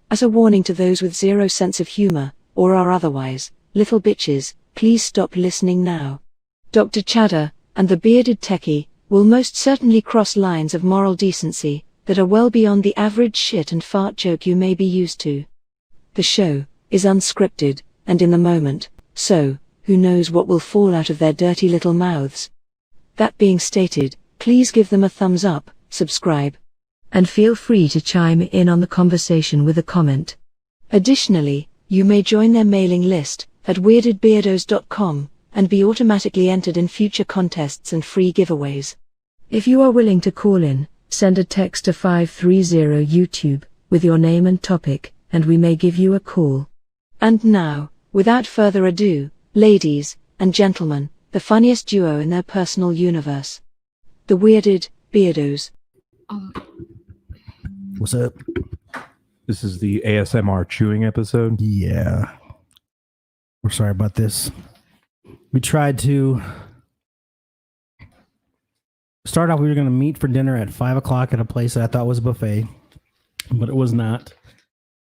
As a warning to those with zero sense of humor, or are otherwise, little bitches, please stop listening now. Dr. Chada, and the bearded Techy, will most certainly cross lines of moral decency, that are well beyond the average shit and fart joke you may be used to. The show is unscripted, and in the moment, so, who knows what will fall out of their dirty little mouths. That being stated, please give them a thumbs up, subscribe, and feel free to chime in on the conversation with a comment. Additionally, you may join their mailing list at weirdedbeirdos.com and be automatically entered in future contests and free giveaways. If you are willing to call in, send a text to 530 YouTube with your name and topic, and we may give you a call. And now, without further ado, ladies and gentlemen, the funniest duo in their personal universe, the Wearded Beirdos. What's up? This is the ASMR chewing episode. Yeah. We're sorry about this. We tried to start off, we were going to meet for dinner at 5 o'clock at a place that I thought was a buffet, but it was not.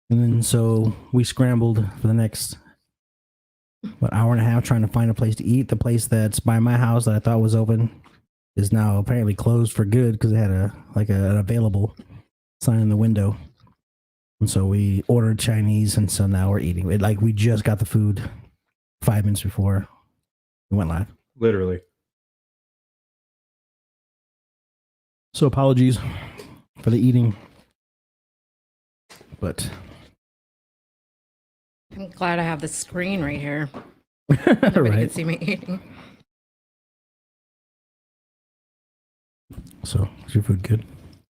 And then so we scrambled for the next hour and a half trying to find a place to eat. The place that's by my house that I thought was open is now apparently closed for good because it had an available sign in the window. And so we ordered Chinese, and so now we're eating it. Like, we just got the food 5 minutes before we went live. Literally. So apologies for the eating, but I'm glad I have the screen right here. Nobody right. can see me eating. So, is your food good?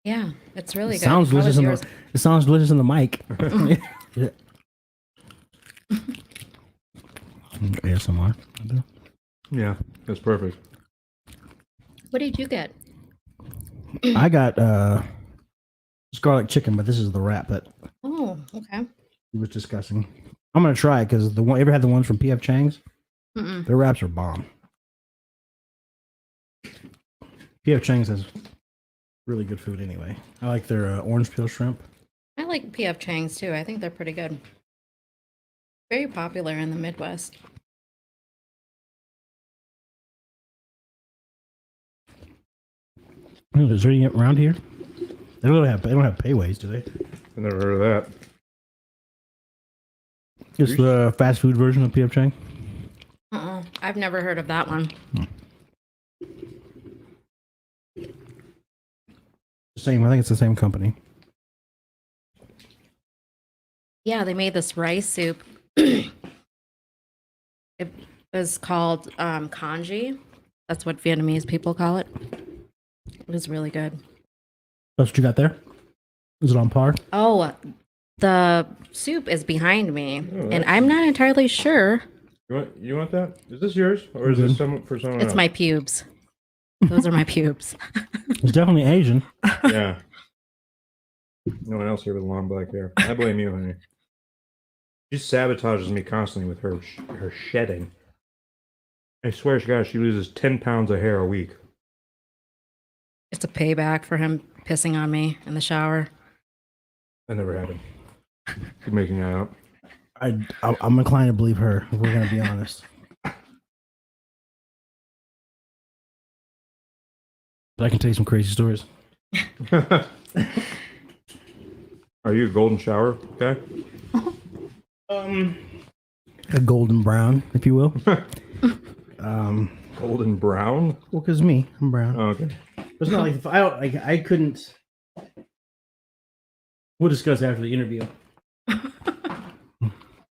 Yeah, it's really good. Sounds delicious. It sounds delicious in the mic. Yeah. ASMR. Yeah, that's perfect. What did you get? I got garlic chicken, but this is the wrap that Oh, okay. he was discussing. I'm gonna try it because the one ever had the ones from PF Chang's. Mm-mm. Their wraps are bomb. PF Chang's has really good food anyway. I like their orange peel shrimp. I like PF Chang's too. I think they're pretty good. Very popular in the Midwest. Is there any around here? They don't have payways, do they? I never heard of that. It's the fast food version of PF Chang. I've never heard of that one. Same. I think it's the same company. Yeah, they made this rice soup. It was called congee. That's what Vietnamese people call it. It was really good. That's what you got there? Is it on par? Oh, the soup is behind me, and I'm not entirely sure. You want that? Is this yours, or is this for someone else? It's my pubes. Those are my pubes. It's definitely Asian. Yeah. No one else here with long black hair. I blame you, honey. She sabotages me constantly with her shedding. I swear to God, she loses 10 pounds of hair a week. It's a payback for him pissing on me in the shower. That never happened. Keep making that up. I'm inclined to believe her, if we're going to be honest. But I can tell you some crazy stories. Are you a golden shower guy? A golden brown, if you will. Golden brown? Well, because me, I'm brown. Oh, okay. It's not like I couldn't. We'll discuss after the interview.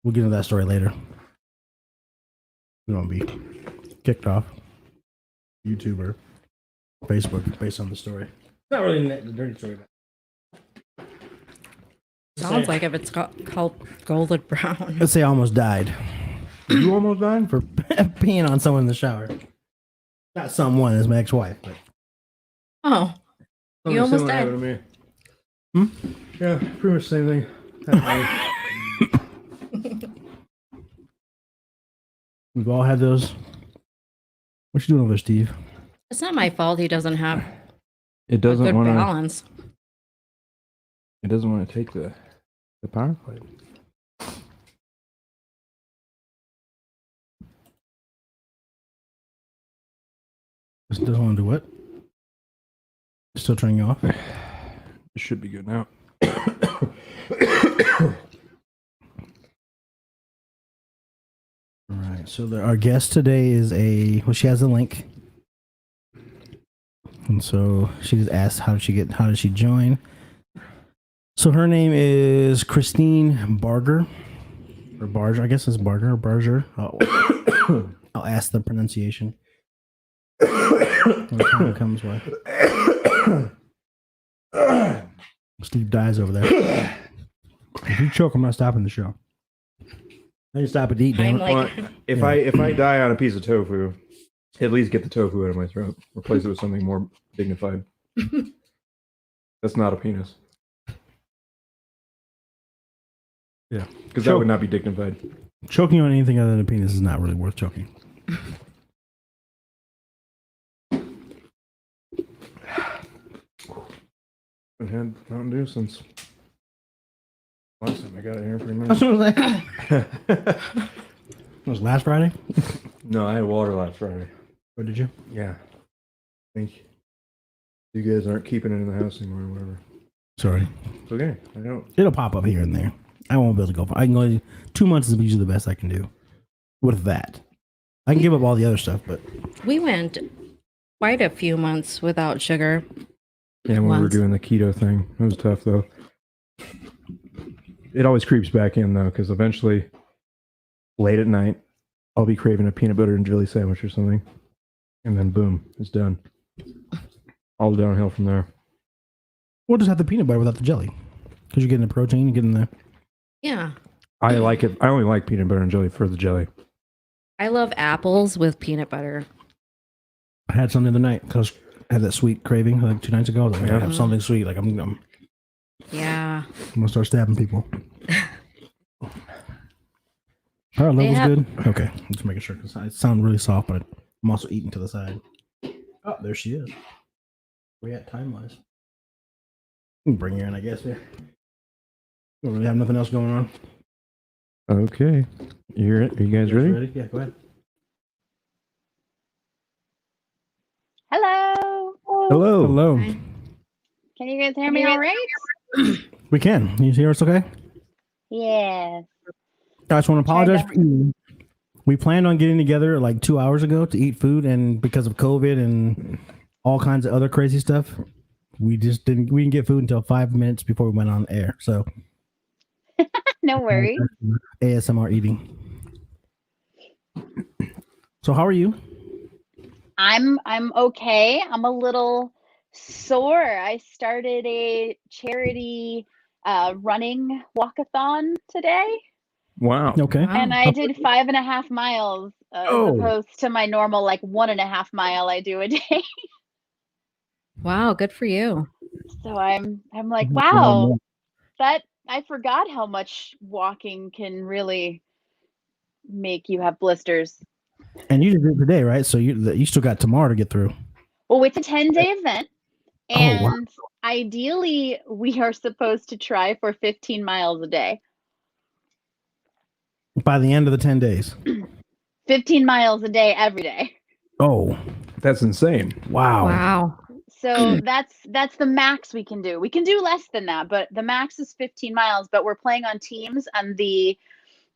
We'll get into that story later. We won't be kicked off YouTube or Facebook based on the story. Not really the dirty story. Sounds like if it's called golden brown. Let's say I almost died You almost died? for peeing on someone in the shower. Not someone, as my ex-wife. But Oh, you almost died. Happened to me. Yeah, pretty much the same thing. we've all had those. What you doing over there, Steve? It's not my fault he doesn't have It a doesn't good want to. balance. It doesn't want to take the The power plate. Still want to do what? Still turning you off? It should be good now. All right. So our guest today is she has a link. And so she just asked how did she join? So her name is Christine Barger. Or Barger, I guess it's Barger or Barger. I'll ask the pronunciation. When the time comes by. Steve dies over there. If you choke, I'm not stopping the show. I can stop it to eat, damn it. Well, if I die on a piece of tofu, at least get the tofu out of my throat. Replace it with something more dignified. That's not a penis. Yeah. Because that would not be dignified. Choking on anything other than a penis is not really worth choking. I've had Mountain Dew since last time I got it here 3 That's minutes. what it was last Friday? No, I had water last Friday. Or did you? Yeah. I think you guys aren't keeping it in the house anymore or whatever. Sorry. It's okay. I don't. It'll pop up here and there. I won't be able to go. I can go 2 months is usually the best I can do with that. I can give up all the other stuff, but We went quite a few months without sugar. Yeah, when we were doing the keto thing. It was tough, though. It always creeps back in, though, because eventually, late at night, I'll be craving a peanut butter and jelly sandwich or something. And then, boom, it's done. All downhill from there. we'll just have the peanut butter without the jelly. Because you're getting the protein, you're getting the... Yeah. I like it. I only like peanut butter and jelly for the jelly. I love apples with peanut butter. I had some the other night because I had that sweet craving like 2 nights ago. I was like, I gotta have something sweet. Like I'm Yeah. gonna start stabbing people. Our level's good. Okay, just making sure because I sound really soft, but I'm also eating to the side. Oh, there she is. Where at time wise? Bring her in, I guess. Yeah. Don't really have nothing else going on. Okay. Are you guys ready? Yeah, go ahead. Hello. Hello. Hello. Hi. Can you guys hear me all right? We can. You hear us okay? Yes. I just want to apologize for eating. We planned on getting together like 2 hours ago to eat food, and because of COVID and all kinds of other crazy stuff, we didn't get food until 5 minutes before we went on air. So No worries. ASMR eating. So how are you? I'm okay. I'm a little sore. I started a charity running walkathon today, Wow. Okay. Wow. and I did 5.5 miles as opposed to my normal like 1.5 mile I do a day. Wow, good for you. So I'm like, wow, that I forgot how much walking can really make you have blisters. And you did it today, right? So you still got tomorrow to get through. Well, it's a 10-day event, Oh, wow. and ideally, we are supposed to try for 15 miles a day. By the end of the 10 days. 15 miles a day every day. Oh, That's insane. wow. Wow. So that's the max we can do. We can do less than that, but the max is 15 miles. But we're playing on teams, and the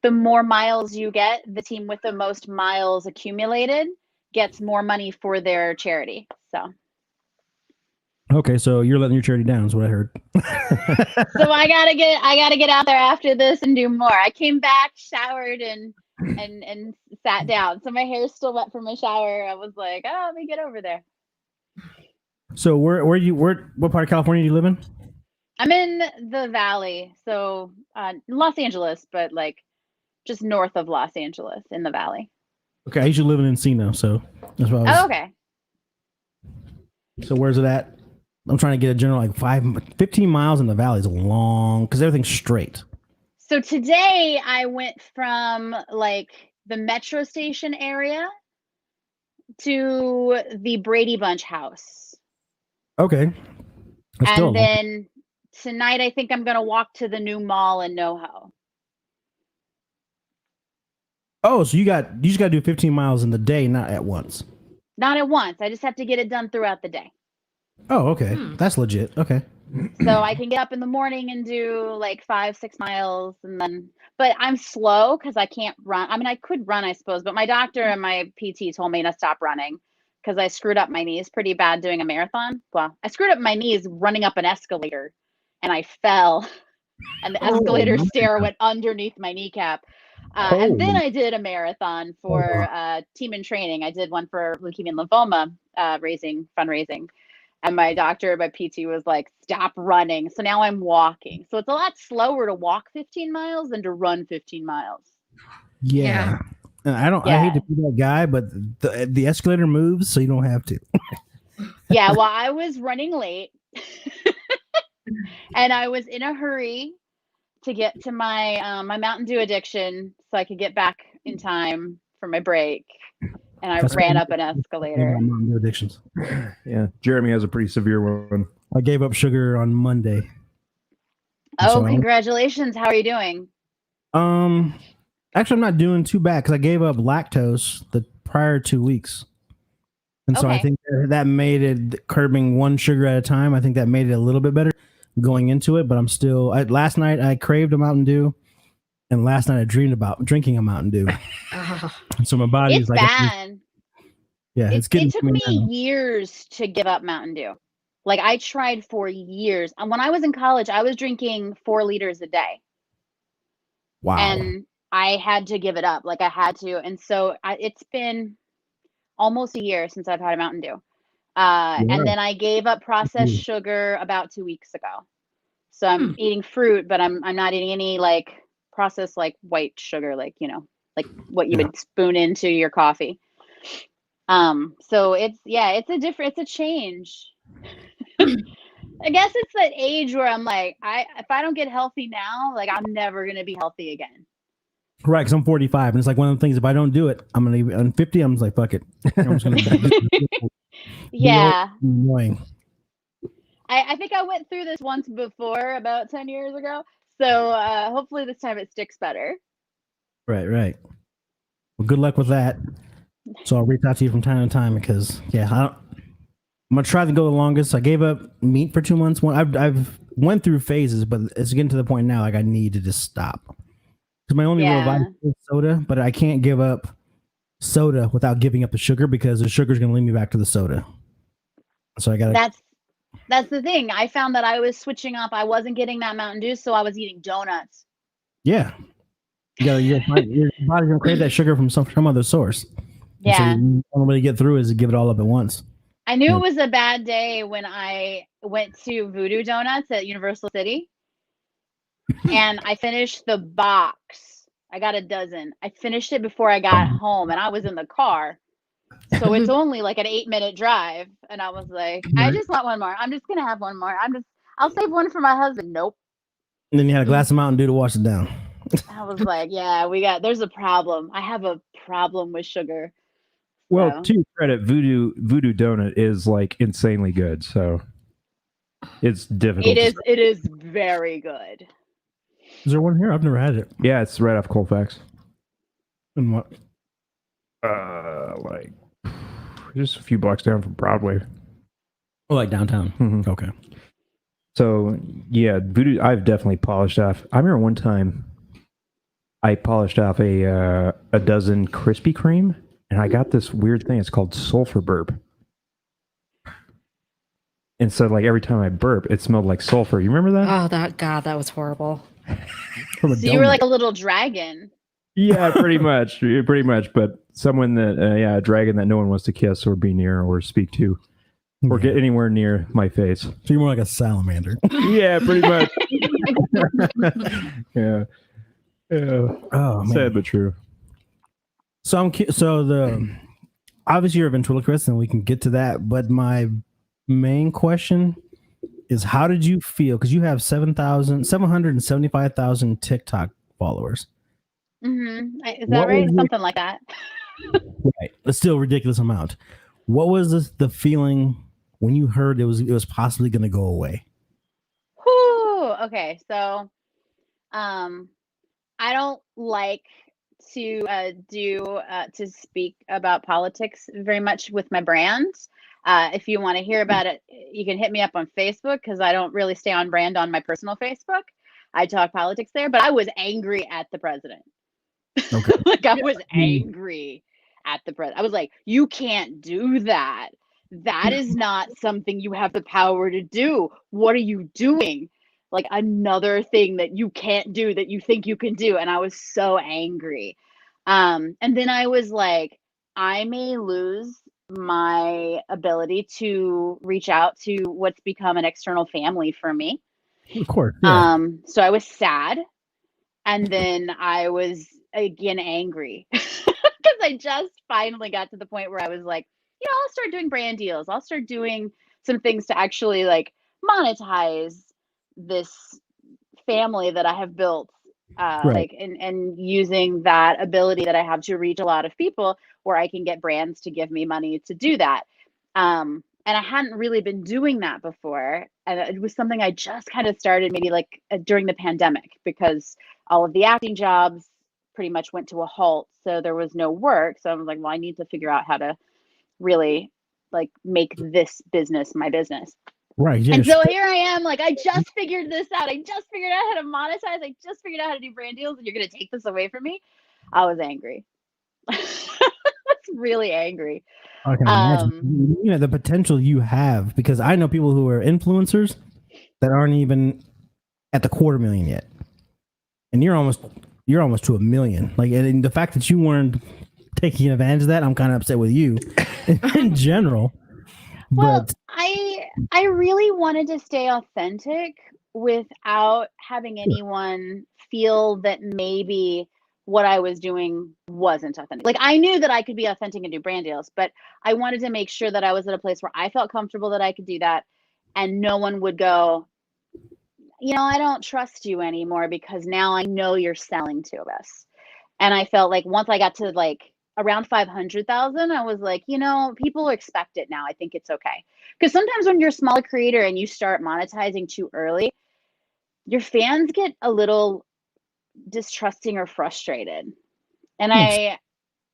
more miles you get, the team with the most miles accumulated gets more money for their charity. So Okay, so you're letting your charity down is what I heard. I gotta get out there after this and do more. I came back, showered, and sat down. So my hair's still wet from my shower. I was like, oh, let me get over there. So what part of California do you live in? I'm in the valley, so Los Angeles, but like just north of Los Angeles in the valley. Okay, I usually live in Encino, so that's what I was. Oh, okay. So where's it at? I'm trying to get a general like 15 miles in the valley is long because everything's straight. So today I went from like the metro station area to the Brady Bunch house. Okay. That's still And then tonight I think I'm gonna walk to the new mall in NoHo. Oh, so you just got to do 15 miles in the day, not at once. Not at once. I just have to get it done throughout the day. Oh, okay. That's legit. Okay. So I can get up in the morning and do like 5-6 miles, and then, but I'm slow because I can't run. I mean, I could run, I suppose, but my doctor and my PT told me to stop running because I screwed up my knees pretty bad doing a marathon. Well, I screwed up my knees running up an escalator, and I fell, and the escalator stair went underneath my kneecap. And then I did a marathon for team in training. I did one for leukemia and lymphoma fundraising. And my doctor, my PT was like, stop running. So now I'm walking. So it's a lot slower to walk 15 miles than to run 15 miles. Yeah. And I hate to be that guy, but the escalator moves, so you don't have to. Yeah, well, I was running late and I was in a hurry to get to my my Mountain Dew addiction so I could get back in time for my break. And I ran up an escalator. Mountain Dew addictions. Yeah, Jeremy has a pretty severe one. I gave up sugar on Monday. Oh, so congratulations. How are you doing? Actually, I'm not doing too bad because I gave up lactose the prior 2 weeks. And so I think that made it curbing one sugar at a time. I think that made it a little bit better going into it, but I'm still, last night I craved a Mountain Dew, and last night I dreamed about drinking a Mountain Dew. And so my body is like, bad. It's getting it took me years to give up Mountain Dew. Like I tried for years. And when I was in college, I was drinking 4 liters a day. Wow. And I had to give it up. Like I had to. And so it's been almost a year since I've had a Mountain Dew. And then I gave up processed sugar about 2 weeks ago. So I'm eating fruit, but I'm not eating any like processed like white sugar, like, you know, like what you would spoon into your coffee. So it's a change. I guess it's that age where I'm like, if I don't get healthy now, like I'm never going to be healthy again. Right, because I'm 45, and it's like one of the things, if I don't do it, I'm going to, I'm 50, I'm just like, fuck it. I'm just gonna Yeah. Annoying. I think I went through this once before, about 10 years ago. So hopefully this time it sticks better. Right. Well, good luck with that. So I'll reach out to you from time to time because, I'm gonna try to go the longest. I gave up meat for 2 months. I've went through phases, but it's getting to the point now like I need to just stop. Because my only real vice is soda, but I can't give up soda without giving up the sugar because the sugar is gonna lead me back to the soda. So I gotta. That's the thing. I found that I was switching up. I wasn't getting that Mountain Dew, so I was eating donuts. Yeah. Your body's gonna crave that sugar from some other source. Yeah. So the only way to get through is to give it all up at once. I knew it was a bad day when I went to Voodoo Donuts at Universal City. And I finished the box. I got a dozen. I finished it before I got home, and I was in the car. So it's only like an 8-minute drive. And I was like, I just want one more. I'm just going to have one more. I'll save one for my husband. Nope. And then you had a glass of Mountain Dew to wash it down. I was like, there's a problem. I have a problem with sugar. Well, to your credit, Voodoo Donut is like insanely good. So it's difficult. It is very good. Is there one here? I've never had it. Yeah, it's right off Colfax. And what? Like just a few blocks down from Broadway. Oh, like downtown. Mm-hmm. Okay. So yeah, Voodoo. I've definitely polished off. I remember one time I polished off a dozen Krispy Kreme, and I got this weird thing. It's called sulfur burp. And so, like every time I burp, it smelled like sulfur. You remember that? Oh, that was horrible. So you were like a little dragon. Yeah, pretty much. But someone that, a dragon that no one wants to kiss or be near or speak to or get anywhere near my face. So you're more like a salamander. Yeah, pretty much. Yeah. Oh, man. Sad but true. So obviously you're a ventriloquist, and we can get to that. But my main question is, how did you feel? Because you have 775,000 TikTok followers. Mm-hmm. Is that right? Something like that. Right. It's still a ridiculous amount. What was the feeling when you heard it was possibly going to go away? Whew. okay, so I don't like to speak about politics very much with my brand. If you want to hear about it, you can hit me up on Facebook because I don't really stay on brand on my personal Facebook. I talk politics there, but I was angry at the president. Okay. Like I was angry at the president. I was like, you can't do that. That is not something you have the power to do. What are you doing? Like another thing that you can't do that you think you can do. And I was so angry. And then I was like, I may lose my ability to reach out to what's become an external family for me. Of course. Yeah. So I was sad. And then I was again angry because I just finally got to the point where I was like, I'll start doing brand deals. I'll start doing some things to actually like monetize this family that I have built, like and using that ability that I have to reach a lot of people where I can get brands to give me money to do that. And I hadn't really been doing that before. And it was something I just kind of started maybe like during the pandemic because all of the acting jobs pretty much went to a halt. So there was no work. So I was like, well, I need to figure out how to really like make this business my business. Right. Yeah. And so here I am, like, I just figured this out. I just figured out how to monetize. I just figured out how to do brand deals, and you're going to take this away from me? I was angry. I was really angry. I can imagine the potential you have, because I know people who are influencers that aren't even at the 250,000 yet. And you're almost to 1 million. Like, and the fact that you weren't taking advantage of that, I'm kind of upset with you in general. Well, but I really wanted to stay authentic without having anyone feel that maybe what I was doing wasn't authentic. Like I knew that I could be authentic and do brand deals, but I wanted to make sure that I was at a place where I felt comfortable that I could do that and no one would go, I don't trust you anymore because now I know you're selling to us. And I felt like once I got to like around 500,000, I was like, people expect it now. I think it's okay. Because sometimes when you're a smaller creator and you start monetizing too early, your fans get a little distrusting or frustrated. And Yes.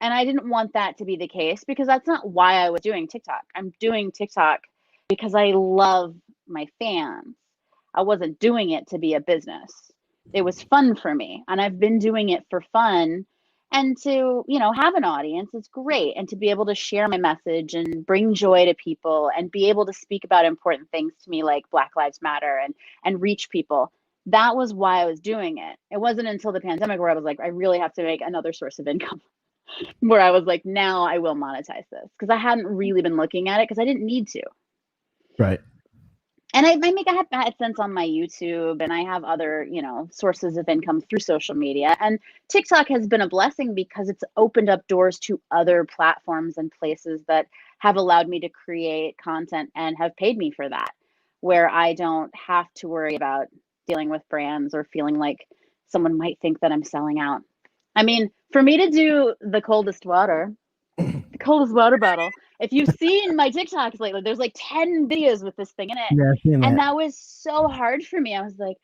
I didn't want that to be the case because that's not why I was doing TikTok. I'm doing TikTok because I love my fans. I wasn't doing it to be a business. It was fun for me. And I've been doing it for fun. And to, have an audience is great. And to be able to share my message and bring joy to people and be able to speak about important things to me like Black Lives Matter and reach people. That was why I was doing it. It wasn't until the pandemic where I was like, I really have to make another source of income. Where I was like, now I will monetize this. Because I hadn't really been looking at it because I didn't need to. Right. And I have AdSense on my YouTube and I have other, sources of income through social media. And TikTok has been a blessing because it's opened up doors to other platforms and places that have allowed me to create content and have paid me for that, where I don't have to worry about dealing with brands or feeling like someone might think that I'm selling out. I mean, for me to do the coldest water bottle. If you've seen my TikToks lately, there's like 10 videos with this thing in it. Yeah, I've seen And that. that was so hard for me. I was like,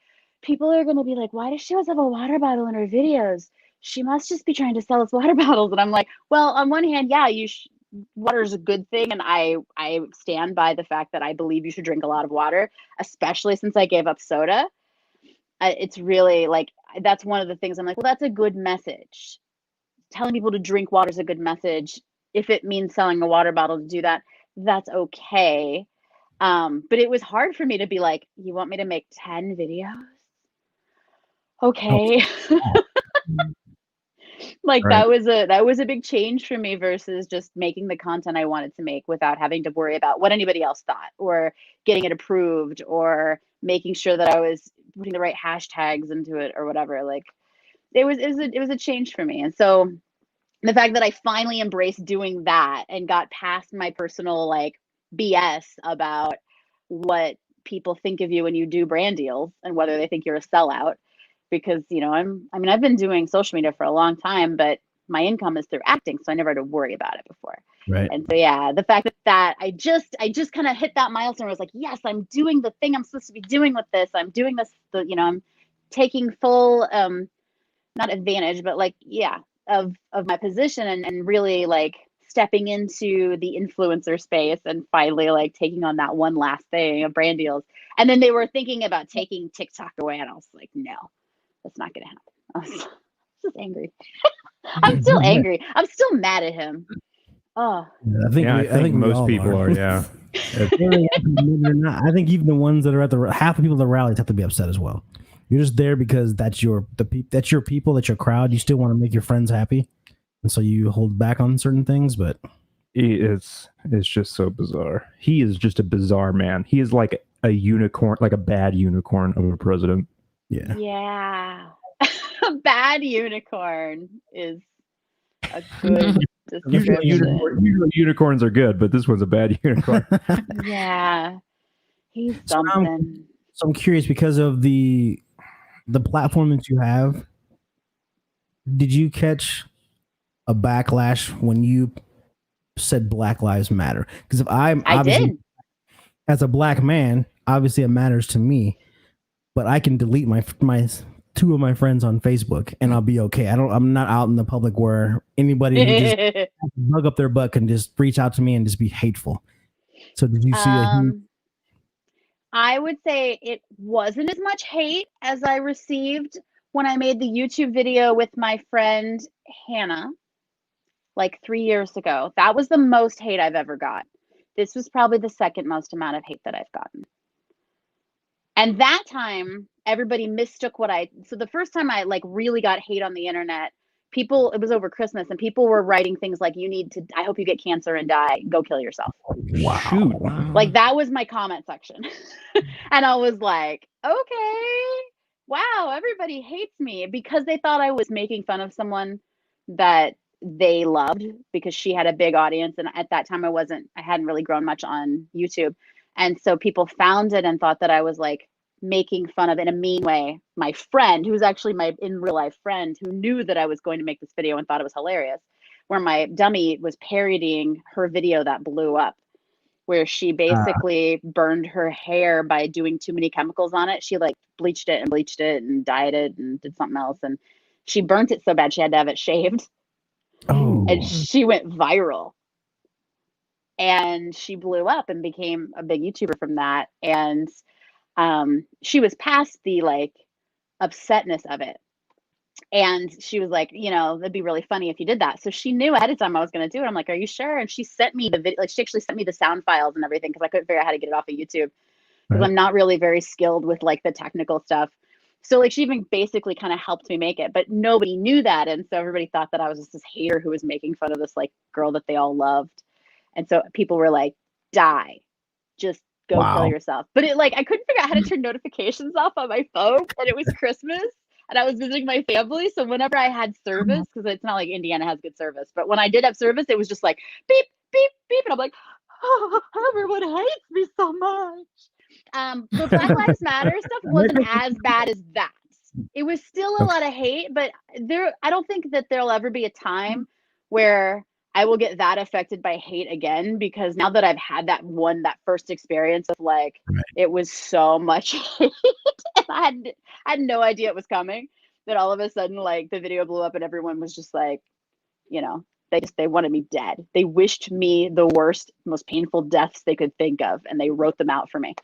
people are going to be like, why does she always have a water bottle in her videos? She must just be trying to sell us water bottles. And I'm like, well, on one hand, yeah, water is a good thing. And I stand by the fact that I believe you should drink a lot of water, especially since I gave up soda. It's really like, that's one of the things I'm like, well, that's a good message. Telling people to drink water is a good message. If it means selling a water bottle to do that, that's okay. But it was hard for me to be like, you want me to make 10 videos? Okay. Like Right. that was a big change for me versus just making the content I wanted to make without having to worry about what anybody else thought or getting it approved or making sure that I was putting the right hashtags into it or whatever. Like it was a change for me. And so the fact that I finally embraced doing that and got past my personal like BS about what people think of you when you do brand deals and whether they think you're a sellout, because I've been doing social media for a long time, but my income is through acting, so I never had to worry about it before. Right. And so yeah, the fact that I just kind of hit that milestone where I was like, yes, I'm doing the thing I'm supposed to be doing with this. I'm doing this, I'm taking full not advantage, but like, yeah, of my position and really like stepping into the influencer space and finally like taking on that one last thing of brand deals. And then they were thinking about taking TikTok away, and I was like, no, that's not gonna happen. I was just angry. I'm still angry. I'm still mad at him. Oh, I think most people are. Yeah. I think even the ones that are at half the people at the rallies have to be upset as well. You're just there because that's your people, that's your crowd. You still want to make your friends happy, and so you hold back on certain things. But it's just so bizarre. He is just a bizarre man. He is like a unicorn, like a bad unicorn of a president. Yeah. A bad unicorn is a good usually unicorns are good, but this one's a bad unicorn. Yeah. He's something. So I'm curious, because of the platform that you have, did you catch a backlash when you said Black Lives Matter? Because if I did, as a black man, obviously it matters to me, but I can delete my two of my friends on Facebook and I'll be okay. I'm not out in the public where anybody who just bug up their butt can just reach out to me and just be hateful. So did you see I would say it wasn't as much hate as I received when I made the YouTube video with my friend Hannah, like 3 years ago. That was the most hate I've ever got. This was probably the second most amount of hate that I've gotten. And that time, everybody mistook so the first time I like really got hate on the internet, it was over Christmas, and people were writing things like, I hope you get cancer and die, go kill yourself. Wow. Shoot. Like that was my comment section. And I was like, okay, wow, everybody hates me because they thought I was making fun of someone that they loved because she had a big audience. And at that time I hadn't really grown much on YouTube. And so people found it and thought that I was like making fun of, in a mean way, my friend, who's actually my in real life friend, who knew that I was going to make this video and thought it was hilarious, where my dummy was parodying her video that blew up, where she basically burned her hair by doing too many chemicals on it. She like bleached it and dyed it and did something else. And she burnt it so bad she had to have it shaved. Oh. And she went viral. And she blew up and became a big YouTuber from that. And she was past the like upsetness of it. And she was like, that'd be really funny if you did that. So she knew ahead of time I was going to do it. I'm like, are you sure? And she sent me the video. Like, she actually sent me the sound files and everything, because I couldn't figure out how to get it off of YouTube, because I'm not really very skilled with like the technical stuff. So like she even basically kind of helped me make it, but nobody knew that. And so everybody thought that I was just this hater who was making fun of this like girl that they all loved. And so people were like, die, just go kill yourself. But it like, I couldn't figure out how to turn notifications off on my phone, and it was Christmas and I was visiting my family. So whenever I had service, because it's not like Indiana has good service, but when I did have service, it was just like beep, beep, beep. And I'm like, oh, everyone hates me so much. The Black Lives Matter stuff wasn't as bad as that. It was still a lot of hate, but I don't think that there'll ever be a time where I will get that affected by hate again, because now that I've had that first experience of like, it was so much hate, and I had no idea it was coming, that all of a sudden like the video blew up and everyone was just like, they wanted me dead. They wished me the worst, most painful deaths they could think of, and they wrote them out for me.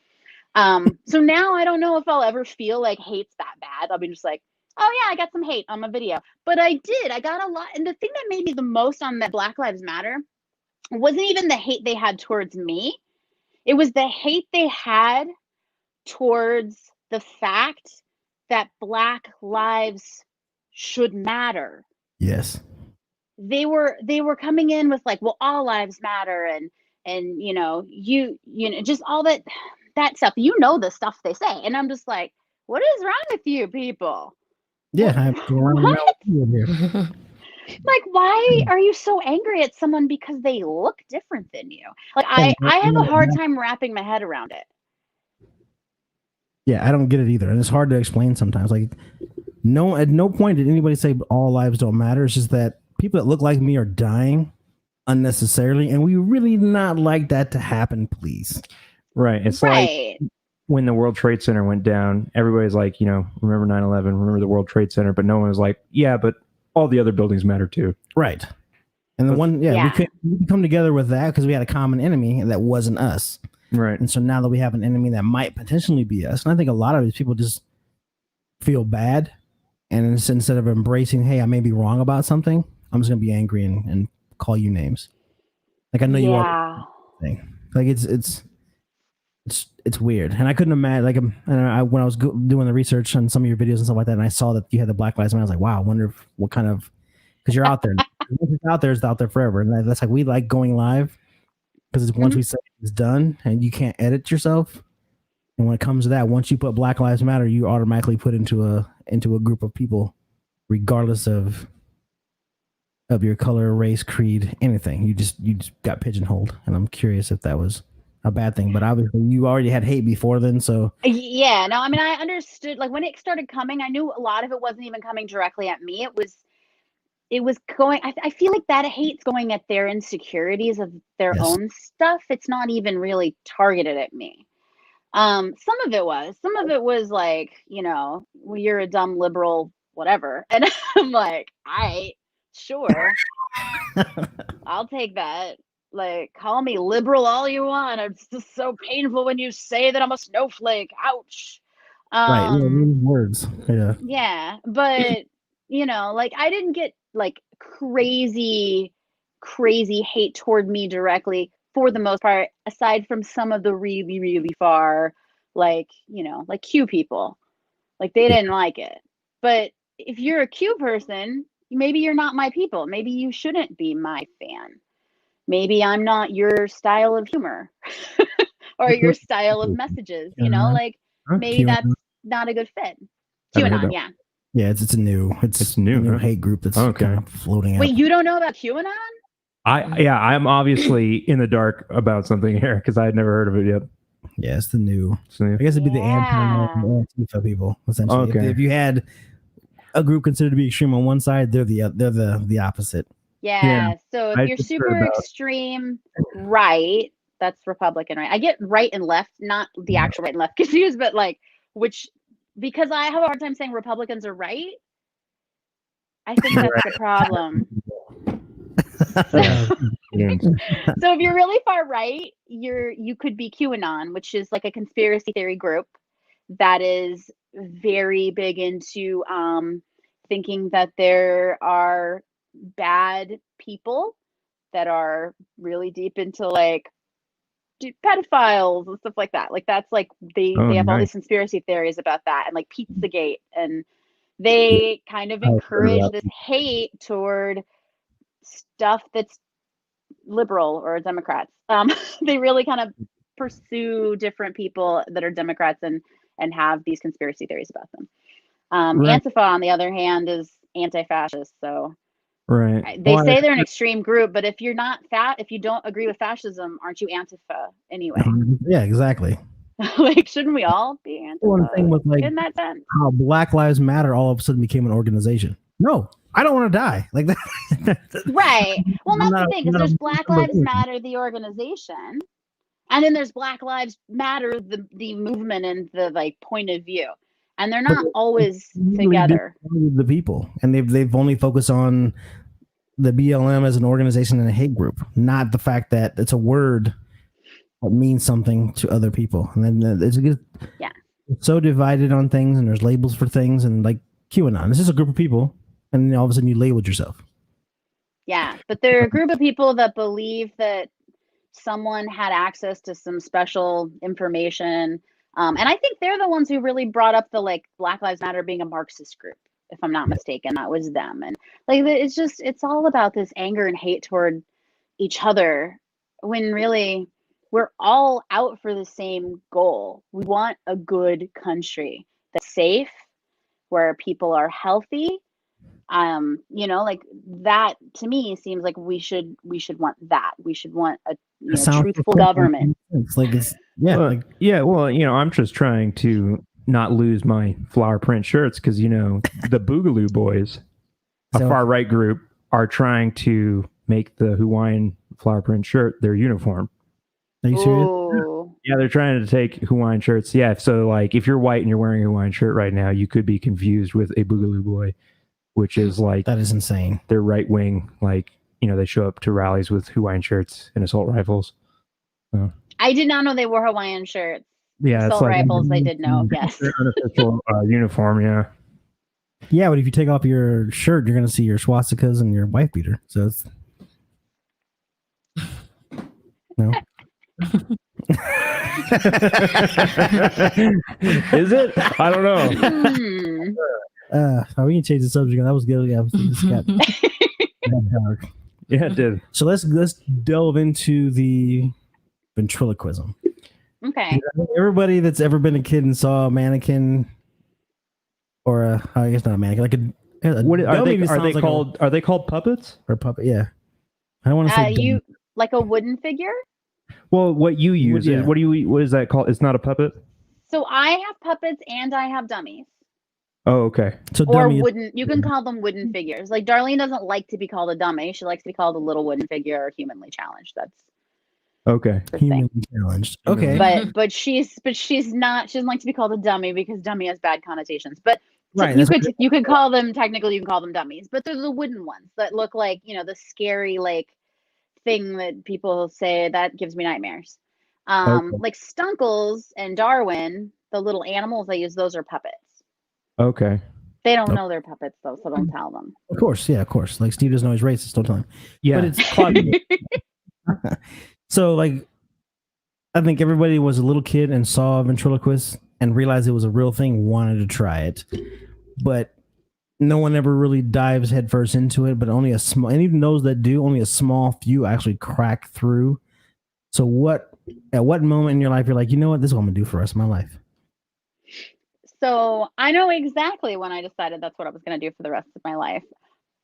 So now I don't know if I'll ever feel like hate's that bad. I'll be just like, oh yeah, I got some hate on my video. But I got a lot. And the thing that made me the most on that Black Lives Matter wasn't even the hate they had towards me. It was the hate they had towards the fact that Black lives should matter. Yes. They were coming in with like, well, all lives matter, and just all that stuff. The stuff they say. And I'm just like, what is wrong with you people? Yeah, I'm going here. Like, why are you so angry at someone because they look different than you? Like, I have a hard time wrapping my head around it. Yeah, I don't get it either, and it's hard to explain sometimes. Like, at no point did anybody say all lives don't matter. It's just that people that look like me are dying unnecessarily, and we really not like that to happen, please. Right. It's like when the World Trade Center went down, everybody's like, remember 9/11, remember the World Trade Center, but no one was like, yeah, but all the other buildings matter too. Right. And the one, we could come together with that because we had a common enemy that wasn't us. Right. And so now that we have an enemy that might potentially be us, and I think a lot of these people just feel bad, and instead of embracing, hey, I may be wrong about something, I'm just gonna be angry and call you names. Like I know you are. Like it's weird, and I couldn't imagine. Like, when I was doing the research on some of your videos and stuff like that, and I saw that you had the Black Lives Matter, I was like, wow, I wonder what kind of, because you're out there. It's out there, it's out there forever, and that's like we like going live because once we say it's done, and you can't edit yourself. And when it comes to that, once you put Black Lives Matter, you automatically put into a group of people, regardless of your color, race, creed, anything. You just got pigeonholed, and I'm curious if that was a bad thing. But obviously, you already had hate before then, so yeah. No, I mean, I understood. Like when it started coming, I knew a lot of it wasn't even coming directly at me. It was going. I feel like that hate's going at their insecurities of their own stuff. It's not even really targeted at me. Some of it was like, well, you're a dumb liberal, whatever. And I'm like, sure, I'll take that. Like, call me liberal all you want. It's just so painful when you say that I'm a snowflake. Ouch. Right. Words. Yeah. Yeah. But, like I didn't get like crazy hate toward me directly for the most part, aside from some of the really, really far, like Q people. Like they didn't like it. But if you're a Q person, maybe you're not my people. Maybe you shouldn't be my fan. Maybe I'm not your style of humor or your style of messages, like maybe that's not a good fit. QAnon, yeah. Yeah, it's new hate group that's kind of floating out. Wait, you don't know about QAnon? I'm obviously in the dark about something here because I had never heard of it yet. Yeah, it's the new. I guess it'd be the anti-Antifa people essentially. Okay. If you had a group considered to be extreme on one side, they're the opposite. Yeah. So if you're super extreme right, that's Republican, right? I get right and left, not the actual right and left confused, but like because I have a hard time saying Republicans are right. I think that's the problem. So if you're really far right, you could be QAnon, which is like a conspiracy theory group that is very big into thinking that there are bad people that are really deep into like pedophiles and stuff like that. Like that's like they have all these conspiracy theories about that, and like Pizzagate, and they kind of encourage this hate toward stuff that's liberal or Democrats. They really kind of pursue different people that are Democrats and have these conspiracy theories about them. Antifa, on the other hand, is anti-fascist. So they say they're an extreme group, but if you're not if you don't agree with fascism, aren't you Antifa anyway? Yeah, exactly. Like, shouldn't we all be Antifa? One thing with like in that sense, how Black Lives Matter all of a sudden became an organization. No, I don't want to die like that. Right. Well, that's the thing, because there's Black Lives Matter, the organization, and then there's Black Lives Matter, the movement and the like point of view, and they're not always together. The people, and they've only focused on the BLM as an organization and a hate group, not the fact that it's a word that means something to other people. And then it's so divided on things, and there's labels for things, and like QAnon, this is a group of people, and then all of a sudden you labeled yourself. Yeah, but they're a group of people that believe that someone had access to some special information, and I think they're the ones who really brought up the like Black Lives Matter being a Marxist group. If I'm not mistaken, that was them. And like, it's all about this anger and hate toward each other, when really we're all out for the same goal. We want a good country that's safe, where people are healthy. Like that to me seems like we should want that. We should want a truthful government. It's like I'm just trying to not lose my flower print shirts because the Boogaloo Boys, a far right group, are trying to make the Hawaiian flower print shirt their uniform. Are you serious? Ooh. Yeah, they're trying to take Hawaiian shirts. Yeah, so like if you're white and you're wearing a Hawaiian shirt right now, you could be confused with a Boogaloo Boy, which is like That is insane. they're right wing. Like, you know, they show up to rallies with Hawaiian shirts and assault rifles. So, I did not know they wore Hawaiian shirts. yeah, Assault rifles, I did know. Yes. Their unofficial uniform. Yeah. Yeah, but if you take off your shirt, you're going to see your swastikas and your wife beater. So it's no. Is it? I don't know. Hmm. We can change the subject. That was good. Yeah, this got dark. Yeah, it did. So let's delve into the ventriloquism. Okay. Everybody that's ever been a kid and saw a mannequin, or I guess not a mannequin, like a What are dummy they? Are sounds they like called? Are they called puppets? or a puppet? Yeah, I don't want to say dummy. You like a wooden figure? Well, what you use? Yeah. What do you? What is that called? It's not a puppet. So I have puppets and I have dummies. Oh, okay. So Or dummy. wooden, you can call them wooden figures. Like Darlene doesn't like to be called a dummy. She likes to be called a little wooden figure or humanly challenged. That's Okay. her thing. Humanly challenged. Okay. But she's not, she doesn't like to be called a dummy because dummy has bad connotations. But Right, you could call them, technically you can call them dummies, but they're the wooden ones that look like, you know, the scary like thing that people say that gives me nightmares. Okay. Like Stunkles and Darwin, the little animals they use, those are puppets. Okay. They don't know they're puppets though, so don't tell them. Of course, yeah, of course. Like Steve doesn't know he's racist. Don't tell him. Yeah. But it's Claudia. So, like, I think everybody was a little kid and saw a ventriloquist and realized it was a real thing, wanted to try it, but no one ever really dives headfirst into it. But only a small, and even those that do, only a small few actually crack through. So, at what moment in your life you're like, you know what, this is what I'm gonna do for the rest of my life? So I know exactly when I decided that's what I was going to do for the rest of my life,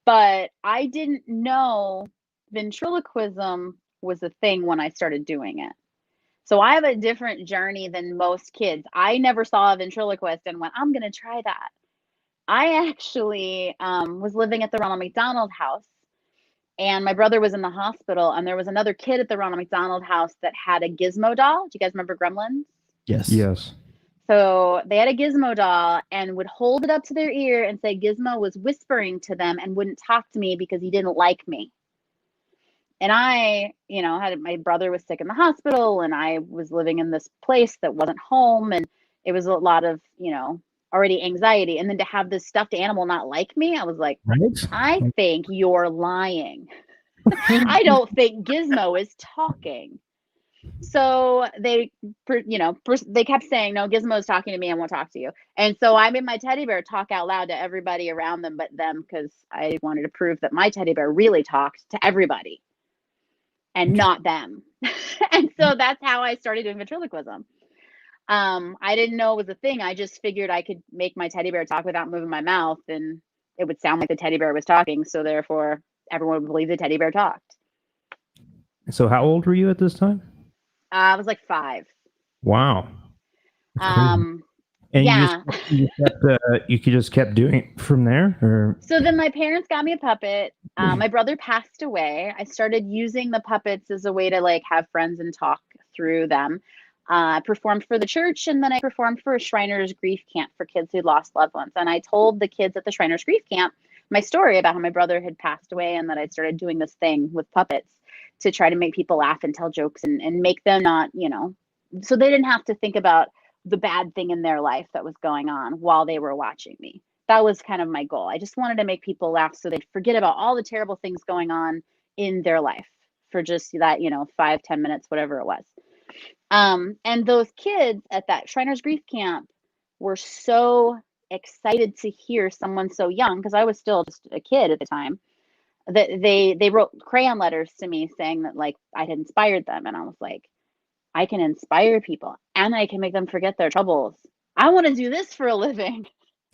but I didn't know ventriloquism was a thing when I started doing it. So I have a different journey than most kids. I never saw a ventriloquist and went, I'm going to try that. I actually was living at the Ronald McDonald House, and my brother was in the hospital, and there was another kid at the Ronald McDonald House that had a gizmo doll. Do you guys remember Gremlins? Yes. Yes. So they had a gizmo doll and would hold it up to their ear and say Gizmo was whispering to them and wouldn't talk to me because he didn't like me. And I, you know, my brother was sick in the hospital and I was living in this place that wasn't home, and it was a lot of, you know, already anxiety. And then to have this stuffed animal not like me, I was like, Right? I think you're lying. I don't think Gizmo is talking. So they, you know, they kept saying, no, Gizmo's talking to me. I won't talk to you. And so I made my teddy bear talk out loud to everybody around them but them, because I wanted to prove that my teddy bear really talked to everybody and not them. And so that's how I started doing ventriloquism. I didn't know it was a thing. I just figured I could make my teddy bear talk without moving my mouth, and it would sound like the teddy bear was talking. So therefore, everyone would believe the teddy bear talked. So how old were you at this time? I was like 5. Wow. Um, And yeah. you just kept doing it from there, or? So then my parents got me a puppet. My brother passed away. I started using the puppets as a way to like have friends and talk through them. I performed for the church, and then I performed for a Shriners Grief Camp for kids who lost loved ones. And I told the kids at the Shriners Grief Camp my story about how my brother had passed away and that I started doing this thing with puppets to try to make people laugh and tell jokes and make them not, you know, so they didn't have to think about the bad thing in their life that was going on while they were watching me. That was kind of my goal. I just wanted to make people laugh so they'd forget about all the terrible things going on in their life for just that, you know, 5-10 minutes, whatever it was. And those kids at that Shriners Grief Camp were so excited to hear someone so young, because I was still just a kid at the time, that they wrote crayon letters to me saying that like I had inspired them. And I was like, I can inspire people and I can make them forget their troubles. I want to do this for a living.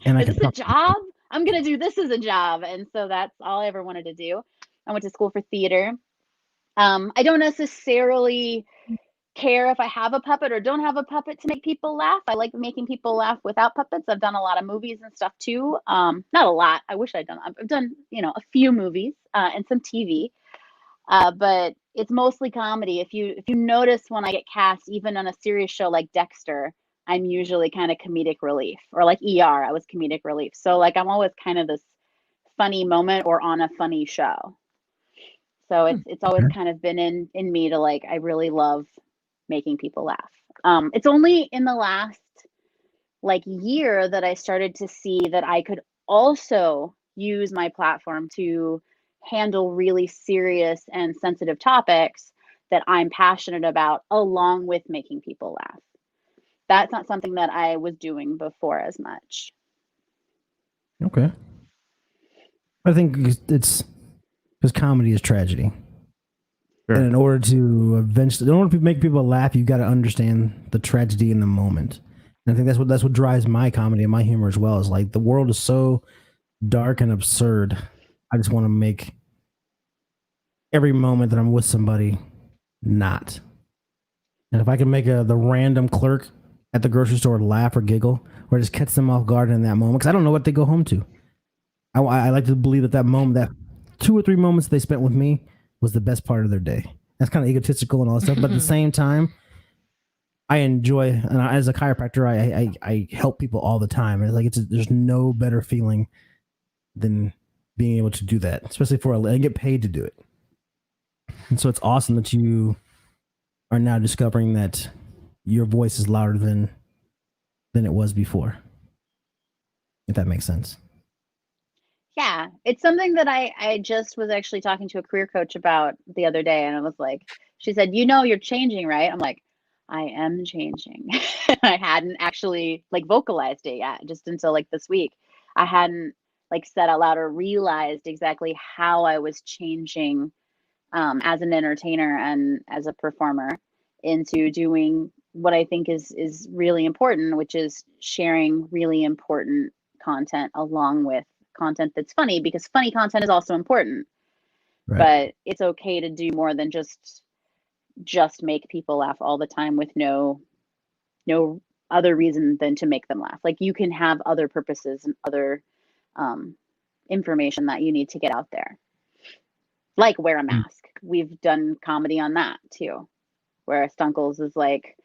And Is this a job? I'm going to do this as a job. And so that's all I ever wanted to do. I went to school for theater. I don't necessarily care if I have a puppet or don't have a puppet to make people laugh. I like making people laugh without puppets. I've done a lot of movies and stuff too. Not a lot. I wish I've done, a few movies and some TV. But it's mostly comedy. If you notice when I get cast, even on a serious show like Dexter, I'm usually kind of comedic relief, or like ER, I was comedic relief. So like I'm always kind of this funny moment or on a funny show. So it's always kind of been in me to like, I really love making people laugh. It's only in the last like year that I started to see that I could also use my platform to handle really serious and sensitive topics that I'm passionate about, along with making people laugh. That's not something that I was doing before as much. Okay. I think it's because comedy is tragedy. Sure. And in order to make people laugh, you've got to understand the tragedy in the moment. And I think that's what drives my comedy and my humor as well. Is like the world is so dark and absurd. I just want to make every moment that I'm with somebody not. And if I can make the random clerk at the grocery store laugh or giggle, or just catch them off guard in that moment, because I don't know what they go home to. I like to believe that moment, that 2 or 3 moments they spent with me, was the best part of their day. That's kind of egotistical and all that stuff, but at the same time, I enjoy, and as a chiropractor, I help people all the time. It's like there's no better feeling than being able to do that, especially I get paid to do it. And so it's awesome that you are now discovering that your voice is louder than it was before. If that makes sense. Yeah, it's something that I just was actually talking to a career coach about the other day, and I was like, she said, you're changing, right? I'm like, I am changing. I hadn't actually like vocalized it yet, just until like this week. I hadn't like said out loud or realized exactly how I was changing as an entertainer and as a performer into doing what I think is really important, which is sharing really important content along with content that's funny, because funny content is also important. Right. But it's okay to do more than just make people laugh all the time with no other reason than to make them laugh. Like you can have other purposes and other information that you need to get out there. Like wear a mask. We've done comedy on that too, where Stunkles is like,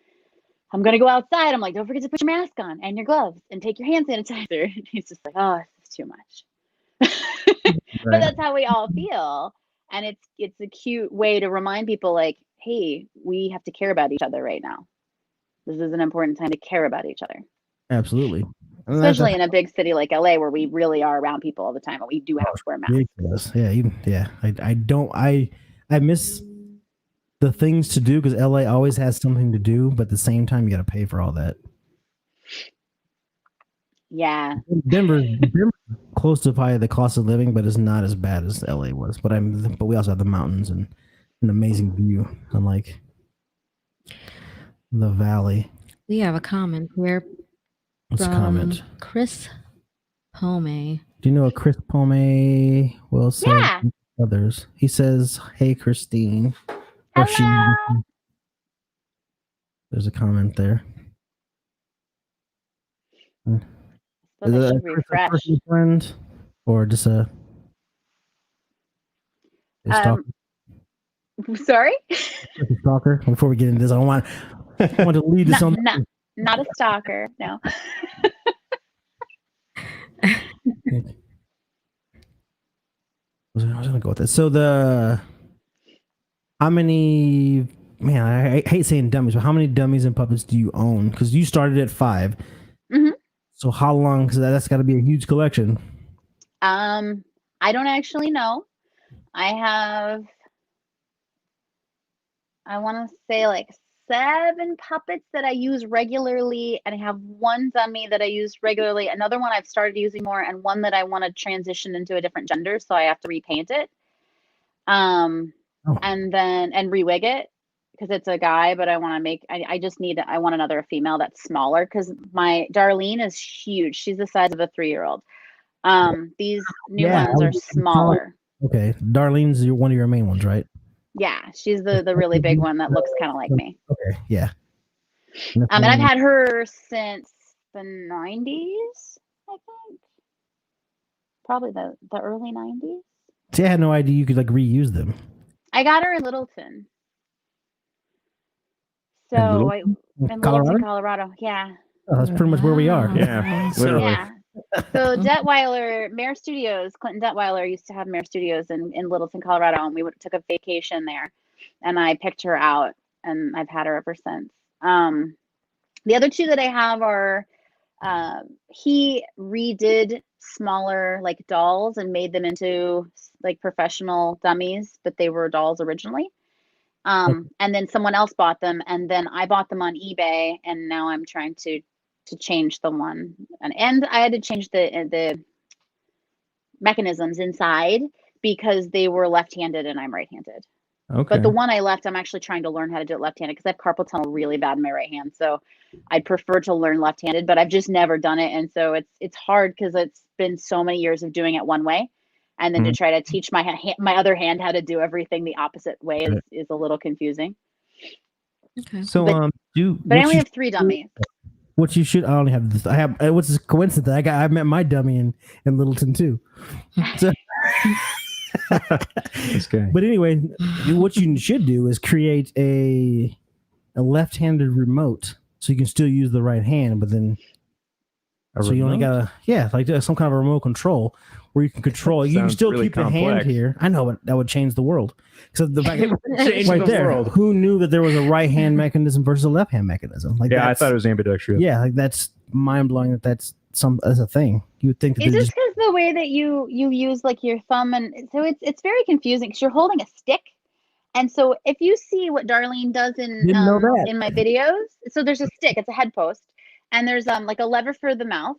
I'm going to go outside. I'm like, don't forget to put your mask on and your gloves and take your hand sanitizer. He's just like, oh, this is too much. But that's how we all feel. And it's a cute way to remind people like, hey, we have to care about each other right now. This is an important time to care about each other. Absolutely. Especially in a big city like LA, where we really are around people all the time, and we do have to wear masks. Yeah. I miss the things to do, because LA always has something to do, but at the same time, you got to pay for all that. Yeah. Denver's close to probably the cost of living, but it's not as bad as LA was. But we also have the mountains and an amazing view, unlike the valley. We have a comment here. What's the comment? Chris Pome. Do you know what Chris Pome will say? Yeah. Others. He says, "Hey, Christine." Hello. There's a comment there. Is I should a refresh. personal friend or just a stalker? Sorry? A stalker? Before we get into this, I want to lead to something. Not a stalker, no. I was gonna go with this. So how many? Man, I hate saying dummies, but how many dummies and puppets do you own? Because you started at 5. Mm-hmm. So how long? Because that's got to be a huge collection. I don't actually know. I want to say like 7 puppets that I use regularly, and I have one dummy that I use regularly, another one I've started using more, and one that I want to transition into a different gender, so I have to repaint it. And rewig it, because it's a guy, but I want to I want another female that's smaller, because my Darlene is huge. She's the size of a 3-year-old. These new ones are smaller. Okay. Darlene's one of your main ones, right? Yeah, she's the really big one that looks kind of like me. Okay, yeah. And I've had her since the 90s, I think. Probably the early 90s. See, I had no idea you could like reuse them. I got her in Littleton. So In in Colorado? Littleton, Colorado. Yeah. Oh, that's pretty much where we are. Yeah, literally. Yeah. So Detweiler, Mare Studios, Clinton Detweiler used to have Mare Studios in Littleton, Colorado, and we took a vacation there, and I picked her out, and I've had her ever since. The other two that I have are, he redid smaller like dolls and made them into like professional dummies, but they were dolls originally. And then someone else bought them, and then I bought them on eBay, and now I'm trying to change the one, and I had to change the mechanisms inside because they were left-handed and I'm right-handed. Okay. But the one I left, I'm actually trying to learn how to do it left-handed because I have carpal tunnel really bad in my right hand. So I'd prefer to learn left-handed, but I've just never done it, and so it's hard because it's been so many years of doing it one way, and then to try to teach my other hand how to do everything the opposite way is a little confusing. Okay. So But I only have 3 dummies. What you should, I only have this. I have. What's this coincidence? I met my dummy in Littleton too. So, This guy. but anyway, what you should do is create a left-handed remote, so you can still use the right hand, but then you only gotta like some kind of a remote control where you can control. You can still really keep the hand complex. here. I know, but that would change the world. So the fact Change right the there, world. who knew that there was a right hand mechanism versus a left hand mechanism? Like Yeah, I thought it was ambidextrous. Yeah, like that's mind blowing. That's a thing. You would think that It's they're just because the way that you use like your thumb, and so it's very confusing because you're holding a stick. And so if you see what Darlene does in Didn't know that. in my videos, so there's a stick, it's a head post, and there's like a lever for the mouth.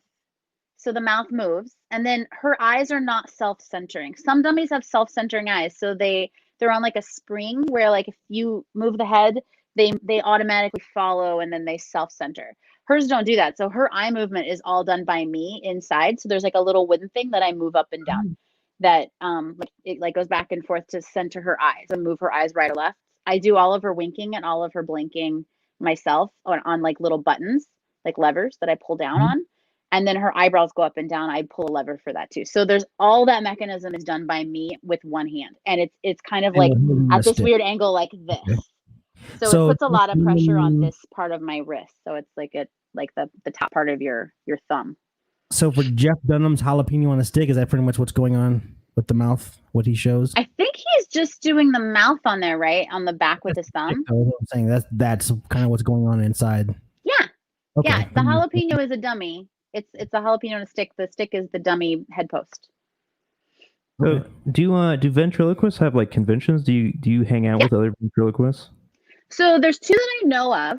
So the mouth moves, and then her eyes are not self-centering. Some dummies have self-centering eyes, so they're on like a spring where like if you move the head, they automatically follow and then they self-center. Hers don't do that. So her eye movement is all done by me inside. So there's like a little wooden thing that I move up and down that like it like goes back and forth to center her eyes and move her eyes right or left. I do all of her winking and all of her blinking myself on like little buttons, like levers that I pull down on. And then her eyebrows go up and down. I pull a lever for that too. So there's all that mechanism is done by me with one hand. And it's kind of like at this weird angle like this. Okay. So it puts a lot of pressure on this part of my wrist. So it's like the top part of your thumb. So for Jeff Dunham's jalapeno on a stick, is that pretty much what's going on with the mouth, what he shows? I think he's just doing the mouth on there, right? On the back with his thumb. I'm saying that's kind of what's going on inside. Yeah. Okay. Yeah. The jalapeno is a dummy. It's a jalapeno on a stick. The stick is the dummy head post. So do ventriloquists have like conventions? Do you hang out with other ventriloquists? So there's 2 that I know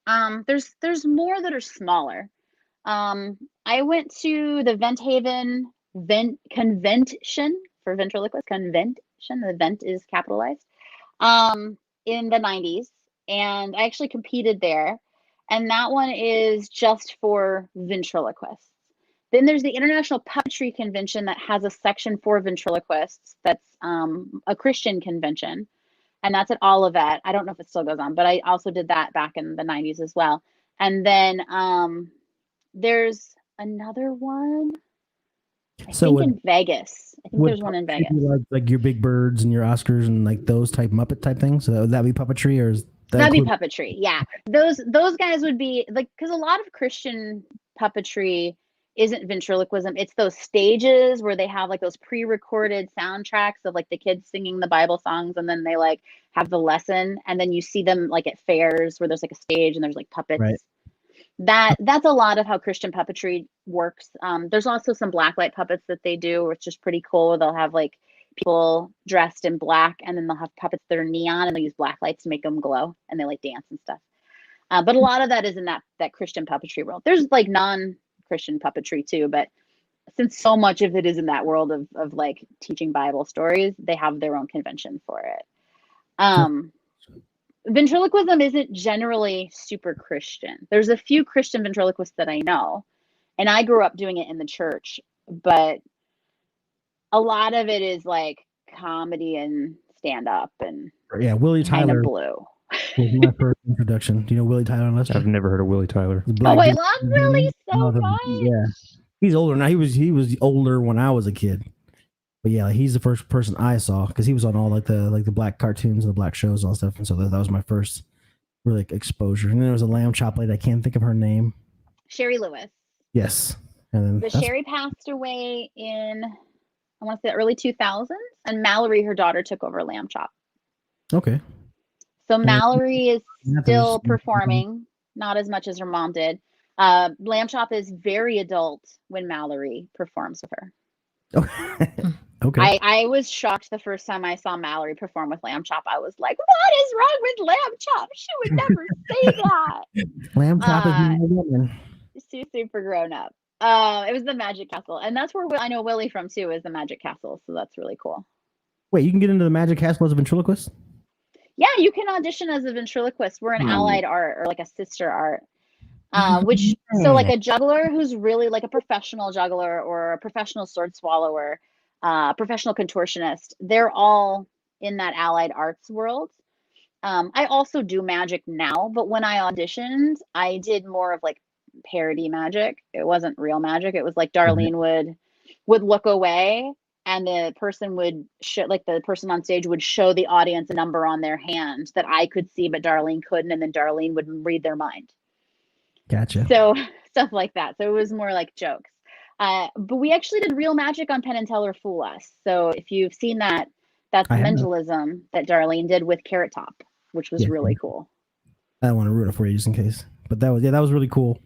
of. There's more that are smaller. I went to the Vent Haven convention for ventriloquists. Convention. The vent is capitalized. In the 90s, and I actually competed there. And that one is just for ventriloquists. Then there's the International Puppetry Convention that has a section for ventriloquists. That's a Christian convention. And that's at Olivet. I don't know if it still goes on, but I also did that back in the 90s as well. And then there's another one. I think in Vegas. I think there's one in Vegas. Like your Big Birds and your Oscars and like those type Muppet type things. So would that be puppetry or is that'd be puppetry? Yeah, those guys would be like, because a lot of Christian puppetry isn't ventriloquism. It's those stages where they have like those pre-recorded soundtracks of like the kids singing the Bible songs, and then they like have the lesson, and then you see them like at fairs where there's like a stage and there's like puppets. Right. That's a lot of how Christian puppetry works. There's also some blacklight puppets that they do, which is pretty cool. They'll have like people dressed in black, and then they'll have puppets that are neon, and they use black lights to make them glow, and they like dance and stuff. But a lot of that is in that Christian puppetry world. There's like non-Christian puppetry too, but since so much of it is in that world of like teaching Bible stories, they have their own convention for it. Ventriloquism isn't generally super Christian. There's a few Christian ventriloquists that I know, and I grew up doing it in the church, but a lot of it is like comedy and stand up and Yeah, Willie kind Tyler of blew. was my first introduction. Do you know Willie Tyler? I've never heard of Willie Tyler. Oh, I love Willie so much. Yeah, he's older now. He was older when I was a kid. But yeah, he's the first person I saw because he was on all the black cartoons and the black shows and all stuff, and so that was my first really exposure. And then there was a lamb chop lady. I can't think of her name. Sherry Lewis. Yes, and But Sherry passed away in, I want to say, the early 2000s, and Mallory, her daughter, took over Lamb Chop. Okay. So Mallory is Yeah, still there's- performing, not as much as her mom did. Lamb Chop is very adult when Mallory performs with her. Okay. I was shocked the first time I saw Mallory perform with Lamb Chop. I was like, what is wrong with Lamb Chop? She would never say that. Lamb chop is not a woman. She's super grown up. It was the Magic Castle. And that's where I know Willie from too, is the Magic Castle. So that's really cool. Wait, you can get into the Magic Castle as a ventriloquist? Yeah, you can audition as a ventriloquist. We're an allied art, or like a sister art. So like a juggler who's really like a professional juggler or a professional sword swallower, professional contortionist, they're all in that allied arts world. I also do magic now, but when I auditioned, I did more of like parody magic. It wasn't real magic. It was like Darlene would look away, and the person would show, like the person on stage would show the audience a number on their hand that I could see, but Darlene couldn't, and then Darlene would read their mind. Gotcha. So stuff like that. So it was more like jokes. But we actually did real magic on Penn and Teller Fool Us. So if you've seen that, that's Mengelism that Darlene did with Carrot Top, which was really cool. I don't want to ruin it for you just in case. But that was really cool.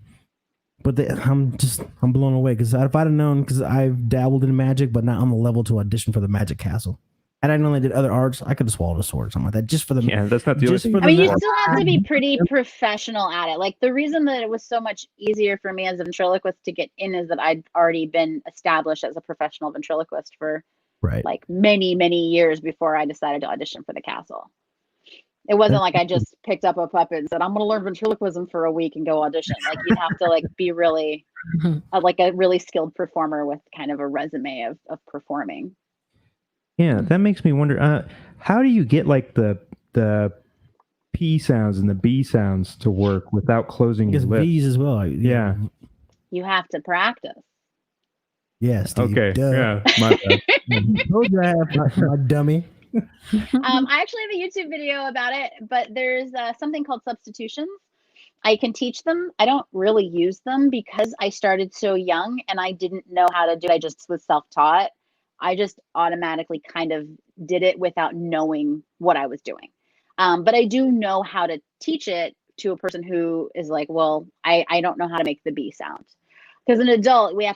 But I'm blown away because if I'd have known, because I've dabbled in magic, but not on the level to audition for the Magic Castle. Had I known I did other arts, I could have swallowed a sword or something like that. Just for the that's not the only thing. I mean, you still have to be pretty professional at it. Like the reason that it was so much easier for me as a ventriloquist to get in is that I'd already been established as a professional ventriloquist for like many, many years before I decided to audition for the castle. It wasn't like I just picked up a puppet and said, I'm going to learn ventriloquism for a week and go audition. Like you'd have to like be really like a really skilled performer with kind of a resume of performing. Yeah, that makes me wonder, how do you get like the P sounds and the B sounds to work without closing your lips? B's as well. Yeah. You have to practice. Yes. Okay. Yeah. My bad. Told you I have my dummy. I actually have a YouTube video about it, but there's something called substitutions. I can teach them. I don't really use them because I started so young and I didn't know how to do it. I just was self-taught. I just automatically kind of did it without knowing what I was doing. But I do know how to teach it to a person who is like, well, I don't know how to make the B sound. Because an adult, we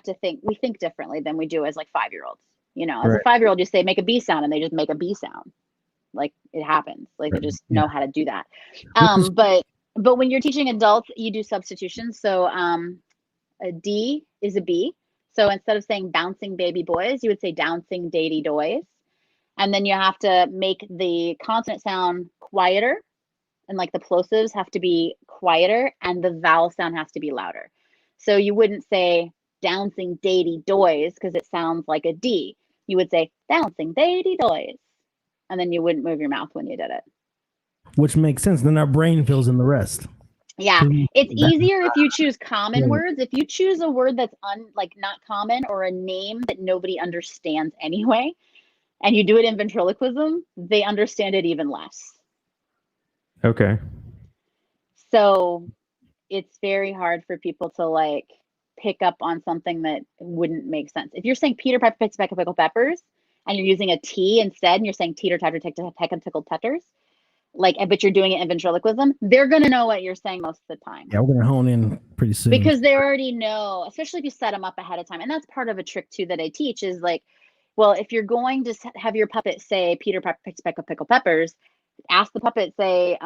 think differently than we do as like 5-year-olds. You know, as a 5-year-old, you say make a B sound and they just make a B sound. Like it happens. Like they just know how to do that. But when you're teaching adults, you do substitutions. So a D is a B. So instead of saying bouncing baby boys, you would say bouncing datey doys. And then you have to make the consonant sound quieter. And like the plosives have to be quieter and the vowel sound has to be louder. So you wouldn't say bouncing datey doys because it sounds like a D. You would say bouncing datey doys. And then you wouldn't move your mouth when you did it. Which makes sense. Then our brain fills in the rest. Yeah, it's easier if you choose common words. If you choose a word that's not common or a name that nobody understands anyway, and you do it in ventriloquism, they understand it even less. Okay. So it's very hard for people to like pick up on something that wouldn't make sense. If you're saying Peter Piper picks pickled peppers and you're using a T instead, and you're saying teeter totter tickled peppers, but you're doing it in ventriloquism, they're going to know what you're saying most of the time. Yeah, we're going to hone in pretty soon. Because they already know, especially if you set them up ahead of time. And that's part of a trick too that I teach is like, well, if you're going to have your puppet say Peter Piper picks pickled peppers, ask the puppet, say,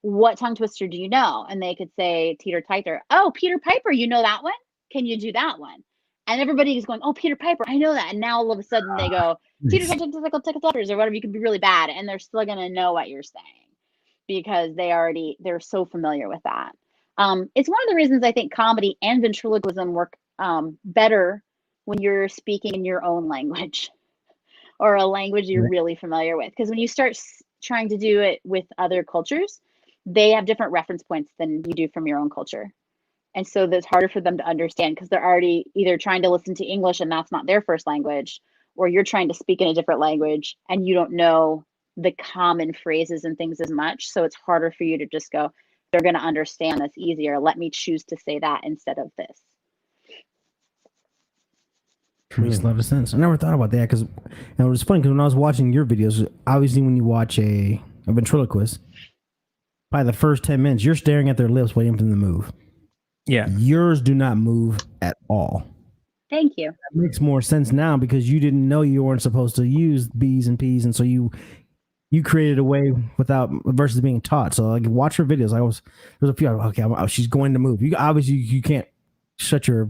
what tongue twister do you know? And they could say teeter tighter. Oh, Peter Piper, you know that one? Can you do that one? And everybody is going, oh, Peter Piper, I know that. And now all of a sudden they go, teeter tickle peppers or whatever. You could be really bad. And they're still going to know what you're saying because they're so familiar with that. It's one of the reasons I think comedy and ventriloquism work better when you're speaking in your own language or a language you're really familiar with. Because when you start trying to do it with other cultures, they have different reference points than you do from your own culture. And so that's harder for them to understand because they're already either trying to listen to English and that's not their first language, or you're trying to speak in a different language and you don't know the common phrases and things as much. So it's harder for you to just go, they're going to understand this easier. Let me choose to say that instead of this. Makes a lot of sense. I never thought about that because it was funny because when I was watching your videos, obviously when you watch a ventriloquist, by the first 10 minutes, you're staring at their lips waiting for them to move. Yeah. Yours do not move at all. Thank you. That makes more sense now because you didn't know you weren't supposed to use B's and P's, and so you created a way without versus being taught. So like watch her videos. There's a few. Okay, she's going to move. You obviously you can't shut your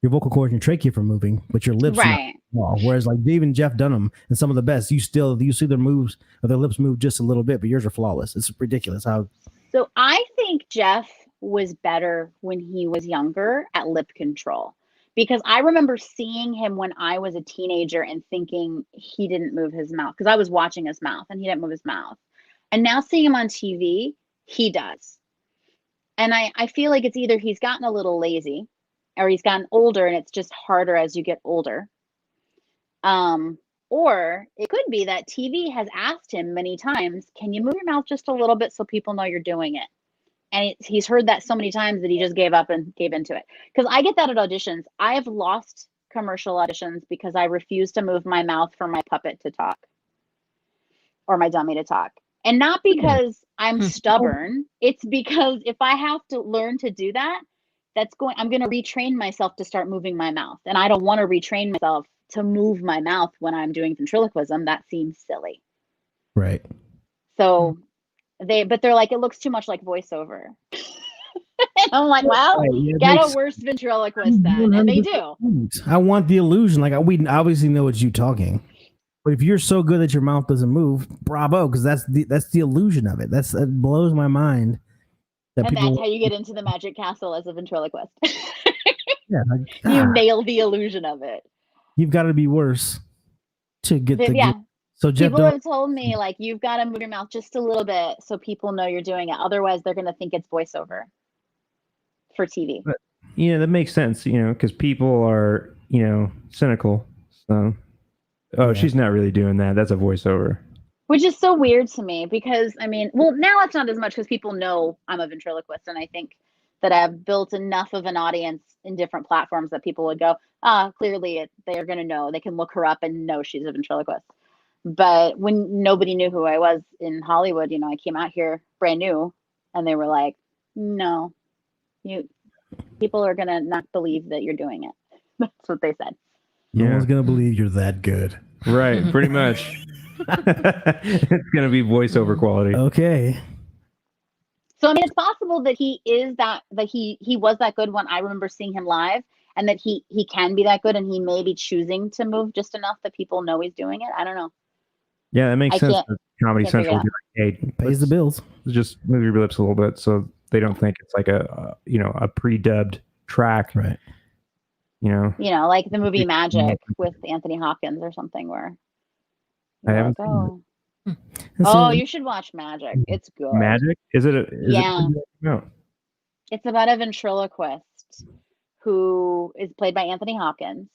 vocal cords and your trachea from moving, but your lips right. Whereas like Dave and Jeff Dunham and some of the best, you see their moves or their lips move just a little bit, but yours are flawless. It's ridiculous how. So I think Jeff was better when he was younger at lip control, because I remember seeing him when I was a teenager and thinking he didn't move his mouth because I was watching his mouth and he didn't move his mouth. And now seeing him on TV, he does. And I feel like it's either he's gotten a little lazy or he's gotten older and it's just harder as you get older. Or it could be that TV has asked him many times, can you move your mouth just a little bit so people know you're doing it? And he's heard that so many times that he just gave up and gave into it. Because I get that at auditions. I have lost commercial auditions because I refuse to move my mouth for my puppet to talk or my dummy to talk. And not because I'm stubborn. It's because if I have to learn to do that, I'm going to retrain myself to start moving my mouth. And I don't want to retrain myself to move my mouth when I'm doing ventriloquism. That seems silly. Right. So they're like, it looks too much like voiceover. And I'm like, well, get a worse ventriloquist then. And they do. I want the illusion. Like we obviously know it's you talking. But if you're so good that your mouth doesn't move, bravo, because that's the illusion of it. That blows my mind. And that's how you get into the magic castle as a ventriloquist. Yeah, you nail the illusion of it. You've got to be worse to get the So Jeff, people have told me like you've got to move your mouth just a little bit so people know you're doing it. Otherwise, they're going to think it's voiceover for TV. But, that makes sense. Because people are cynical. So, she's not really doing that. That's a voiceover. Which is so weird to me because, now it's not as much because people know I'm a ventriloquist. And I think that I've built enough of an audience in different platforms that people would go, clearly they're going to know. They can look her up and know she's a ventriloquist. But when nobody knew who I was in Hollywood, I came out here brand new and they were like, no, people are going to not believe that you're doing it. That's what they said. No one's going to believe you're that good. Right. Pretty much. It's going to be voiceover quality. Okay. So, it's possible that he is that he was that good when I remember seeing him live, and that he can be that good, and he may be choosing to move just enough that people know he's doing it. I don't know. Yeah, that makes sense. Comedy Central would be like, hey, pays the bills. Just move your lips a little bit so they don't think it's like a pre-dubbed track. Right. Like the movie Magic with Anthony Hopkins or something where I haven't seen it. You should watch Magic. It's good. Magic? Is it? No. It's about a ventriloquist who is played by Anthony Hopkins,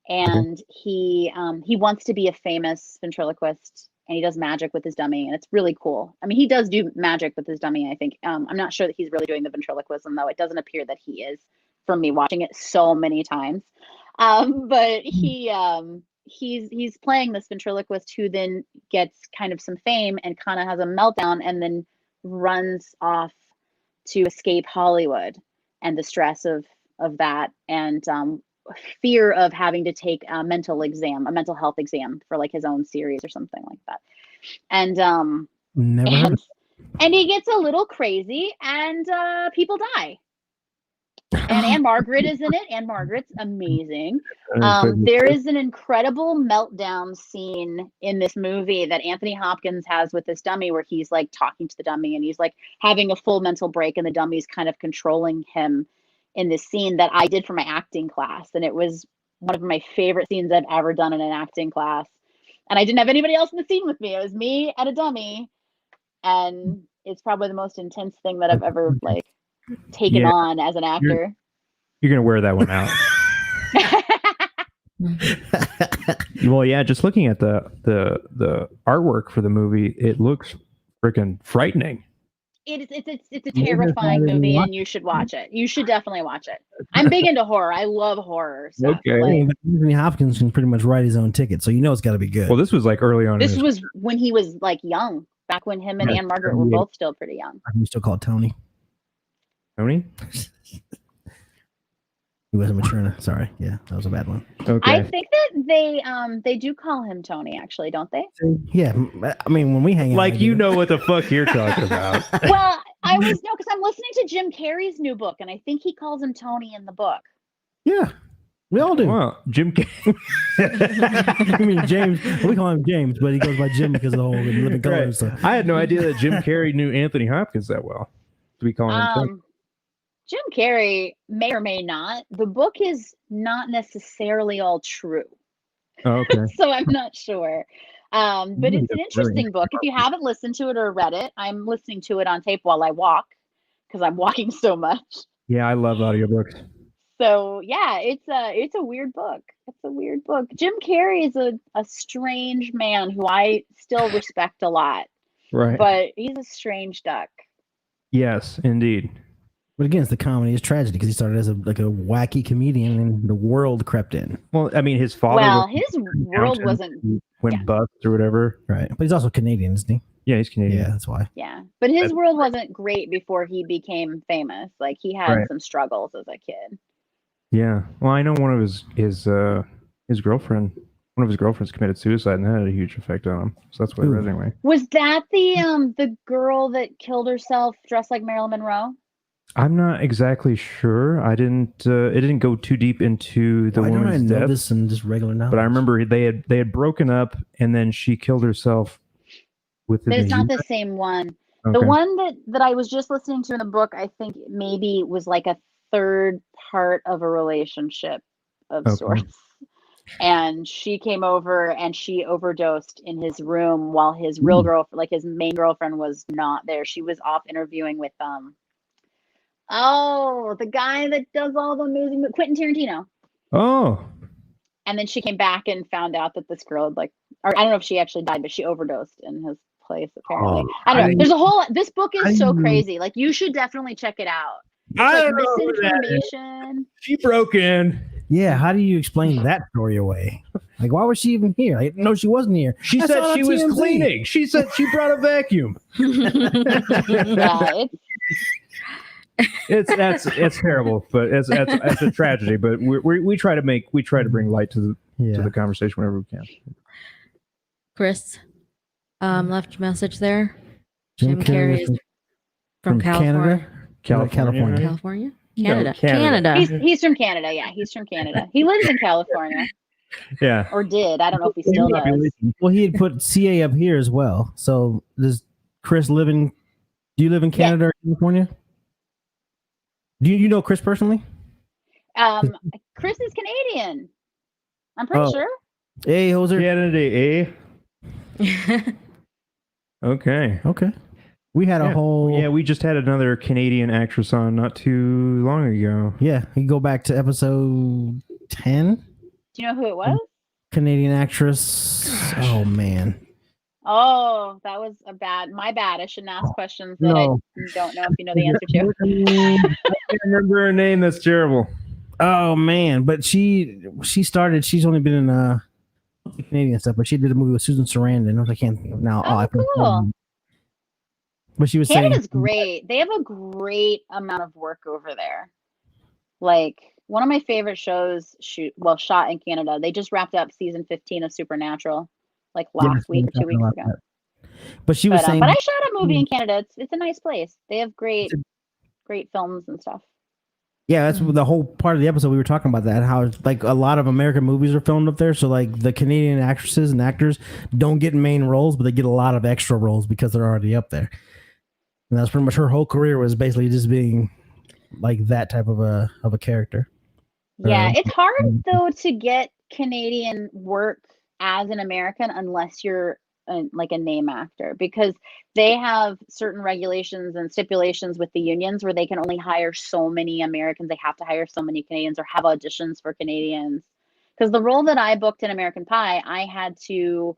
and he wants to be a famous ventriloquist, and he does magic with his dummy, and it's really cool. he does do magic with his dummy, I think. I'm not sure that he's really doing the ventriloquism, though. It doesn't appear that he is, from me watching it so many times. But he's playing this ventriloquist who then gets kind of some fame and kind of has a meltdown and then runs off to escape Hollywood and the stress of that and fear of having to take a mental health exam for like his own series or something like that. And and he gets a little crazy and people die. And Anne Margaret is in it. Anne Margaret's amazing. There is an incredible meltdown scene in this movie that Anthony Hopkins has with this dummy where he's like talking to the dummy and he's like having a full mental break and the dummy's kind of controlling him in this scene that I did for my acting class. And it was one of my favorite scenes I've ever done in an acting class. And I didn't have anybody else in the scene with me. It was me and a dummy. And it's probably the most intense thing that I've ever like taken on as an actor. You're gonna wear that one out. Well, yeah, just looking at the artwork for the movie, it looks freaking frightening. It's a terrifying movie, and you should watch it. You should definitely watch it. I'm big into horror. I love horror stuff. Okay. Like, Anthony Hopkins can pretty much write his own ticket, so you know it's got to be good. Well, this was like early on. this was when he was like young, back when him and Anne Margaret were both still pretty young. You still call it Tony. Tony. He wasn't mature enough. Sorry, yeah, that was a bad one. Okay. I think that they do call him Tony, actually, don't they? Yeah, I mean when we hang out, Like you know what the fuck you're talking about. Well, I was because I'm listening to Jim Carrey's new book, and I think he calls him Tony in the book. Yeah, we all do. Well, Jim. I mean James. We call him James, but he goes by Jim because of the whole living color and stuff. I had no idea that Jim Carrey knew Anthony Hopkins that well. To be calling him Tony. Jim Carrey may or may not. The book is not necessarily all true. Oh, okay. So I'm not sure. But it's an interesting book. If you haven't listened to it or read it, I'm listening to it on tape while I walk because I'm walking so much. Yeah, I love audiobooks. So yeah, it's a weird book. It's a weird book. Jim Carrey is a strange man who I still respect a lot. Right. But he's a strange duck. Yes, indeed. But again, it's the comedy, it's tragedy because he started as a wacky comedian and the world crept in. Well, I mean, his father. Well, his world wasn't. Went bust or whatever. Right. But he's also Canadian, isn't he? Yeah, he's Canadian. Yeah, that's why. Yeah, but his world wasn't great before he became famous. Like he had some struggles as a kid. Yeah. Well, I know one of his girlfriend. One of his girlfriends committed suicide, and that had a huge effect on him. So that's what I read anyway. Was that the girl that killed herself dressed like Marilyn Monroe? I'm not exactly sure. I didn't. It didn't go too deep into the woman's I know death. this in just regular knowledge. But I remember they had broken up, and then she killed herself. But it's not the same one. Okay. The one that I was just listening to in the book, I think maybe was like a third part of a relationship of sorts. And she came over and she overdosed in his room while his real girlfriend, like his main girlfriend, was not there. She was off interviewing with the guy that does all the amazing Quentin Tarantino. Oh. And then she came back and found out that this girl had or I don't know if she actually died, but she overdosed in his place apparently. I don't know. This book is so crazy. Like you should definitely check it out. I don't know misinformation. She broke in. Yeah, how do you explain that story away? Like, why was she even here? No, she wasn't here. She said she was cleaning. She said she brought a vacuum. Yeah, it's terrible, but it's a tragedy. But we try to bring light to the conversation whenever we can. Chris left a message there. Jim Carrey from California. California. Canada. He's from Canada. Yeah, he's from Canada. He lives in California. Yeah. Or did. I don't know if he still does. Well, he had put CA up here as well. So does Chris live in? Do you live in Canada or California? Do you know Chris personally? Chris is Canadian. I'm pretty sure. Hey, hoser. Canada, eh? Okay. We had a whole... Yeah, we just had another Canadian actress on not too long ago. Yeah, you go back to episode 10. Do you know who it was? Canadian actress. Gosh. Oh, man. Oh, that was my bad. I shouldn't ask questions that I don't know if you know the answer to. I can't remember her name. That's terrible. Oh, man. But she's only been in Canadian stuff, but she did a movie with Susan Sarandon. I can't now. Cool. But she was Canada's great. They have a great amount of work over there. Like one of my favorite shows shot in Canada. They just wrapped up season 15 of Supernatural like last week or 2 weeks ago. But she was saying, but I shot a movie in Canada. It's a nice place. They have great films and stuff. Yeah, that's the whole part of the episode we were talking about that, how like a lot of American movies are filmed up there. So like the Canadian actresses and actors don't get main roles, but they get a lot of extra roles because they're already up there. And that's pretty much her whole career was basically just being like that type of a character. Yeah, it's hard though to get Canadian work as an American unless you're like a name actor, because they have certain regulations and stipulations with the unions where they can only hire so many Americans. They have to hire so many Canadians or have auditions for Canadians. Because the role that I booked in American Pie, I had to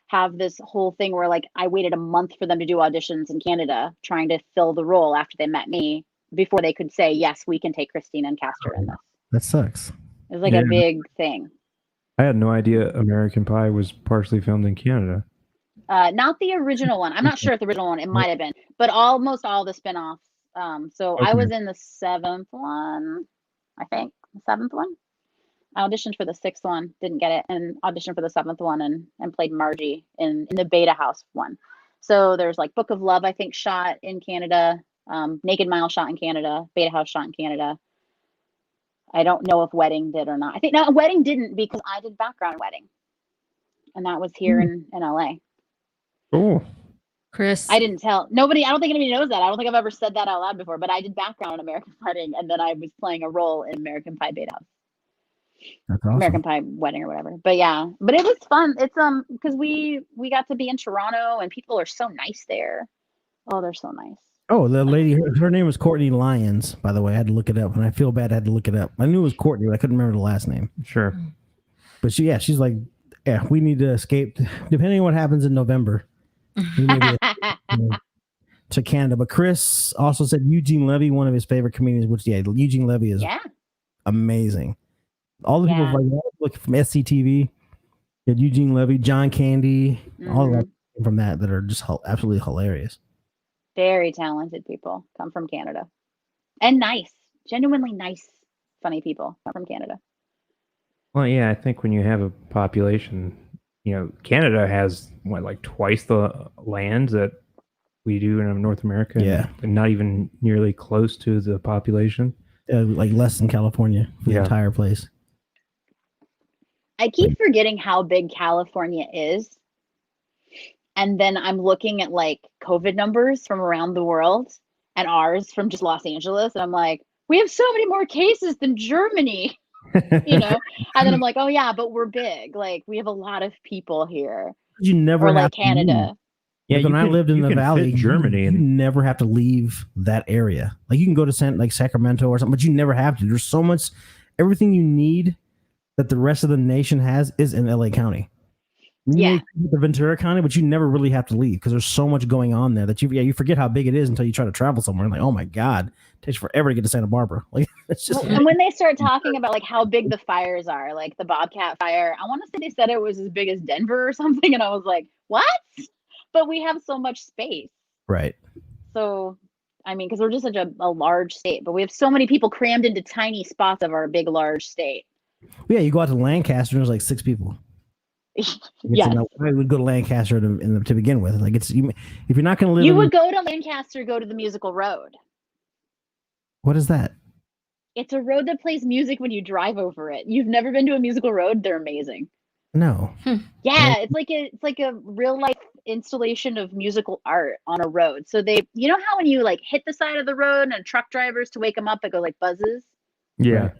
have this whole thing where like I waited a month for them to do auditions in Canada trying to fill the role after they met me before they could say, yes, we can take Christine and cast her in this. That sucks. It was like a big thing. I had no idea American Pie was partially filmed in Canada. Not the original one. I'm not sure if the original one, it might have been, but almost all the spin-offs. So I was in the 7th one, I think, the 7th one. I auditioned for the 6th one, didn't get it, and auditioned for the 7th one and played Margie in the Beta House one. So there's like Book of Love, I think, shot in Canada, Naked Mile shot in Canada, Beta House shot in Canada. I don't know if Wedding did or not. I think no, Wedding didn't because I did background Wedding, and that was here in LA. Oh, Chris, I didn't tell nobody. I don't think anybody knows that. I don't think I've ever said that out loud before. But I did background on American Wedding, and then I was playing a role in American Pie Beta House. That's awesome. American Pie Wedding or whatever. But yeah, but it was fun. It's because we got to be in Toronto, and people are so nice there. Oh, they're so nice. Oh, the lady, her name was Courtney Lyons, by the way. I had to look it up, and I feel bad I had to look it up. I knew it was Courtney, but I couldn't remember the last name. sure. But she's like, yeah, we need to escape. Depending on what happens in November, we may be to Canada. But Chris also said Eugene Levy, one of his favorite comedians, which, Eugene Levy is amazing. All the people like from SCTV, Eugene Levy, John Candy, all of that from that are just absolutely hilarious. Very talented people come from Canada, and nice, genuinely nice, funny people come from Canada. Well, yeah, I think when you have a population, Canada has like twice the land that we do in North America. Yeah, and not even nearly close to the population. Like less than California for the entire place. I keep forgetting how big California is. And then I'm looking at like COVID numbers from around the world and ours from just Los Angeles. And I'm like, we have so many more cases than Germany, And then I'm like, oh yeah, but we're big. Like we have a lot of people here. You never or have like Canada. Yeah, when I lived in the valley, Germany, you never have to leave that area. Like you can go to Sacramento or something, but you never have to. There's so much, everything you need that the rest of the nation has is in LA County. You the Ventura County, but you never really have to leave because there's so much going on there that you forget how big it is until you try to travel somewhere. Like, oh my God, it takes forever to get to Santa Barbara. Like it's just. And when they start talking about like how big the fires are, like the Bobcat fire, I want to say they said it was as big as Denver or something, and I was like, what? But we have so much space, right? So, I mean, because we're just such a large state, but we have so many people crammed into tiny spots of our big, large state. Yeah, you go out to Lancaster, there's like 6 people. Yeah, I would go to Lancaster to begin with. Like if you're not going to live, you would go to Lancaster, go to the Musical Road. What is that? It's a road that plays music when you drive over it. You've never been to a musical road? They're amazing. No. Yeah, it's like a real life installation of musical art on a road. So you know how when you like hit the side of the road and truck drivers to wake them up, it goes like buzzes. Yeah.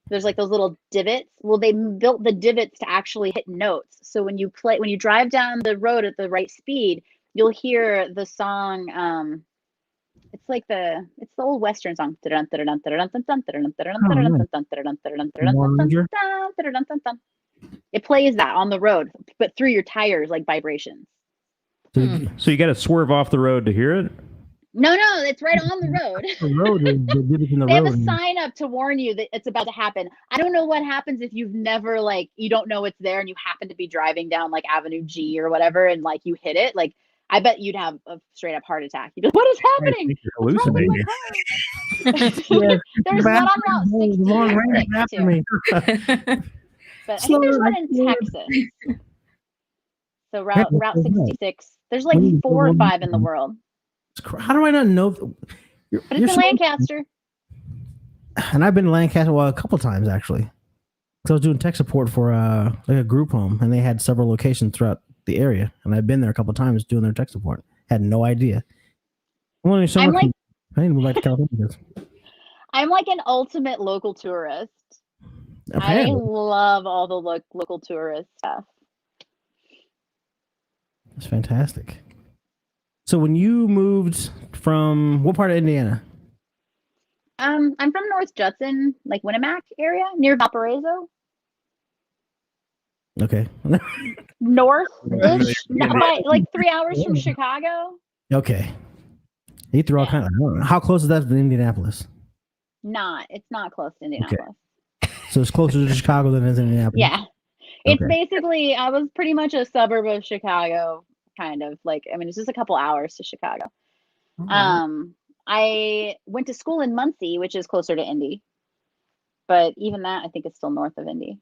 There's like those little divots. Well, they built the divots to actually hit notes. So when you drive down the road at the right speed, you'll hear the song. It's the old Western song. It plays that on the road, but through your tires, like vibrations. So you got to swerve off the road to hear it? No, it's right on the road. The road is the divots in the They have road. a sign up to warn you that it's about to happen. I don't know what happens if you've never you don't know it's there and you happen to be driving down like Avenue G or whatever and like you hit it. Like I bet you'd have a straight up heart attack. You'd be like, what is happening? What's wrong with my car? There's one on Route 66 too. But I think there's one in Texas. So Route 66. There's like 4 or 5 in the world. How do I not know? But it's in Lancaster. And I've been to Lancaster a couple times actually. Because I was doing tech support for a group home, and they had several locations throughout the area, and I've been there a couple times doing their tech support. Had no idea. I need to move back to California. I'm like an ultimate local tourist. Apparently. I love all the local tourist stuff. That's fantastic. So when you moved from what part of Indiana? I'm from North Judson, like Winnemac area, near Valparaiso. Okay. North-ish, like 3 hours from Chicago. Okay. You threw all kind of. How close is that to Indianapolis? It's not close to Indianapolis. So it's closer to Chicago than it is Indianapolis. Yeah. It's Okay. basically, I was pretty much a suburb of Chicago, kind of like, I mean, it's just a couple hours to Chicago. I went to school in Muncie, which is closer to Indy, but even that I think is still north of Indy.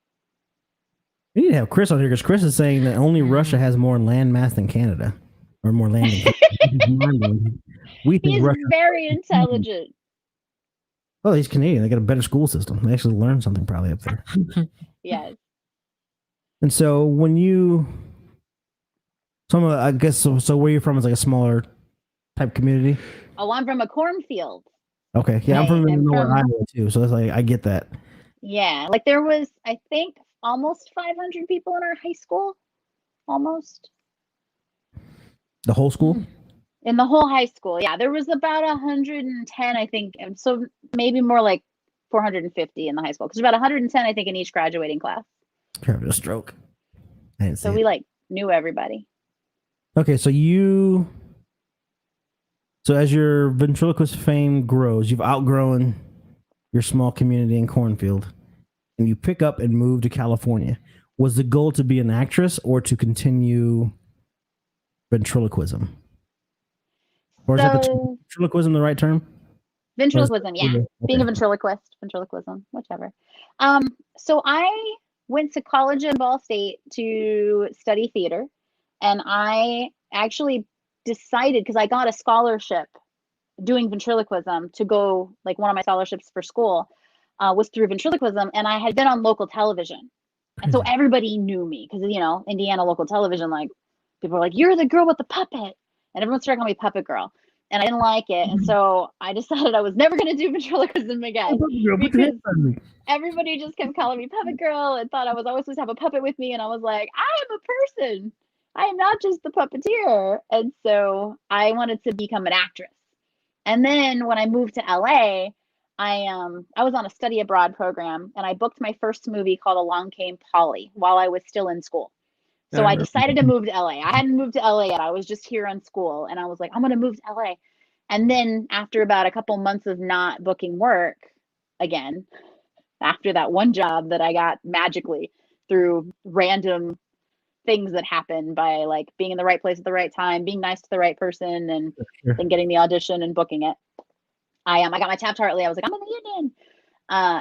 We need to have Chris on here because Chris is saying that only Russia has more land mass than Canada, or more land than Canada. We think He's Russia. very intelligent. Oh, he's Canadian. They got a better school system. They actually learn something probably up there. Yes. And so when you, I guess, so where you're from is like a smaller type community. Oh, I'm from a cornfield. Okay, yeah, I'm from North Iowa too, so that's like I get that. Yeah, like there was, I think, almost 500 people in our high school, almost. The whole school? In the whole high school, yeah, there was about 110, I think, and so maybe more like 450 in the high school, because about 110, I think, in each graduating class. Having a stroke. I didn't see So it. we like knew everybody. Okay, so as your ventriloquist fame grows, you've outgrown your small community in Cornfield, and you pick up and move to California. Was the goal to be an actress or to continue ventriloquism? Or is ventriloquism the right term? Ventriloquism, yeah. Okay. Being a ventriloquism, whichever. So I went to college in Ball State to study theater, and I actually decided, because I got a scholarship doing ventriloquism to go, like one of my scholarships for school was through ventriloquism, and I had been on local television. And so everybody knew me because, Indiana local television, like people were like, "You're the girl with the puppet." And everyone started calling me Puppet Girl. And I didn't like it. And so I decided I was never going to do ventriloquism again because everybody just kept calling me Puppet Girl and thought I was always supposed to have a puppet with me. And I was like, I am a person. I am not just the puppeteer. And so I wanted to become an actress. And then when I moved to LA, I was on a study abroad program, and I booked my first movie called Along Came Polly while I was still in school. So I decided to move to LA. I hadn't moved to LA yet. I was just here on school, and I was like, I'm going to move to LA. And then after about a couple months of not booking work again, after that one job that I got magically through random things that happen by like being in the right place at the right time, being nice to the right person, and then getting the audition and booking it. I got my Taft Hartley. I was like, I'm in the union.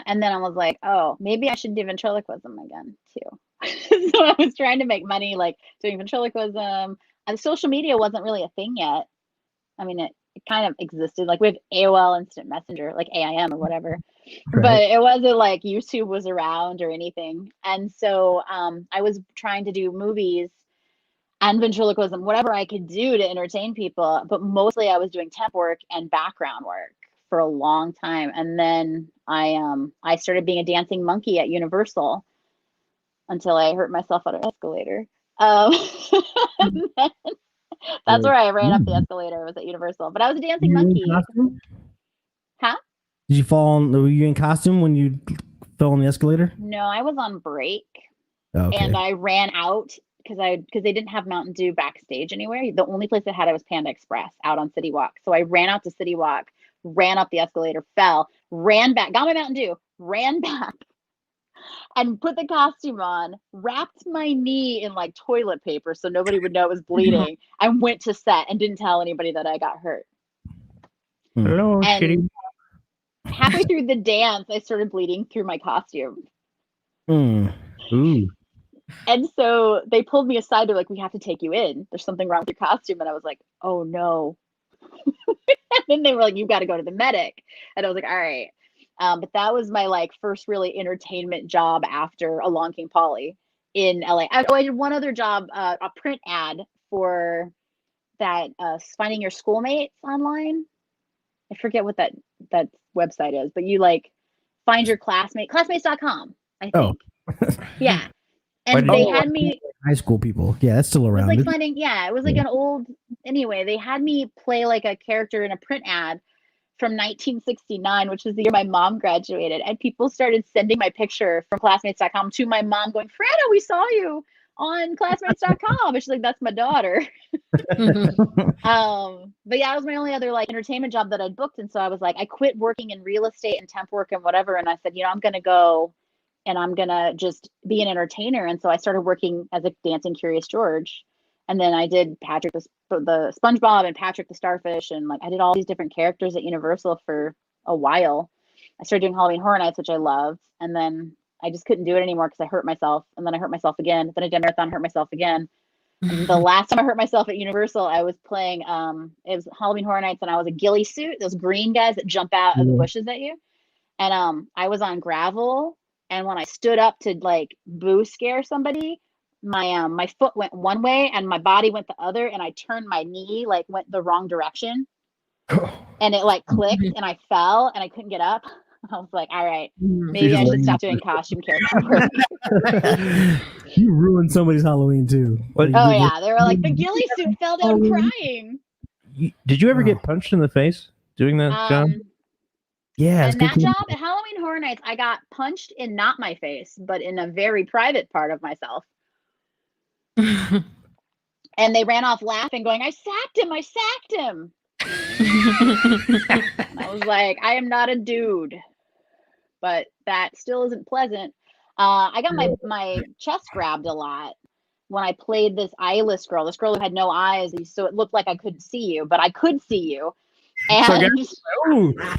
And then I was like, oh, maybe I should do ventriloquism again too. So I was trying to make money, like doing ventriloquism. And social media wasn't really a thing yet. I mean, it kind of existed. Like we have AOL Instant Messenger, like AIM or whatever. Right. But it wasn't like YouTube was around or anything. And so I was trying to do movies and ventriloquism, whatever I could do to entertain people. But mostly I was doing temp work and background work for a long time. And then I started being a dancing monkey at Universal until I hurt myself on an escalator. That's where I ran up the escalator, was at Universal. But I was a dancing monkey. Huh? Did you were you in costume when you fell on the escalator? No, I was on break. Okay. And I ran out because they didn't have Mountain Dew backstage anywhere. The only place that had it was Panda Express out on City Walk. So I ran out to City Walk, ran up the escalator, fell, ran back, got my Mountain Dew, ran back, and put the costume on, wrapped my knee in like toilet paper so nobody would know it was bleeding, and went to set and didn't tell anybody that I got hurt. Hello, and shitty. Halfway through the dance, I started bleeding through my costume. Ooh. And so they pulled me aside. They're like, we have to take you in. There's something wrong with your costume. And I was like, oh no. And then they were like, you've got to go to the medic. And I was like, all right. But that was my like first really entertainment job after Along Came Polly in LA. I did one other job, a print ad for that Finding Your Schoolmates online. I forget what that website is, but you like find your classmates.com, I think. Yeah. And they had me. High school people. Yeah, that's still It was around. like finding, yeah, it was like an old. Anyway, they had me play like a character in a print ad from 1969, which was the year my mom graduated, and people started sending my picture from classmates.com to my mom, going, "Freda, we saw you on classmates.com." And she's like, "That's my daughter." But yeah, it was my only other like entertainment job that I'd booked, and so I was like, I quit working in real estate and temp work and whatever, and I said, I'm gonna go and I'm gonna just be an entertainer. And so I started working as a dancing Curious George, and then I did Patrick the SpongeBob and Patrick the Starfish, and like I did all these different characters at Universal for a while. I started doing Halloween Horror Nights, which I loved, and then I just couldn't do it anymore because I hurt myself, and then I hurt myself again. Then I did a marathon, hurt myself again. And the last time I hurt myself at Universal, I was playing it was Halloween Horror Nights, and I was a ghillie suit, those green guys that jump out of the bushes at you. And I was on gravel, and when I stood up to like boo scare somebody, my foot went one way and my body went the other, and I turned my knee, like went the wrong direction. And it like clicked and I fell and I couldn't get up. I was like, all right, maybe I should stop doing costume character work. You ruined somebody's Halloween too. Oh yeah, they were like, the ghillie suit fell down crying. Did you ever get punched in the face doing that job? Yeah. And that job at Halloween Horror Nights, I got punched in not my face, but in a very private part of myself. And they ran off laughing, going, I sacked him. I was like, I am not a dude. But that still isn't pleasant. I got my chest grabbed a lot when I played this eyeless girl. This girl who had no eyes, so it looked like I couldn't see you, but I could see you. And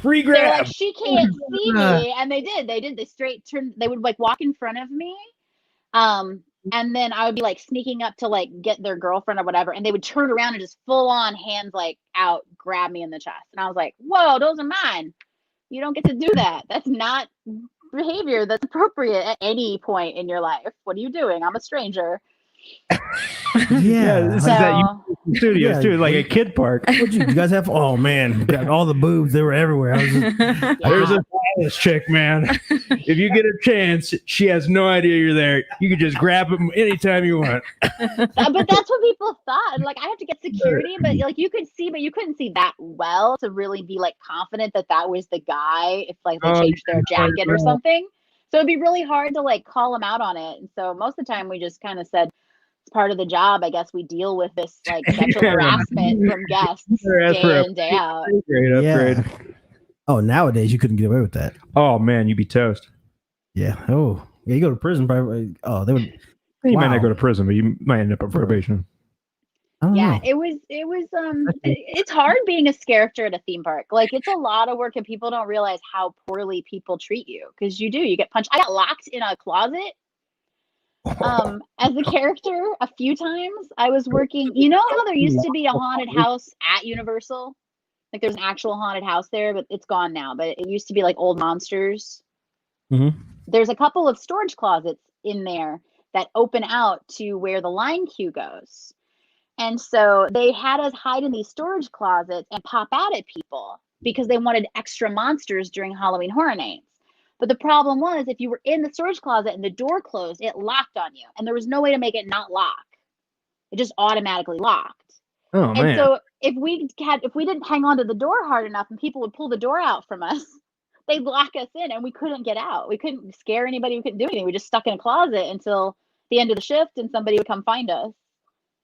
free grab. They're like, she can't see me, and they did. They straight turned. They would like walk in front of me, and then I would be like sneaking up to like get their girlfriend or whatever, and they would turn around and just full on hands like out, grab me in the chest, and I was like, whoa, those are mine. You don't get to do that. That's not behavior that's appropriate at any point in your life. What are you doing? I'm a stranger. Yeah, this is that studios too, like a kid park. You guys have? Oh man, got all the boobs. They were everywhere. There's a this chick, man. If you get a chance, she has no idea you're there. You can just grab them anytime you want. But that's what people thought. Like, I have to get security, but like you could see, but you couldn't see that well to really be like confident that that was the guy if like they changed their jacket or something. So it'd be really hard to like call them out on it. And so most of the time we just kind of said, it's part of the job. I guess we deal with this like sexual harassment from guests day in, day out. Great upgrade. Oh, nowadays you couldn't get away with that. Oh man, you'd be toast. Yeah. Oh, yeah. You go to prison, probably. Oh, they would. You might not go to prison, but you might end up on probation. Yeah, it was it's hard being a character at a theme park. Like, it's a lot of work, and people don't realize how poorly people treat you, because you get punched. I got locked in a closet as a character a few times. I was working, you know how there used to be a haunted house at Universal? Like, there's an actual haunted house there, but it's gone now. But it used to be like old monsters. Mm-hmm. There's a couple of storage closets in there that open out to where the line queue goes. And so they had us hide in these storage closets and pop out at people because they wanted extra monsters during Halloween Horror Nights. But the problem was, if you were in the storage closet and the door closed, it locked on you. And there was no way to make it not lock. It just automatically locked. Oh, man. And so if we didn't hang on to the door hard enough and people would pull the door out from us, they'd lock us in and we couldn't get out. We couldn't scare anybody. We couldn't do anything. We just stuck in a closet until the end of the shift and somebody would come find us.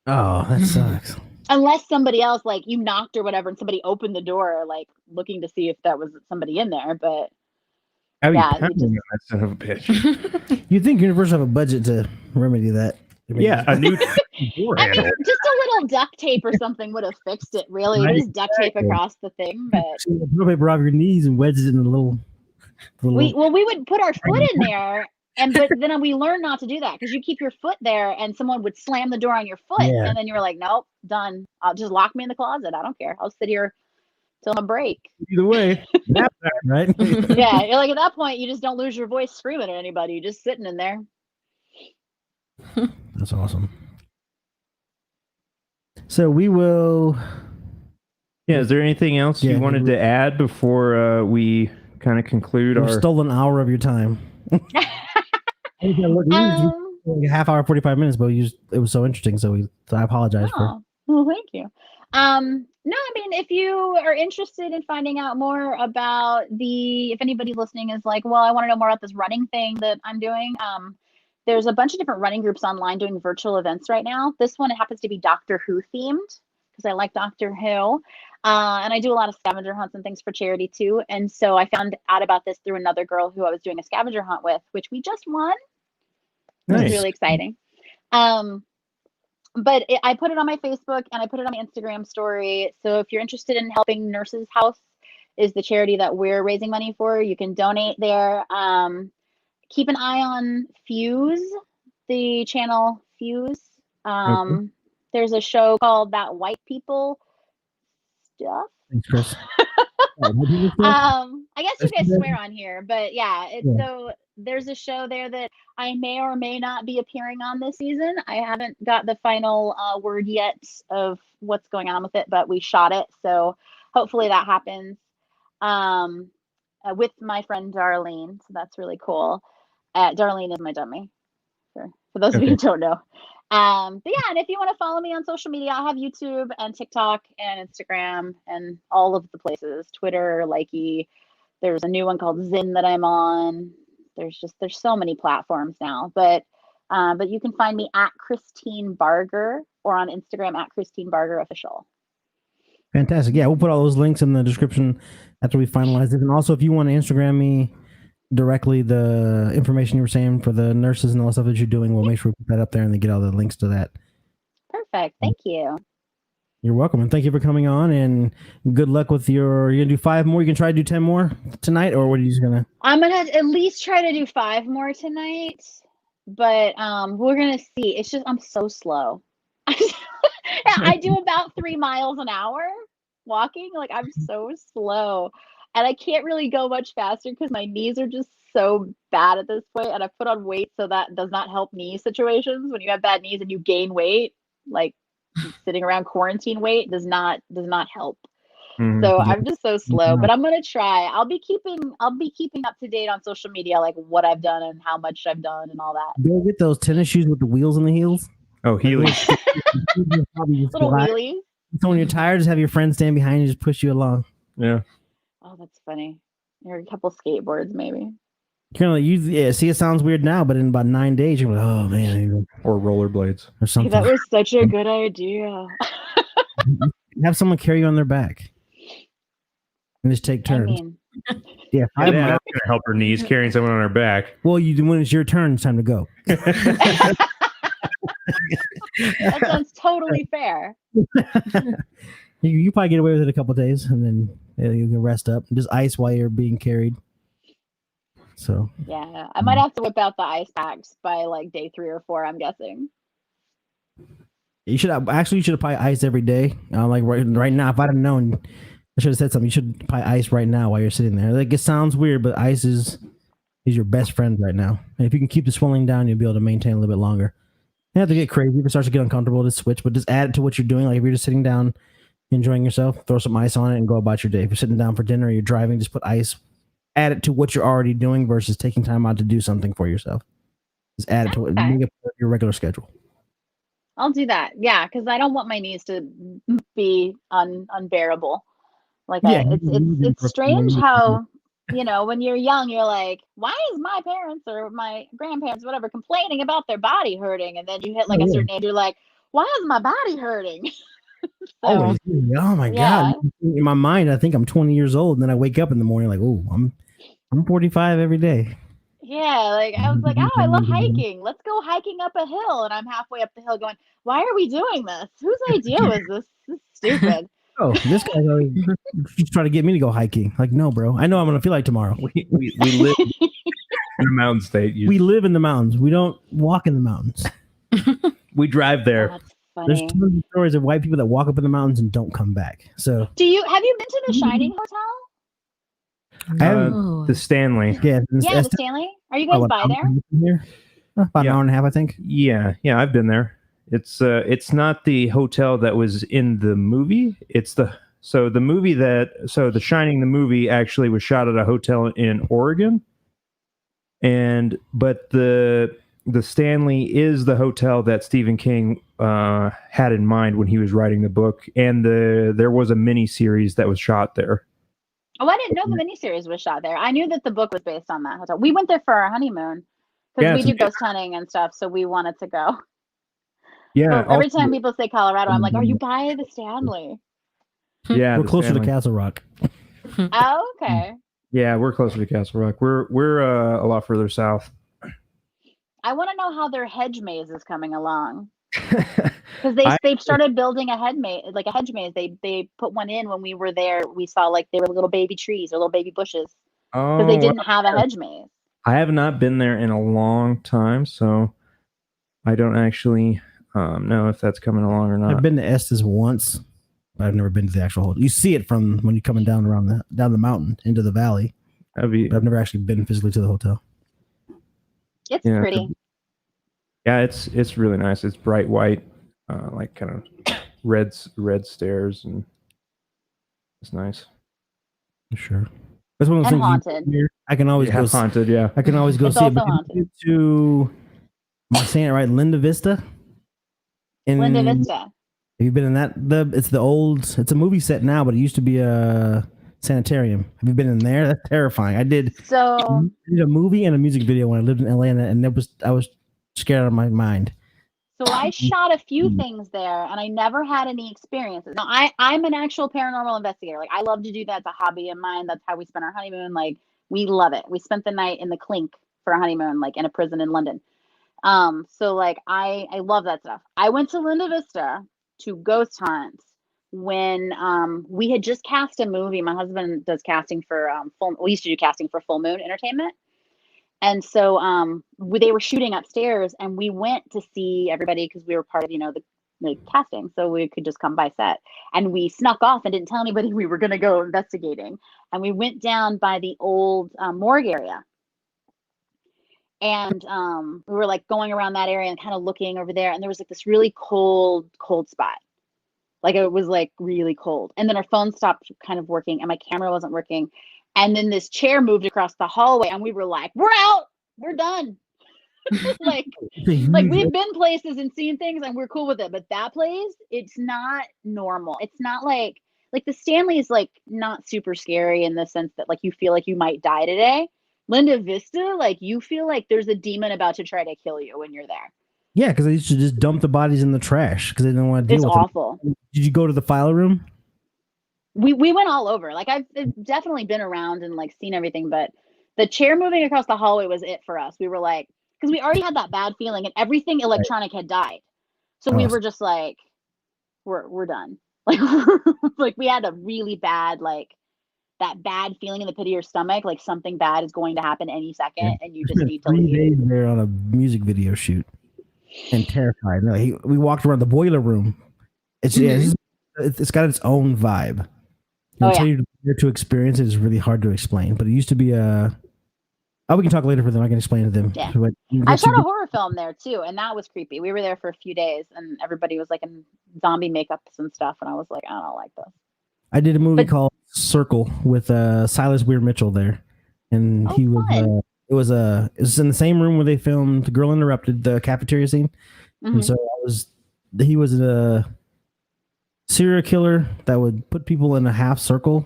Oh, that sucks. Unless somebody else, like, you knocked or whatever and somebody opened the door, like, looking to see if that was somebody in there. But yeah, that son of a bitch. You'd think Universal have a budget to remedy that. Yeah, a new I mean, just a little duct tape or something would have fixed it, really. Right. Just duct tape across the thing. But put paper off your knees and wedges it in a little we would put our foot in there, but then we learned not to do that, because you keep your foot there and someone would slam the door on your foot, and then you were like, nope, done. I'll just lock me in the closet. I don't care. I'll sit here till I break. Either way, nap time, right? Yeah, you're like, at that point, you just don't lose your voice screaming at anybody. You're just sitting in there. That's awesome. So we will. Yeah, is there anything else you wanted to add before we kind of conclude our stolen hour of your time? like a half hour, 45 minutes, but it was so interesting. So I apologize for. Oh, well, thank you. No, I mean, if you are interested in finding out more about if anybody's listening is like, well, I want to know more about this running thing that I'm doing. There's a bunch of different running groups online doing virtual events right now. This one, it happens to be Doctor Who themed because I like Doctor Who. And I do a lot of scavenger hunts and things for charity too. And so I found out about this through another girl who I was doing a scavenger hunt with, which we just won. Nice. It's really exciting. But I put it on my Facebook and I put it on my Instagram story. So if you're interested in helping Nurses House is the charity that we're raising money for, you can donate there. Keep an eye on Fuse, the channel Fuse. Okay. There's a show called That White People Stuff. Thanks, Chris. I guess you guys swear on here, but yeah, so there's a show there that I may or may not be appearing on this season. I haven't got the final word yet of what's going on with it, but we shot it, so hopefully that happens with my friend Darlene, so that's really cool. Darlene is my dummy, for those of you who don't know. But yeah, and if you want to follow me on social media, I have YouTube and TikTok and Instagram and all of the places, Twitter, Likey. There's a new one called Zin that I'm on. There's so many platforms now, but you can find me at Christine Barger or on Instagram at Christine Barger Official. Fantastic. Yeah, we'll put all those links in the description after we finalize it. And also, if you want to Instagram me directly the information you were saying for the nurses and all the stuff that you're doing, we'll make sure we put that up there and then get all the links to that. Perfect. Thank you. You're welcome, and thank you for coming on, and good luck with you're gonna do 5 more. You can try to do 10 more tonight, or what are you just gonna? I'm gonna at least try to do 5 more tonight, but we're gonna see. It's just I'm so slow. I do about 3 miles an hour walking. Like I'm so slow. And I can't really go much faster because my knees are just so bad at this point. And I put on weight, so that does not help knee situations. When you have bad knees and you gain weight, like sitting around quarantine weight does not help. Mm-hmm. So I'm just so slow, but I'm gonna try. I'll be keeping up to date on social media, like what I've done and how much I've done and all that. Go get those tennis shoes with the wheels on the heels. Oh, heelys. Little wheelies. So when you're tired, just have your friend stand behind you, just push you along. Yeah. Oh, that's funny. Or a couple skateboards, maybe. Kind of see, it sounds weird now, but in about 9 days, you're like, oh man. Or rollerblades or something. That was such a good idea. Have someone carry you on their back and just take turns. Yeah, that's gonna help her knees carrying someone on her back. Well, when it's your turn, it's time to go. That sounds totally fair. You probably get away with it a couple of days, and then you can rest up. Just ice while you're being carried. So yeah, I might have to whip out the ice packs by like day 3 or 4. I'm guessing. You should probably ice every day. Like right now, if I'd have known, I should have said something. You should probably ice right now while you're sitting there. Like it sounds weird, but ice is your best friend right now. And if you can keep the swelling down, you'll be able to maintain a little bit longer. You have to get crazy if it starts to get uncomfortable to switch, but just add it to what you're doing. Like if you're just sitting down, enjoying yourself, throw some ice on it and go about your day. If you're sitting down for dinner or you're driving, just put ice. Add it to what you're already doing versus taking time out to do something for yourself. Just add it to it. Make it part of your regular schedule. I'll do that. Yeah, because I don't want my knees to be unbearable. Like it's strange how, when you're young, you're like, why is my parents or my grandparents, whatever, complaining about their body hurting? And then you hit like a certain age, you're like, why is my body hurting? Oh my God. In my mind, I think I'm 20 years old. And then I wake up in the morning like, oh, I'm 45 every day. Yeah. Like I was like, oh, I love hiking. Let's go hiking up a hill. And I'm halfway up the hill going, why are we doing this? Whose idea was this? This is stupid. Oh, this guy's always trying to get me to go hiking. Like, no, bro. I know I'm going to feel like tomorrow. We live in a mountain state. We live in the mountains. We don't walk in the mountains. We drive there. Oh, there's tons of stories of white people that walk up in the mountains and don't come back. So, have you been to the Shining Hotel? The Stanley. Yeah, the Stanley. Are you guys by there? About an hour and a half, I think. Yeah, I've been there. It's not the hotel that was in the movie. It's the Shining, the movie actually was shot at a hotel in Oregon, but the the Stanley is the hotel that Stephen King had in mind when he was writing the book, and there was a mini series that was shot there. Oh, I didn't know the miniseries was shot there. I knew that the book was based on that hotel. We went there for our honeymoon because Yeah, we it's do ghost hunting and stuff, so we wanted to go. Yeah, But every also- time people say Colorado, I'm like, "Are you by the Stanley?" yeah, We're the closer Stanley. to Castle Rock. Oh, okay. Yeah, we're closer to Castle Rock. We're a lot further south. I want to know how their hedge maze is coming along because they've started building a hedge maze. They put one in when we were there. We saw like they were little baby trees or little baby bushes because they didn't have a hedge maze. I have not been there in a long time, so I don't actually know if that's coming along or not. I've been to Estes once, but I've never been to the actual hotel. You see it from when you're coming down down the mountain into the valley. That'd be, But I've never actually been physically to the hotel. It's Yeah. pretty. yeah, it's really nice. It's bright white, like kind of red stairs, and it's nice. Sure. That's one of those And things. haunted. I can always go. Haunted. Yeah, I can always go It's see it. also But haunted. to, am I saying it right? Linda Vista. Linda Vista. Have you been in that? It's a movie set now, but it used to be a sanitarium. Have you been in there? That's terrifying. I did So a movie and a music video when I lived in Atlanta, and I was scared out of my mind. I shot a few things there, and I never had any experiences. Now, I'm an actual paranormal investigator. Like, I love to do that. It's a hobby of mine. That's how we spent our honeymoon. Like, we love it. We spent the night in the Clink for our honeymoon, like in a prison in London. So like I love that stuff. I went to Linda Vista to ghost hunt when we had just cast a movie. My husband does casting for we used to do casting for Full Moon Entertainment. And so they were shooting upstairs, and we went to see everybody because we were part of, the casting. So we could just come by set. And we snuck off and didn't tell anybody we were going to go investigating. And we went down by the old morgue area. And we were like going around that area and kind of looking over there. And there was like this really cold spot. Like it was like really cold. And then our phone stopped kind of working and my camera wasn't working. And then this chair moved across the hallway and we were like, we're out, we're done. like we've been places and seen things and we're cool with it. But that place, it's not normal. It's not like the Stanley is like not super scary in the sense that like you feel like you might die today. Linda Vista, like you feel like there's a demon about to try to kill you when you're there. Yeah, because they used to just dump the bodies in the trash because they didn't want to deal with it. It's awful. Did you go to the file room? We went all over. Like I've definitely been around and like seen everything, but the chair moving across the hallway was it for us. We were like, because we already had that bad feeling and everything electronic had died. So we were just like, we're done. Like, like we had a really bad, like that bad feeling in the pit of your stomach, like something bad is going to happen any second and you just need to leave. 3 days there on a music video shoot and terrified. We walked around the boiler room. It's got its own vibe. Until you're there to experience it, it's really hard to explain. But it used to be we can talk later for them. I can explain to them. Yeah. I shot a horror film there too, and that was creepy. We were there for a few days, and everybody was like in zombie makeups and stuff, and I was like, I don't like this. I did a movie called Circle with Silas Weir Mitchell there, and he was. It was in the same room where they filmed The Girl Interrupted, the cafeteria scene, and so he was a serial killer that would put people in a half circle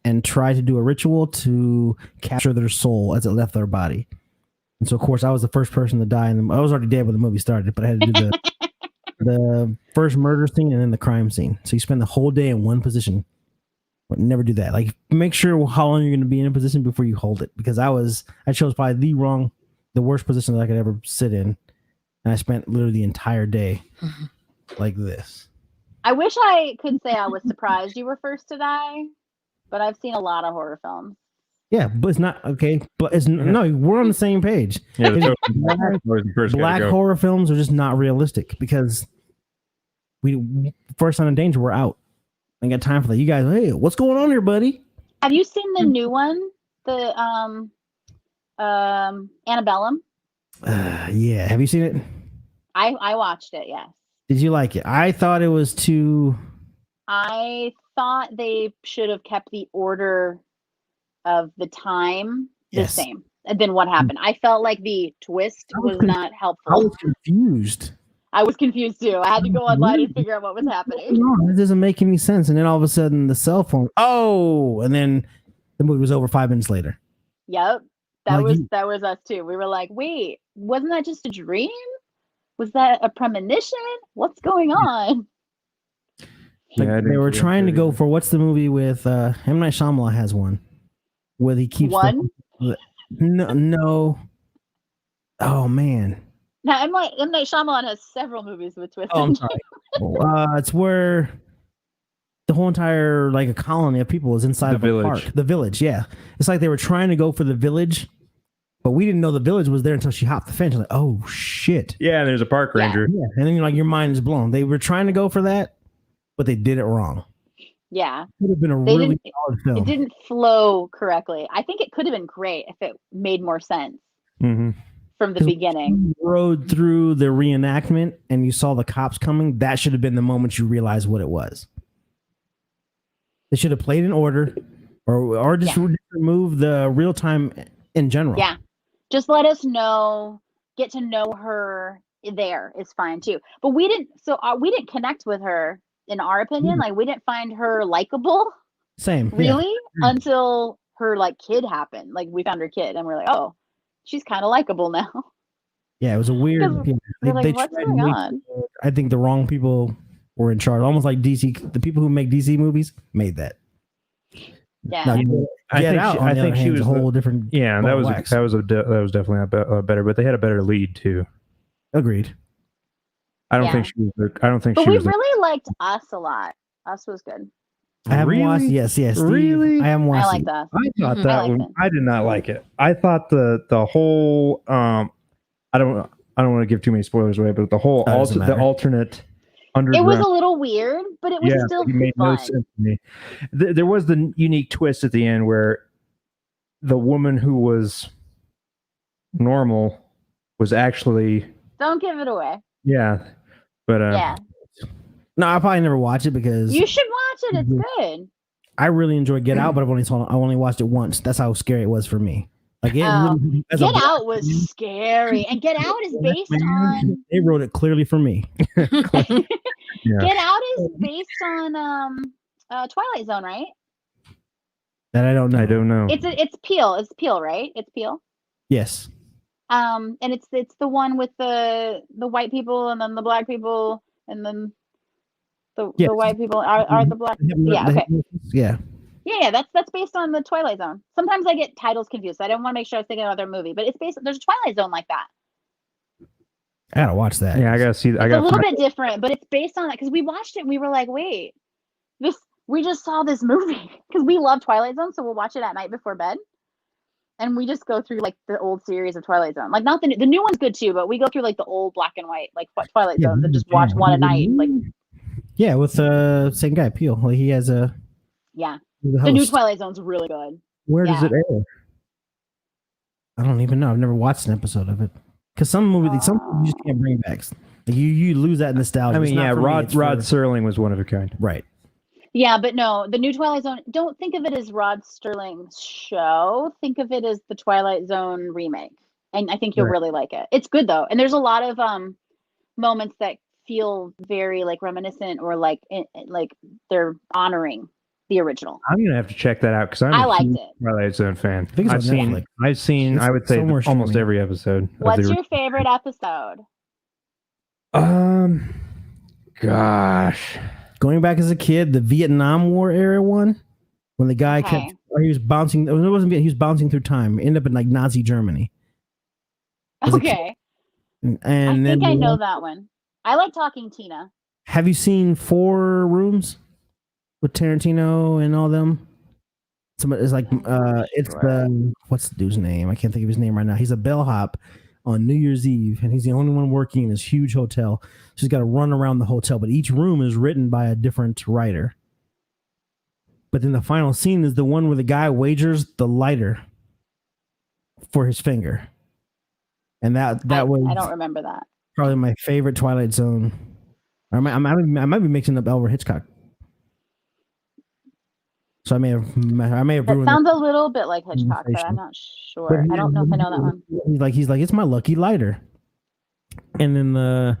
and try to do a ritual to capture their soul as it left their body. And so, of course, I was the first person to die. And I was already dead when the movie started, but I had to do the first murder scene and then the crime scene. So you spend the whole day in one position. But never do that. Like, make sure how long you're going to be in a position before you hold it. Because I chose probably the worst position that I could ever sit in. And I spent literally the entire day like this. I wish I could say I was surprised you were first to die, but I've seen a lot of horror films. Yeah, but it's not okay. But it's no, we're on the same page. Yeah, black horror films are just not realistic because we First Sign of Danger, we're out. I ain't got time for that. You guys, hey, what's going on here, buddy? Have you seen the new one, the Annabellum? Yeah, have you seen it? I watched it. Yes. Did you like it? I thought it was too. I thought they should have kept the order of the time the same. than what happened. I felt like the twist was not I helpful. was confused. I was confused too. I had to go online and figure out what was happening. No, it doesn't make any sense. And then all of a sudden, the cell phone. Oh, and then the movie was over 5 minutes later. Yep. That Like was us too. We were like, wait, wasn't that just a dream? Was that a premonition? What's going on? Like, Yeah, I they didn't were get trying to that go either. for what's the movie with M. Night Shyamalan has one where he keeps One? no. Oh man. Now, M. Night Shyamalan has several movies with twists. Oh, I'm sorry. It's where the whole entire like a colony of people is inside The of a Village. park. The Village, yeah. It's like they were trying to go for the Village, but we didn't know the Village was there until she hopped the fence. Like, oh shit. Yeah, and there's a park Yeah. ranger. Yeah, and then you're like, your mind is blown. They were trying to go for that, but they did it wrong. Yeah. Could have been a They really didn't- solid film. It didn't flow correctly. I think it could have been great if it made more sense Mm-hmm. from the beginning. You rode through the reenactment and you saw the cops coming. That should have been the moment you realized what it was. They should have played in order, or just remove the real time in general. Yeah. Just let us know, get to know her there is fine too. But we didn't connect with her in our opinion. Like we didn't find her likable Same. really until her like kid happened. Like we found her kid and we're like, oh, she's kind of likable now. Yeah, it was a weird. Yeah, We're like, what's tried going way on? too hard. I think the wrong people were in charge. Almost like DC. The people who make DC movies made that. Yeah. Now, I Get think Out, she, on I the think other she hand, was is a whole different. Yeah, ball that of was wax. that was definitely better, but they had a better lead too. Agreed. I don't Yeah. think she was. I don't think But she we was. really liked Us a lot. Us was good. I haven't Really? watched. Yes, Steve, Really? I haven't I watched. liked it. Us. I thought Mhm. that I liked one. it. I did not like it. I thought the whole. I don't want to give too many spoilers away, but the whole That doesn't the matter. alternate It underground. was a little weird, but it was yeah, still it made no fun. sense to me. There was the unique twist at the end where the woman who was normal was actually Don't give it away. but Yeah. No, I probably never watch it because You should watch it. It's good. I really enjoy Get Out, but I only watched it once. That's how scary it was for me. Like it Oh, really, as a Get black Out was scary. And Get Out is based man, on they wrote it clearly for me. Yeah. Get Out is based on Twilight Zone, right? That I don't know. I don't know. It's Peel. It's Peel, right? It's Peel. Yes. And it's the one with the white people and then the black people and then the Yes. white people are the black. Yeah, okay. Yeah. Yeah, that's based on the Twilight Zone. Sometimes I get titles confused. So I didn't want to make sure I was thinking of another movie, but it's based. There's a Twilight Zone like that. I gotta watch that. Yeah, I gotta see. It's a little bit different, but it's based on that because we watched it and we were like, wait, we just saw this movie because we love Twilight Zone, so we'll watch it at night before bed, and we just go through like the old series of Twilight Zone. Like not the new one's good too, but we go through like the old black and white like Twilight Zones and just watch one a night. Like Yeah, with the same guy, Peel. Like he has a the new Twilight Zone's really good. Where does it air? I don't even know. I've never watched an episode of it. Because some movies you just can't bring back. Like you lose that nostalgia. I It's mean, not yeah, for me, Rod it's for- Serling was one of a kind. Right. Yeah, but no, the new Twilight Zone, don't think of it as Rod Serling's show. Think of it as the Twilight Zone remake. And I think you'll really like it. It's good though. And there's a lot of moments that feel very like reminiscent or like they're honoring the original. I'm gonna have to check that out because I liked it. Twilight Zone fan. I think it's on Netflix. I've seen. It's I would say somewhere almost streaming. every episode. of What's the- your favorite episode? Gosh. Going back as a kid, the Vietnam War era one, when the guy Okay. kept, or he was bouncing. It wasn't. He was bouncing through time. Ended up in like Nazi Germany. As a kid. Okay. And I then think I the know one- that one. I like Talking Tina. Have you seen 4 Rooms with Tarantino and all them? Somebody is like it's the what's the dude's name? I can't think of his name right now. He's a bellhop on New Year's Eve, and he's the only one working in this huge hotel. So he's got to run around the hotel, but each room is written by a different writer. But then the final scene is the one where the guy wagers the lighter for his finger, and that was I don't remember that. probably my favorite Twilight Zone. I might be mixing up Alfred Hitchcock. So I may have That ruined sounds a little bit like Hitchcock, but I'm not sure. I don't know if I know that one. He's like, it's my lucky lighter. And then the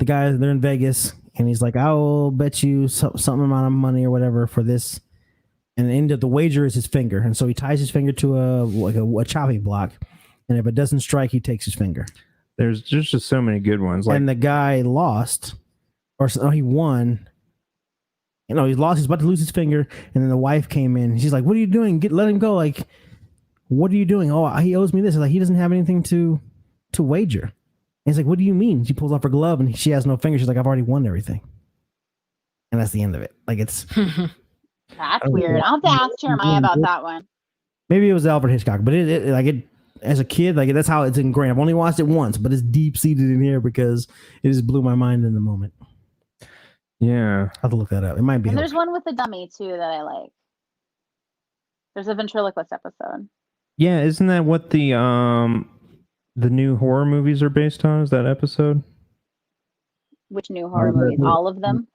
guy, they're in Vegas, and he's like, I'll bet you some amount of money or whatever for this. And the end of the wager is his finger, and so he ties his finger to a chopping block, and if it doesn't strike, he takes his finger. There's just so many good ones. Like, and the guy lost, or no, he won. You know, he lost. He's about to lose his finger, and then the wife came in. She's like, "What are you doing? Let him go! Like, what are you doing? Oh, he owes me this." Like, he doesn't have anything to wager. And he's like, "What do you mean?" She pulls off her glove, and she has no finger. She's like, "I've already won everything," and that's the end of it. Like, it's that's weird. I'll have to ask Jeremiah about that one. Maybe it was Alfred Hitchcock, but it as a kid, like that's how it's ingrained. I've only watched it once, but it's deep seated in here because it just blew my mind in the moment. yeah, I'll have to look that up. It might be. And there's one with the dummy too that I like. There's a ventriloquist episode. yeah. Isn't that what the new horror movies are based on? Is that episode? Which new horror movies? All of them.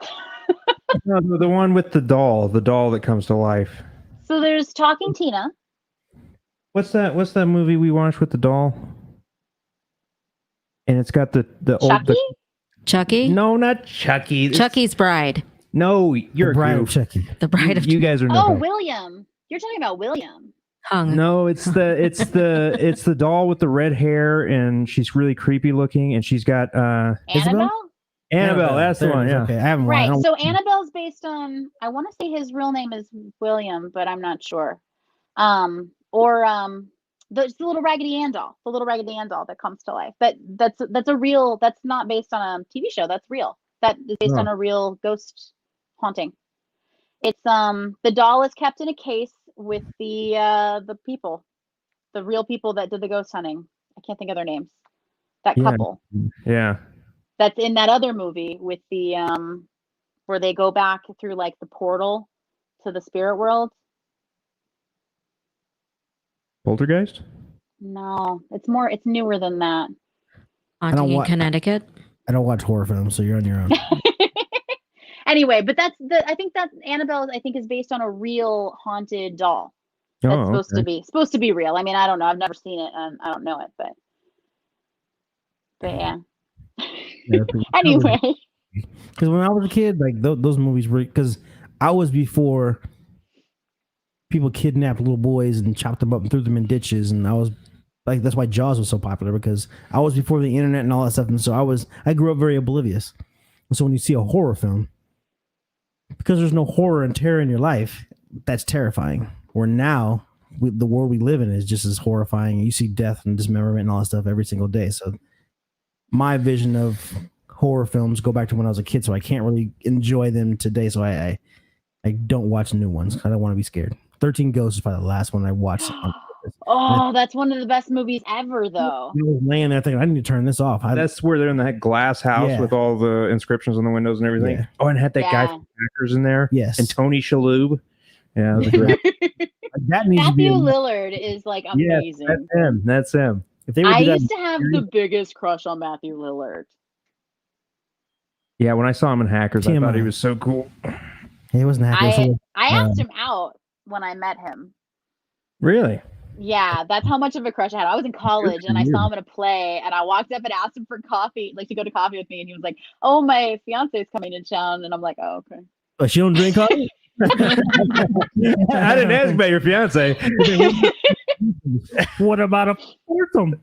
No, the one with the doll that comes to life. So there's Talking Tina. What's that movie we watched with the doll? And it's got the Chucky? Chucky? No, not Chucky. Chucky's bride. No, you're the bride a of goof. Chucky. The bride of You guys are Oh, no. William. You're talking about William. Hung. No, it's the doll with the red hair, and she's really creepy looking, and she's got Annabelle? Annabelle. That's the There it one. is. Yeah. Okay, I haven't. Right. I don't- So Annabelle's based on, I want to say his real name is William, but I'm not sure. The little Raggedy Ann doll, the little Raggedy Ann doll that comes to life. That's a real. That's not based on a TV show. That's real. That is based on a real ghost haunting. It's the doll is kept in a case with the people, the real people that did the ghost hunting. I can't think of their names. That Yeah. couple. Yeah. That's in that other movie with the where they go back through like the portal to the spirit world. Poltergeist? No, it's newer than that. Haunting in wa- Connecticut. I don't watch horror films, so you're on your own. Anyway, but I think that Annabelle is based on a real haunted doll. That's supposed to be real. I mean, I don't know. I've never seen it and I don't know it, but yeah. Anyway. Because when I was a kid, like those movies were, because I was before people kidnapped little boys and chopped them up and threw them in ditches, and I was like, that's why Jaws was so popular, because I was before the internet and all that stuff, and so I grew up very oblivious. And so when you see a horror film, because there's no horror and terror in your life, that's terrifying. Where now the world we live in is just as horrifying. You see death and dismemberment and all that stuff every single day. So my vision of horror films go back to when I was a kid, so I can't really enjoy them today. So I don't watch new ones. I don't want to be scared. 13 Ghosts is probably the last one I watched. Oh, that's one of the best movies ever, though. I was laying there thinking, I need to turn this off. That's where they're in that glass house Yeah. with all the inscriptions on the windows and everything. Yeah. Oh, and had that guy Yeah. from Hackers in there. Yes. And Tony Shalhoub. Yeah, that was great. That needs to be Matthew Lillard is like Yeah, amazing. That's him. if they would I do that, used to have the biggest crush on Matthew Lillard. Yeah, when I saw him in Hackers, I thought he TMI. was so cool. he wasn't happy. I asked him out when I met him. Really? Yeah, that's how much of a crush I had. I was in college and I saw him at a play and I walked up and asked him for coffee, like to go to coffee with me. And he was like, "Oh, my fiance is coming to town." And I'm like, "Oh, okay." But she don't drink coffee? I didn't ask about your fiance. What about a foursome?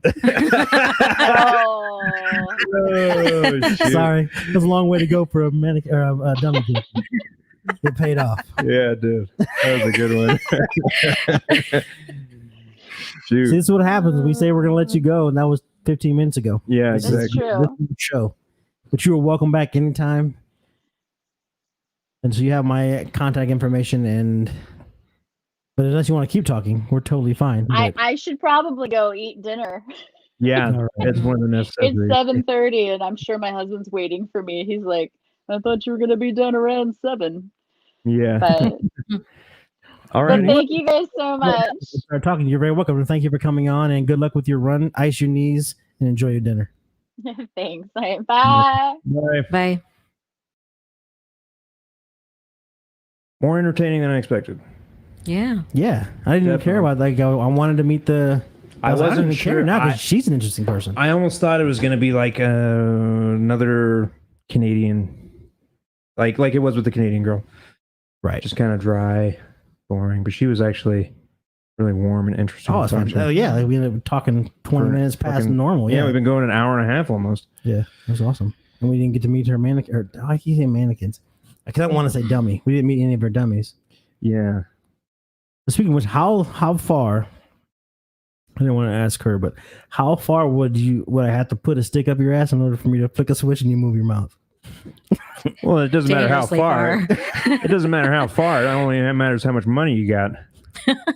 Oh, Oh, shoot. Sorry, it was a long way to go for a dummy joke. It paid off. Yeah, dude. That was a good one. Shoot. See, this is what happens. We say we're going to let you go, and that was 15 minutes ago. Yeah, that's exactly. true. This is the show. But you are welcome back anytime. And so you have my contact information, but unless you want to keep talking, we're totally fine. But I should probably go eat dinner. Yeah, All right. it's one of the necessities. It's 7:30 and I'm sure my husband's waiting for me. He's like, "I thought you were gonna be done around 7." Yeah. But, All but right. thank you guys so much. start talking. You're very welcome. And thank you for coming on, and good luck with your run. Ice your knees and enjoy your dinner. Thanks. All right, bye. Bye. Bye. More entertaining than I expected. Yeah. Yeah, I didn't even care about that. I wanted to meet the. I don't wasn't even sure. care now because she's an interesting person. I almost thought it was going to be like another Canadian, like it was with the Canadian girl. Right. Just kind of dry, boring. But she was actually really warm and interesting. Oh, it's fun. Oh, yeah. Like we ended up talking 20 minutes past normal. Yeah, we've been going an hour and a half almost. Yeah, it was awesome. And we didn't get to meet her mannequin. Or I keep saying mannequins. I don't want to say dummy. We didn't meet any of her dummies. Yeah. Speaking of which, how far? I didn't want to ask her, but how far would I have to put a stick up your ass in order for me to flick a switch and you move your mouth? Well, it doesn't matter how Dangerously far. It doesn't matter how far. It only matters how much money you got.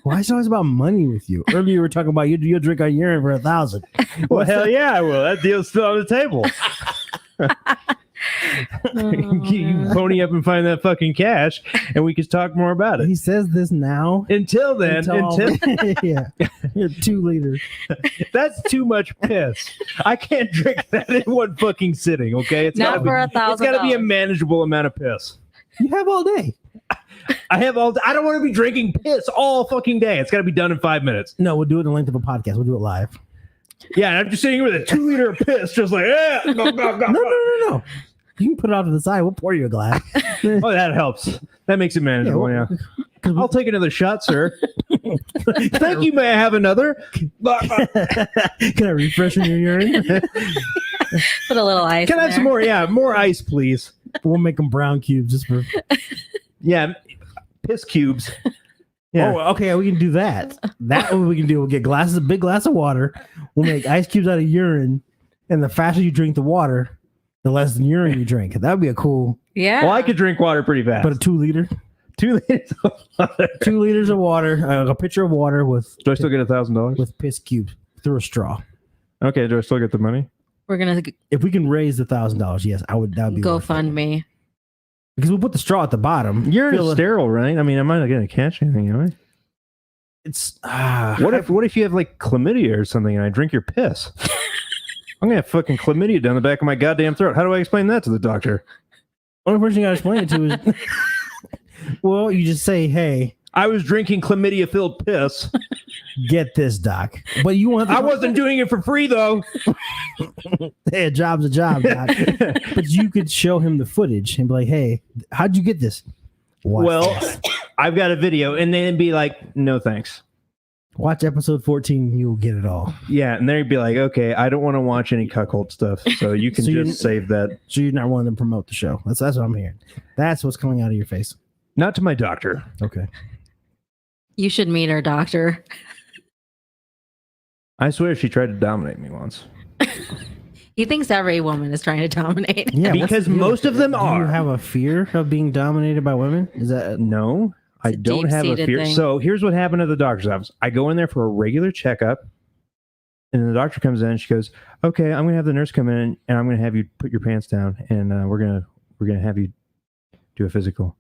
Why is it always about money with you? Earlier you were talking about you'll drink a urine for $1,000. Well, hell yeah, I will. That deal's still on the table. You pony up and find that fucking cash, and we can talk more about it. He says this now. Until then, yeah, you're 2 liters. That's too much piss. I can't drink that in one fucking sitting. Okay, it's Not for $1,000. It's got to be a manageable amount of piss. You have all day. I don't want to be drinking piss all fucking day. It's got to be done in 5 minutes. No, we'll do it in the length of a podcast. We'll do it live. Yeah, and I'm just sitting here with a 2 liter of piss, just like, yeah. No. You can put it off to the side. We'll pour you a glass. Oh, that helps. That makes it manageable. Yeah. I'll take another shot, sir. Thank you. May I have another? Can I refresh your urine? Put a little ice. Can I have some more? Yeah, more ice, please. We'll make them brown cubes just for. Yeah, piss cubes. Yeah. Oh, okay. We can do that. That's what we can do. We'll get a big glass of water. We'll make ice cubes out of urine, and the faster you drink the water, the less urine you drink. That would be a cool. Yeah. Well, I could drink water pretty fast. But a 2 liter. 2 liters of water. 2 liters of water. A pitcher of water with. Do I still get $1,000 with piss cubes through a straw? Okay. Do I still get the money? We're gonna If we can raise the $1,000, yes, I would. That would be go worth it. fund me. Because we'll put the straw at the bottom. Urine is sterile, right? I mean, I'm not going to catch anything, am I? It's What if you have like chlamydia or something and I drink your piss? I'm gonna have fucking chlamydia down the back of my goddamn throat. How do I explain that to the doctor? only person you gotta explain it to is well, you just say, hey, I was drinking chlamydia filled piss. get this, doc. But you want I wasn't doing it for free though. hey, a job's a job, doc. But you could show him the footage and be like, hey, how'd you get this? Watch I've got a video, and then be like, no thanks. Watch episode 14, you'll get it all. Yeah, and they'd be like, okay, I don't want to watch any cuckold stuff, so you can just save that. So you're not willing to promote the show. That's what I'm hearing. That's what's coming out of your face. Not to my doctor. Okay. You should meet our doctor. I swear she tried to dominate me once. He thinks every woman is trying to dominate. Yeah, because most of them do are. you have a fear of being dominated by women? Is that No, I a don't have a deep-seated fear. thing. So here's what happened at the doctor's office. I go in there for a regular checkup, and then the doctor comes in and she goes, okay, I'm gonna have the nurse come in and I'm gonna have you put your pants down, and we're gonna have you do a physical.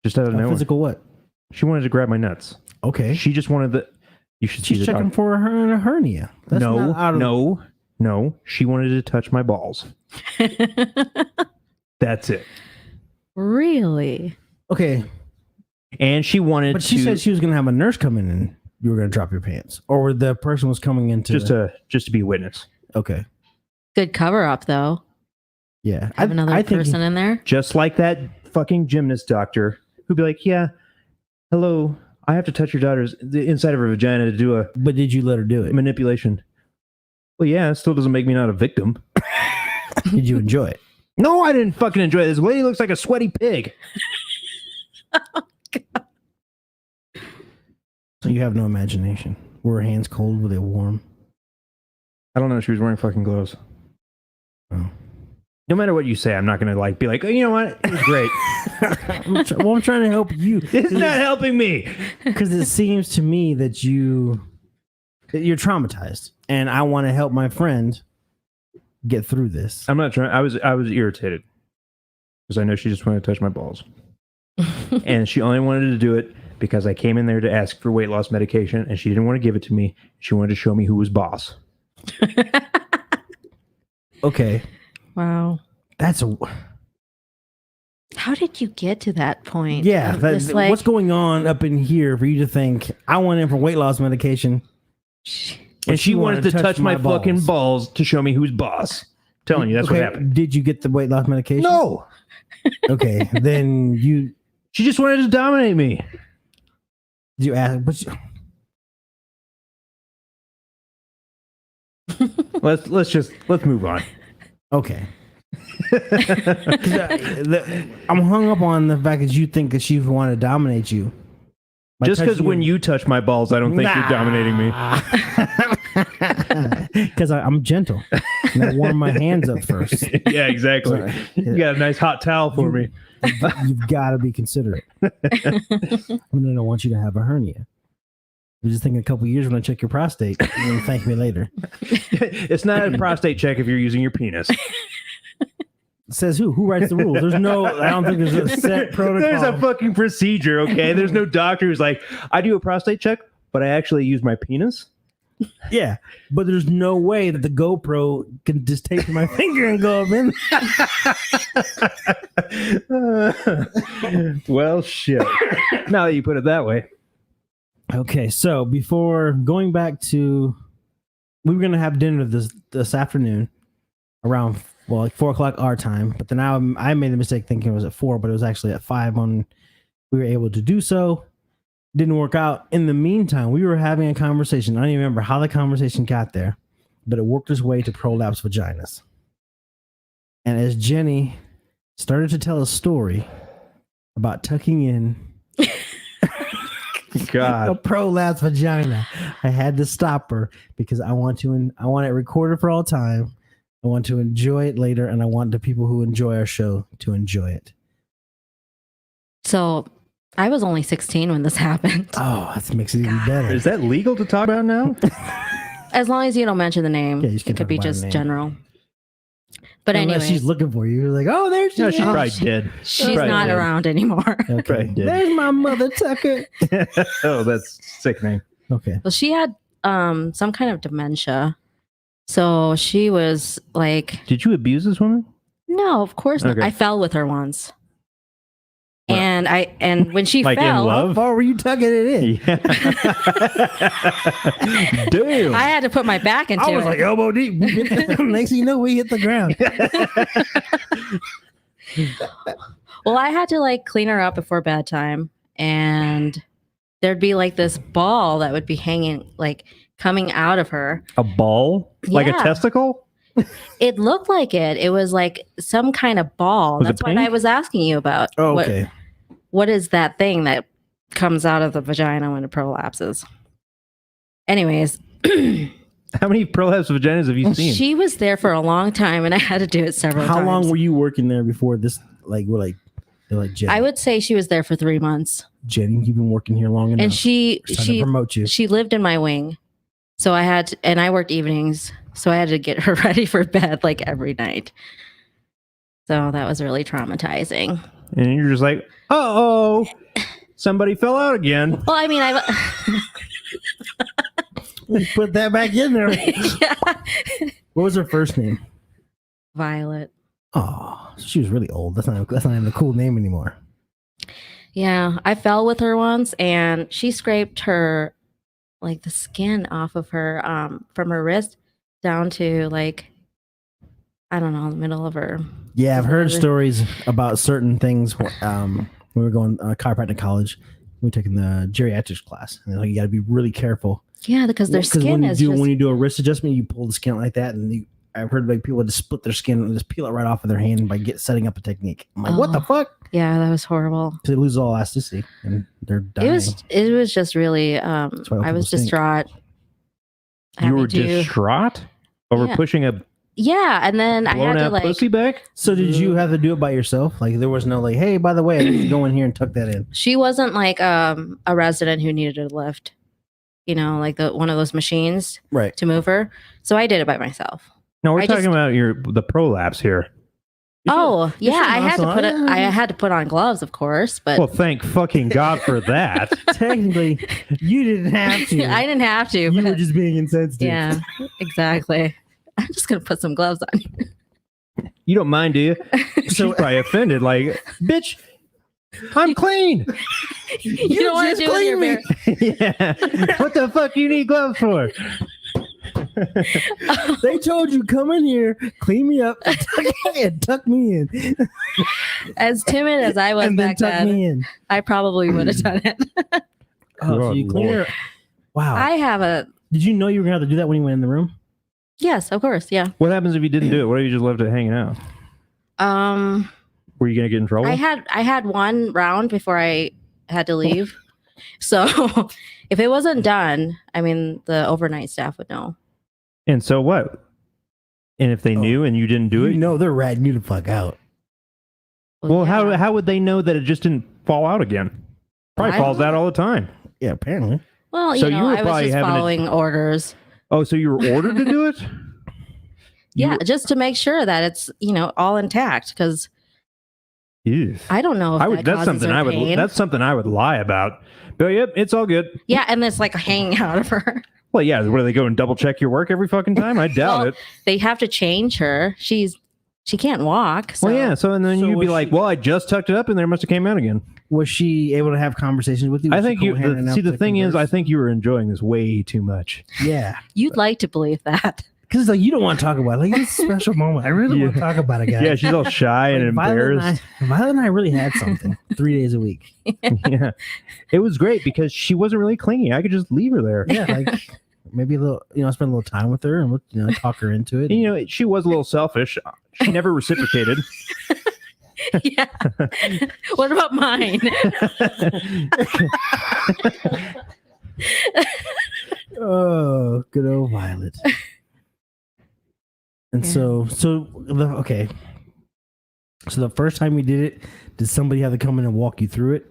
Just out of nowhere. physical what? She wanted to grab my nuts. Okay. She just wanted the. You should see She's the checking doctor. for a hernia. That's not out of- No. She wanted to touch my balls. That's it. Really? Okay. And she wanted But she to said she was going to have a nurse come in and you were going to drop your pants. Or the person was coming in to... just to be a witness. Okay. Good cover up though. Yeah. Have another think person in there. Just like that fucking gymnast doctor who'd be like, yeah, hello, I have to touch your daughter's the inside of her vagina to do a But did you let her do it? manipulation. Well, yeah, it still doesn't make me not a victim. Did you enjoy it? No, I didn't fucking enjoy it. This lady looks like a sweaty pig. So you have no imagination. Were her hands cold? Were they warm? I don't know. She was wearing fucking gloves. Oh. No matter what you say, I'm not going to be like, oh, you know what? It was great. I'm trying to help you. It's not helping me. Because it seems to me that you're traumatized. And I want to help my friend get through this. I'm not trying. I was irritated because I know she just wanted to touch my balls. And she only wanted to do it because I came in there to ask for weight loss medication and she didn't want to give it to me. She wanted to show me who was boss. Okay. Wow. That's a... How did you get to that point? Yeah, Just like, what's going on up in here for you to think I went in for weight loss medication? And she wanted to touch my fucking balls. balls to show me who's boss. Telling you, that's what happened. Did you get the weight loss medication? No. Okay, then you. She just wanted to dominate me. Did you ask? Let's move on. Okay. I'm hung up on the fact that you think that she wanted to dominate you. Just because when you touch my balls, I don't think you're dominating me. Because I'm gentle. And I warm my hands up first. Yeah, exactly. Sorry. You got a nice hot towel for me. You've got to be considerate. I don't want you to have a hernia. I'm just thinking a couple years when I check your prostate, and then thank me later. It's not a prostate check if you're using your penis. Says who? Who writes the rules? There's no, I don't think there's a set protocol. There's a fucking procedure, okay? There's no doctor who's like, I do a prostate check, but I actually use my penis. Yeah, but there's no way that the GoPro can just take my finger and go up in. Well, shit. Now that you put it that way. Okay, so before going back to, we were going to have dinner this afternoon around, well, like 4 o'clock our time, but then I made the mistake thinking it was at 4, but it was actually at 5 when we were able to do so. Didn't work out. In the meantime, we were having a conversation. I don't even remember how the conversation got there, but it worked its way to prolapse vaginas. And as Jenny started to tell a story about tucking in God. a prolapse vagina, I had to stop her because I want it recorded for all time. I want to enjoy it later, and I want the people who enjoy our show to enjoy it. so I was only 16 when this happened. Oh, that makes it even better. Is that legal to talk about now? As long as you don't mention the name, Yeah, you can it talk could be about the just name. general. But Unless anyway, she's looking for you. You're like, oh, there she No, is. she's probably dead. she's Probably not dead. around anymore. Okay. Probably dead. There's my mother, Tucker. Oh, that's sickening. Okay. Well, she had some kind of dementia. So she was like, Did you abuse this woman? no, of course not. Okay. I fell with her once. What? And when she Like in fell, love? How far were you tucking it in? Yeah. Damn. I had to put my back into I was it. like elbow deep. Next thing you know, we hit the ground. Well, I had to like clean her up before bedtime, and there'd be like this ball that would be hanging, like coming out of her. A ball? Like a Yeah. testicle? It looked like it. It was like some kind of ball. Was it That's what I pink? was asking you about. Oh, okay. What is that thing that comes out of the vagina when it prolapses? Anyways, How many prolapse vaginas have you seen? she was there for a long time, and I had to do it several times. How long were you working there before this? Like, they're like, Jenny, I would say she was there for 3 months, Jenny, you've been working here long enough. and she It's time to promote you. she lived in my wing, so I had to, and I worked evenings, so I had to get her ready for bed like every night. So that was really traumatizing. And you're just like, uh-oh, somebody fell out again. Well, I mean, Put that back in there. yeah. What was her first name? Violet. Oh, she was really old. That's not even a cool name anymore. Yeah, I fell with her once, and she scraped her, like the skin off of her, from her wrist down to like, I don't know, the middle of her. Yeah, I've heard stories about certain things. We were going chiropractic college. We were taking the geriatrics class, and they're like, you got to be really careful. Yeah, because their skin is just. When you do a wrist adjustment, you pull the skin like that, and I've heard like people just split their skin and just peel it right off of their hand by setting up a technique. I'm like, what the fuck? Yeah, that was horrible. They lose all elasticity and they're dying. It was just really. why I people was stink. distraught. You were having to- distraught over Yeah. pushing a Yeah, and then I blown had to out like. pussy back? So did you have to do it by yourself? Like there was no like, hey, by the way, I need to go in here and tuck that in. She wasn't like a resident who needed a lift, like one of those machines Right. to move her. So I did it by myself. No, we're I talking just- about the prolapse here. Oh yeah, should I had to muscle- put it. I had to put on gloves, of course, but Well, thank fucking God for that. Technically, you didn't have to. I didn't have to. You but- were just being insensitive. yeah, exactly. I'm just gonna put some gloves on. You don't mind, do you? She's probably offended. Like, bitch, I'm clean. You don't want to do it with your bare. Yeah. What the fuck you need gloves for? They told you come in here, clean me up, and tuck me in. As timid as I was And then back tuck me then, in. I probably would have done it. Oh, so you clean her. Wow. I have a Did you know you were gonna have to do that when you went in the room? yes, of course, yeah. What happens if you didn't do it? What if you just left it hanging out? Were you gonna get in trouble? I had one round before I had to leave. So if it wasn't done, I mean, the overnight staff would know. And so what? And if they knew and you didn't do it, No, they're ratting you the fuck out. well, yeah. how would they know that it just didn't fall out again? Probably I falls don't out all the time. Yeah, apparently. Well, So you you know, were I was probably just having a- following orders. Oh, so you were ordered to do it? Yeah, just to make sure that it's, you know, all intact, because Ew. I don't know if I would. that That's causes something her I would. pain. That's something I would lie about. But yep, it's all good. Yeah, and it's like hanging out of her. Well, yeah. What do they go and double check your work every fucking time? I doubt Well, it. They have to change her. She can't walk. So. Well, yeah. So and then So you'd be was like, she- well, I just tucked it up and there must have came out again. Was she able to have conversations with you? I Was she think you. coherent enough See, the to thing is, I converse? think you were enjoying this way too much. Yeah. You'd like to believe that. Because like you don't want to talk about it. Like it's a special moment. I really want to talk about it, guys. Yeah, she's all shy and embarrassed. Violet and I really had something 3 days a week. Yeah, it was great because she wasn't really clingy. I could just leave her there. Yeah, like maybe a little, spend a little time with her and talk her into it. And, you know, she was a little selfish. She never reciprocated. Yeah. What about mine? Oh, good old Violet. And Yeah. so okay. So the first time we did it, did somebody have to come in and walk you through it,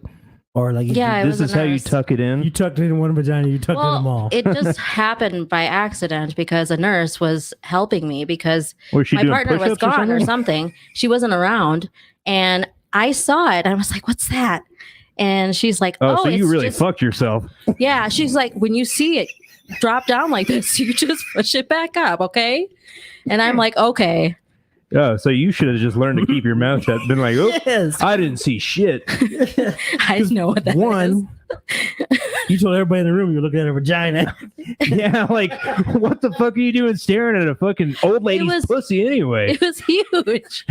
or like Yeah, it This was is a how you nurse. tuck it you in. tucked it in one vagina, you tucked in them all. It just happened by accident because a nurse was helping me because Was she my doing partner was push-ups or gone or something? something. She wasn't around, and I saw it. I was like, "What's that?" And she's like, Oh, so you it's really just-" fucked yourself. Yeah, she's like, "When you see it drop down like this, you just push it back up, okay?" And I'm like, "Okay." Oh, so you should have just learned to keep your mouth shut. Been like, oh, Yes. I didn't see shit. I know what that is. One, you told everybody in the room you were looking at her vagina. Yeah, like, what the fuck are you doing staring at a fucking old lady's was- pussy anyway? It was huge.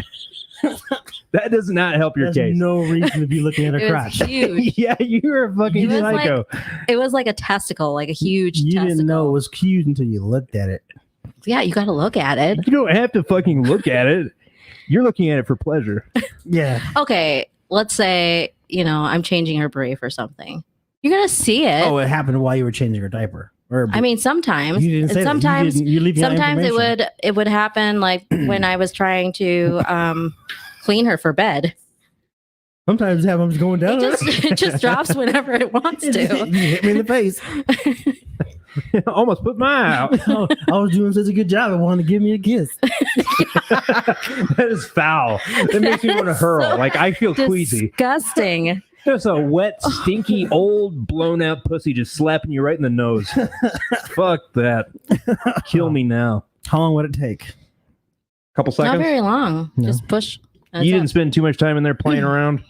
That does not help your There's case. no reason to be looking at her It was crotch. huge. Yeah, you're a fucking It was psycho. It was like a testicle, like a huge You testicle. didn't know it was cute until you looked at it. Yeah, you got to look at it. You don't have to fucking look at it. You're looking at it for pleasure. Yeah. Okay, let's say, I'm changing her brief or something. You're going to see it. Oh, it happened while you were changing her diaper. Or I mean, sometimes. you didn't say And that. You sometimes didn't- you're leaving out sometimes information. it would happen like when I was trying to clean her for bed. Sometimes it happens going down. It just drops whenever it wants You to. hit me in the face. Almost put my out. Oh, I was doing such a good job. I wanted to give me a kiss. That is foul. That makes me want to hurl. So Like, I feel queasy. Disgusting. Just a wet, stinky, old, blown out pussy just slapping you right in the nose. Fuck that. Kill me now. How long would it take? Couple Not seconds. very long. No. Just push. That's You it. didn't spend too much time in there playing around.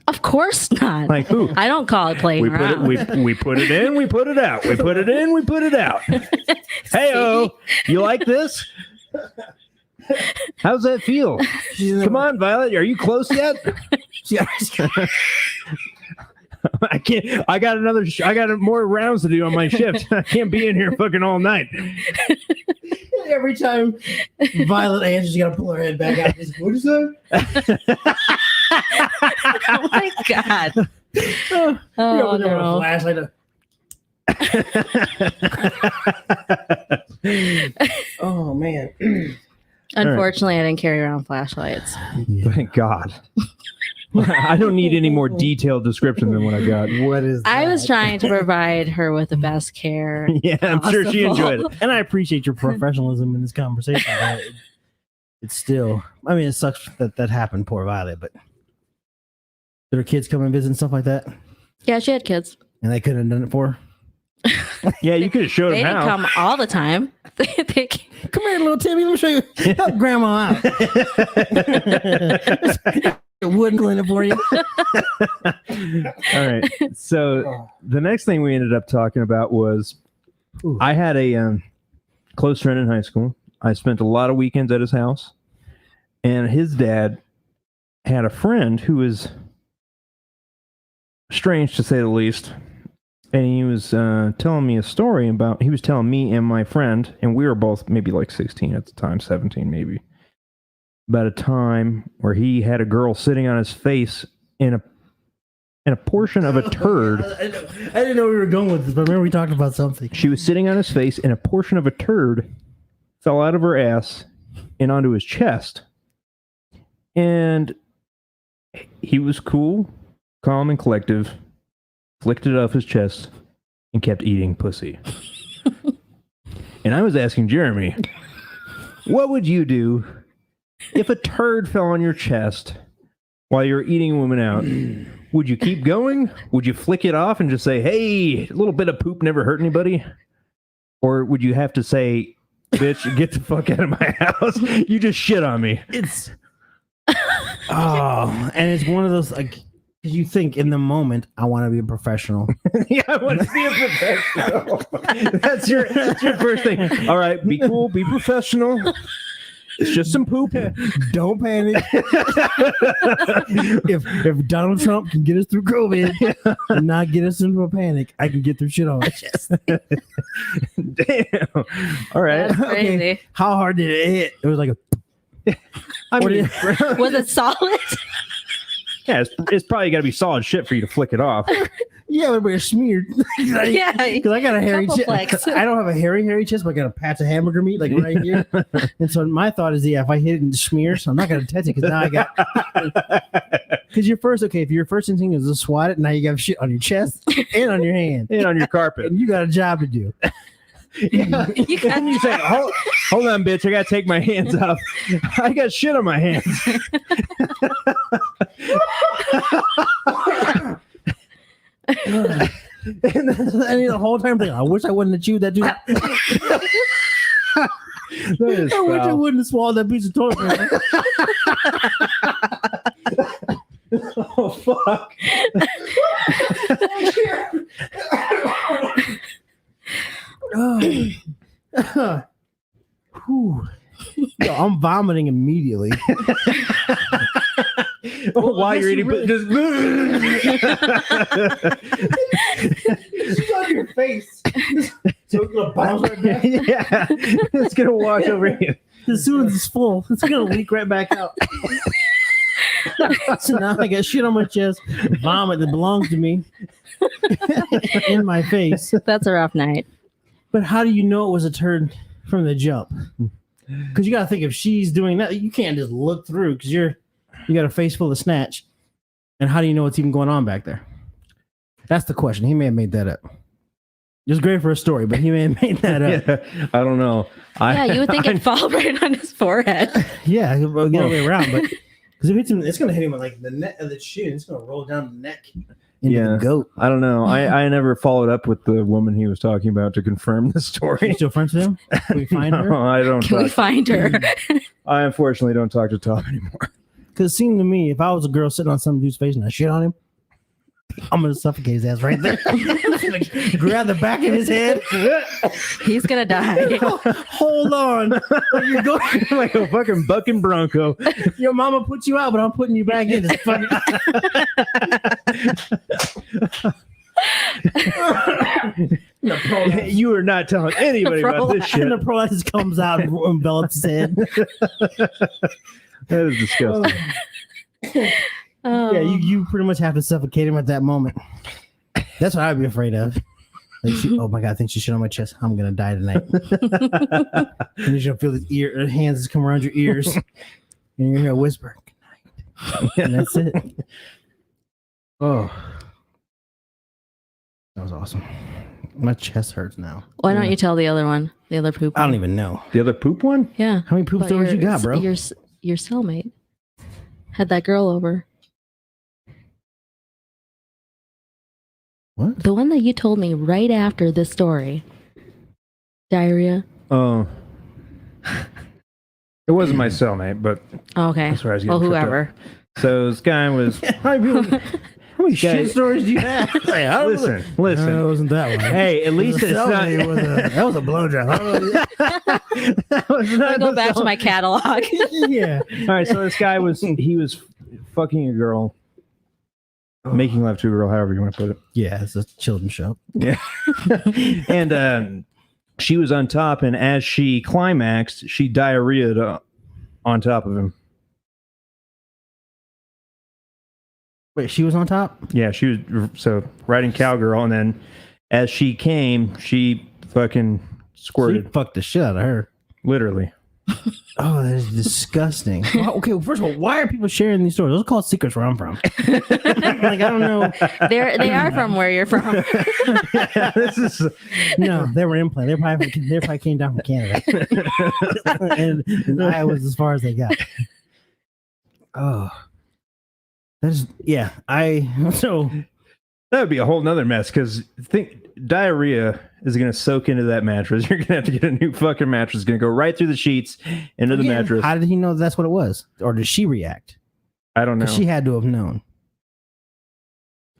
Of course not. Like who? I don't call it playing We put it. around. We put it in. We put it out. We put it in. We put it out. Hey-o, you like this? How's that feel? Come on, Violet. Are you close yet? I can't. I got another. I got more rounds to do on my shift. I can't be in here fucking all night. Every time Violet answers, you gotta pull her head back out. What is that? Oh my god. You Oh open there with a no. flashlight. Oh man. Unfortunately, I didn't carry around flashlights. Thank God. I don't need any more detailed description than what I got. What is that? I was trying to provide her with the best care. Yeah, I'm sure she possible. enjoyed it. And I appreciate your professionalism in this conversation. But it's still, I mean, it sucks that happened, poor Violet, but did her kids come and visit and stuff like that? Yeah, she had kids. And they couldn't have done it for her? Yeah, you could have showed They him didn't how. come all the time. they Come here, little Timmy. Let me show you. Help Grandma out. Wooden cleaner for you. All right. So the next thing we ended up talking about was I had a close friend in high school. I spent a lot of weekends at his house, and his dad had a friend who was strange to say the least. And he was telling me a story about, he was telling me and my friend, and we were both maybe like 16 at the time, 17 maybe, about a time where he had a girl sitting on his face in a portion of a turd. I didn't know we were going with this, but remember we talked about something. She was sitting on his face, and a portion of a turd fell out of her ass and onto his chest. And he was cool, calm, and collective, flicked it off his chest, and kept eating pussy. And I was asking Jeremy, what would you do if a turd fell on your chest while you were eating a woman out? Would you keep going? Would you flick it off and just say, hey, a little bit of poop never hurt anybody? Or would you have to say, bitch, get the fuck out of my house? You just shit on me. It's and it's one of those like you think in the moment I want to be a professional. Yeah, I want to be a professional. That's your first thing. All right, be cool, be professional. It's just some poop. Don't panic. if Donald Trump can get us through COVID and not get us into a panic, I can get through shit on my chest. Damn. All right. That's crazy. Okay. How hard did it hit? It was like a. I mean, Was it solid? yeah, it's probably got to be solid shit for you to flick it off. Yeah, but it's smeared. Yeah, because I got a hairy Couple chest. flecks. I don't have a hairy chest, but I got a patch of hamburger meat like right here. And so my thought is, yeah, if I hit it and smear, so I'm not gonna touch it because now I got. Because if your first instinct is to swat it, now you got shit on your chest and on your hand And on your carpet. and you got a job to do. Yeah. And you say, hold on, bitch, I gotta take my hands off. I got shit on my hands. And the whole time thinking, I wish I wouldn't have chewed that dude. I wish I wouldn't have swallowed that piece of toilet paper. Oh fuck. Whew. Yo, I'm vomiting immediately. While you're eating, just She's on your face. So it's gonna bounce right back. yeah, it's gonna wash over you. As soon as it's full, it's gonna leak right back out. So now I got shit on my chest, vomit that belongs to me in my face. That's a rough night. But how do you know it was a turd from the jump? Because you got to think if she's doing that, you can't just look through because you got a face full of snatch. And how do you know what's even going on back there? That's the question. He may have made that up. It was great for a story, but he may have made that up. Yeah, I don't know. Yeah, you would think it'd fall right on his forehead. Yeah, we'll get all the way around, but because if it's going to hit him with like the neck of the chin, it's going to roll down the neck into the goat. I don't know. I never followed up with the woman he was talking about to confirm the Are story. you still friends with him? Can we find her? No, I don't. Can we find her? I unfortunately don't talk to Tom anymore. Because it seemed to me, if I was a girl sitting on some dude's face and I shit on him, I'm going to suffocate his ass right there. Grab the back of his head. He's gonna die. Hold on. You're going Like a fucking bucking bronco. Your mama put you out, but I'm putting you back in. This fucking... You are not telling anybody about this shit. And the prolapse comes out and envelops his head. That is disgusting. Oh. Yeah, you pretty much have to suffocate him at that moment. That's what I'd be afraid of. Like oh my god, I think she shit on my chest. I'm gonna die tonight. And you're gonna feel his her hands just come around your ears, and you're gonna whisper, "Good night," and that's it. Oh, that was awesome. My chest hurts now. Why don't you tell the other one? The other poop. I don't even know. The other poop one? Yeah. How many poop But stories you got, bro? Your cellmate had that girl over. What? The one that you told me right after this story. Diarrhea. Oh. It wasn't my cellmate, but Okay. that's where I was Well, getting tripped whoever. up. So this guy was. How many shit stories do you have? Hey, I don't Listen. It wasn't that one. Hey, at least it's not. That was a blowjob. That was not Go the back to my catalog. Yeah. All right, so this guy was fucking a girl, making love to a girl, however you want to put it. Yeah, it's a children's show. Yeah. And she was on top, and as she climaxed, she diarrheaed on top of him. Wait, she was on top? Yeah, she was so riding cowgirl, and then as she came, she fucking squirted. She fucked the shit out of her. Literally. Oh, that is disgusting. Well, okay, well, first of all, why are people sharing these stories? Those are called secrets where I'm from. Like, I don't know. They are from where you're from. Yeah, this is No, they were implanted. They probably came down from Canada. and I was as far as they got. Oh. That's, yeah, so that would be a whole nother mess because diarrhea is going to soak into that mattress. You're going to have to get a new fucking mattress. It's going to go right through the sheets into the mattress. How did he know that's what it was? Or did she react? I don't know. She had to have known.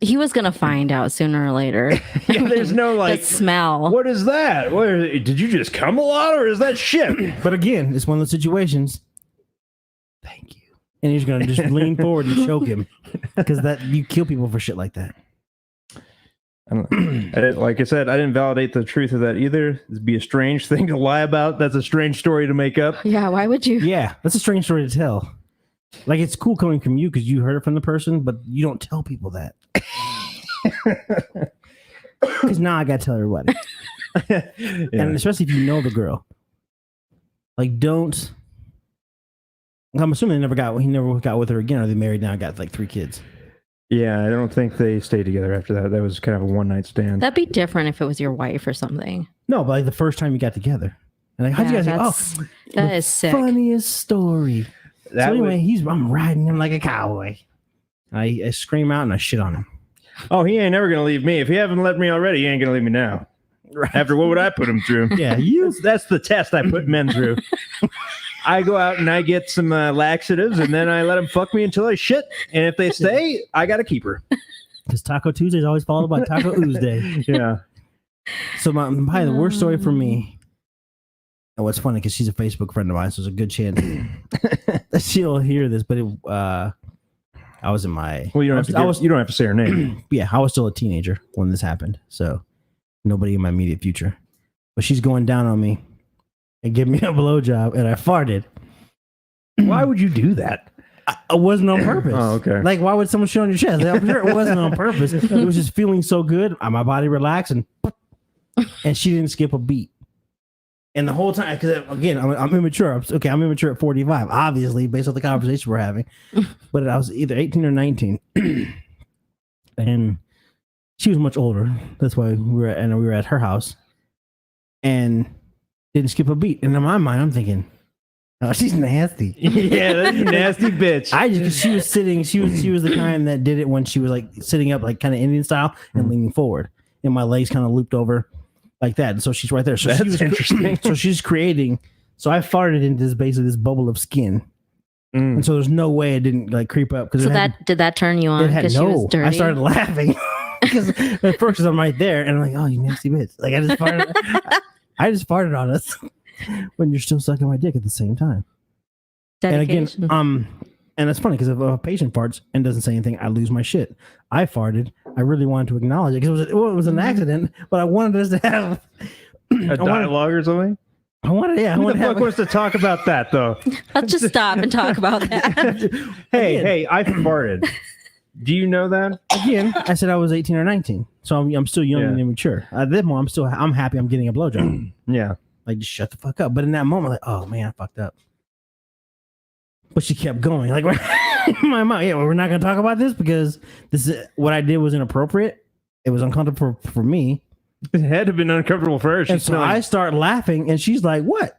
He was gonna find out sooner or later. Yeah, there's no like the smell. What is that? Did you just come a lot, or is that shit? But again, it's one of those situations. Thank you. And he's gonna just lean forward and choke him because that you kill people for shit like that. Like I said, I didn't validate the truth of that either. It'd be a strange thing to lie about. That's a strange story to make up. Yeah, why would you? Yeah, that's a strange story to tell. Like, it's cool coming from you because you heard it from the person, but you don't tell people that. Because now I gotta tell everybody. Yeah. And especially if you know the girl. Like, don't. I'm assuming he never got with her again. Are they married now? Got like 3 kids. Yeah, I don't think they stayed together after that. That was kind of a one-night stand. That'd be different if it was your wife or something. No, but like the first time you got together. And like, how'd you guys go? That is sick. Funniest story. That so anyway, I'm riding him like a cowboy. I scream out and I shit on him. Oh, he ain't never gonna leave me. If he haven't left me already, he ain't gonna leave me now. Right. After what would I put him through? Yeah, that's the test I put men through. I go out and I get some laxatives, and then I let them fuck me until I shit. And if they stay, I got to keep her. Because Taco Tuesday is always followed by Taco Tuesday. Yeah. So probably the worst story for me. And what's funny because she's a Facebook friend of mine, so there's a good chance that she'll hear this. But I was in my. Well, you don't have to say her name. Yeah, I was still a teenager when this happened, so nobody in my immediate future. But she's going down on me and give me a blowjob, and I farted. Why would you do that? It wasn't on purpose. Oh, okay. Like, why would someone shit on your chest? I'm sure it wasn't on purpose. It was just feeling so good. My body relaxed, and she didn't skip a beat. And the whole time, because again, I'm immature. I'm immature at 45, obviously, based on the conversation we're having. But I was either 18 or 19. And she was much older. That's why we were at her house. And didn't skip a beat. And in my mind, I'm thinking, oh, she's nasty. Yeah, that's a nasty bitch. She was sitting. She was the kind that did it when she was like sitting up, like kind of Indian style, and leaning forward, and my legs kind of looped over like that. And so she's right there. So that's interesting. So she's creating. So I farted into this bubble of skin, and so there's no way it didn't like creep up. So did that turn you on because she was dirty? I started laughing because at first I'm right there, and I'm like, oh, you nasty bitch! Like I just farted. I just farted on us when you're still sucking my dick at the same time. Dedication. And again, and it's funny because if a patient farts and doesn't say anything, I lose my shit. I farted. I really wanted to acknowledge it because it was an accident, but I wanted us to have a dialogue or something. I wanted, yeah. Who the fuck wants to talk about that though? Let's just stop and talk about that. Hey, I farted. Do you know that? Again, I said I was 18 or 19, so I'm still young and immature. At this moment, I'm happy I'm getting a blowjob. Yeah, like just shut the fuck up. But in that moment, like, oh man, I fucked up. But she kept going, like in my mind. Yeah, we're not gonna talk about this because this is what I did was inappropriate. It was uncomfortable for me. It had to have been uncomfortable for her. And so I start laughing, and she's like, "What?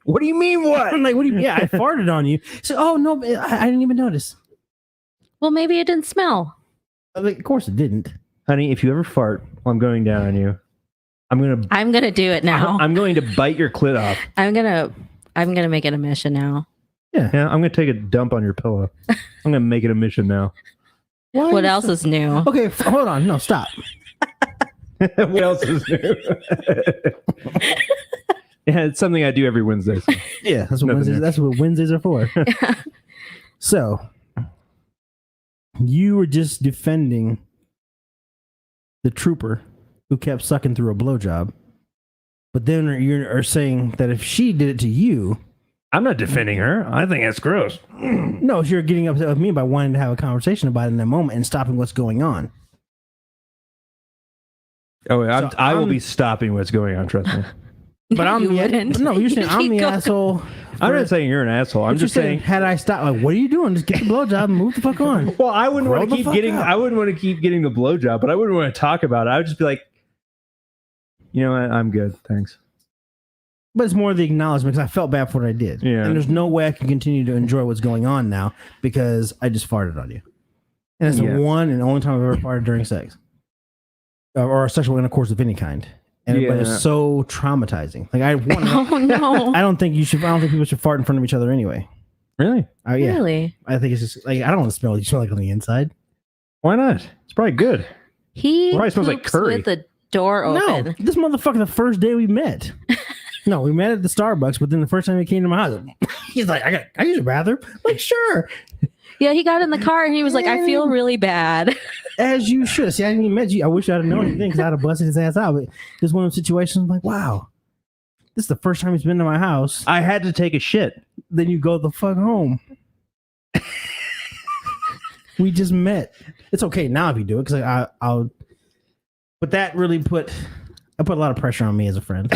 What do you mean? What?" I'm like, "What do you mean? Yeah, I farted on you." So, oh no, I didn't even notice. Well, maybe it didn't smell. Like, of course it didn't. Honey, if you ever fart while I'm going down on you, I'm gonna do it now. I'm going to bite your clit off. I'm gonna make it a mission now. Yeah, I'm gonna take a dump on your pillow. I'm gonna make it a mission now. What else is new? Okay, hold on. No, stop. What else is new? Yeah, it's something I do every Wednesday. So. Yeah, that's what Wednesdays are for. So, you were just defending the trooper who kept sucking through a blowjob, but then you are saying that if she did it to you, I'm not defending her. I think that's gross. No, you're getting upset with me by wanting to have a conversation about it in that moment and stopping what's going on. Oh, I will be stopping what's going on. Trust me. But I'm no, you're saying I'm the asshole. I'm not saying you're an asshole. I'm just saying, had I stopped, like, what are you doing? Just get the blowjob and move the fuck on. Well, I wouldn't want to keep getting. I wouldn't want to keep getting the blowjob, but I wouldn't want to talk about it. I would just be like, you know what? I'm good, thanks. But it's more the acknowledgement because I felt bad for what I did. Yeah. And there's no way I can continue to enjoy what's going on now because I just farted on you. And it's the one and only time I've ever farted during sex or sexual intercourse of any kind. And but it's so traumatizing. Like oh no! I don't think people should fart in front of each other anyway. Really? Oh yeah. Really? I think it's just like I don't want to smell what you smell like on the inside. Why not? It's probably good. He probably smells like curry with the door open. No, this motherfucker. The first day we met. No, we met at the Starbucks, but then the first time he came to my house, he's like, I use your bathroom. I'm like, sure. Yeah, he got in the car and he was like, I feel really bad. As you should. See, I didn't even met you. I wish I'd have known anything because I'd have busted his ass out. But this one of those situations, I'm like, wow, this is the first time he's been to my house. I had to take a shit. Then you go the fuck home. We just met. It's okay now if you do it because I'll. But that really put a lot of pressure on me as a friend.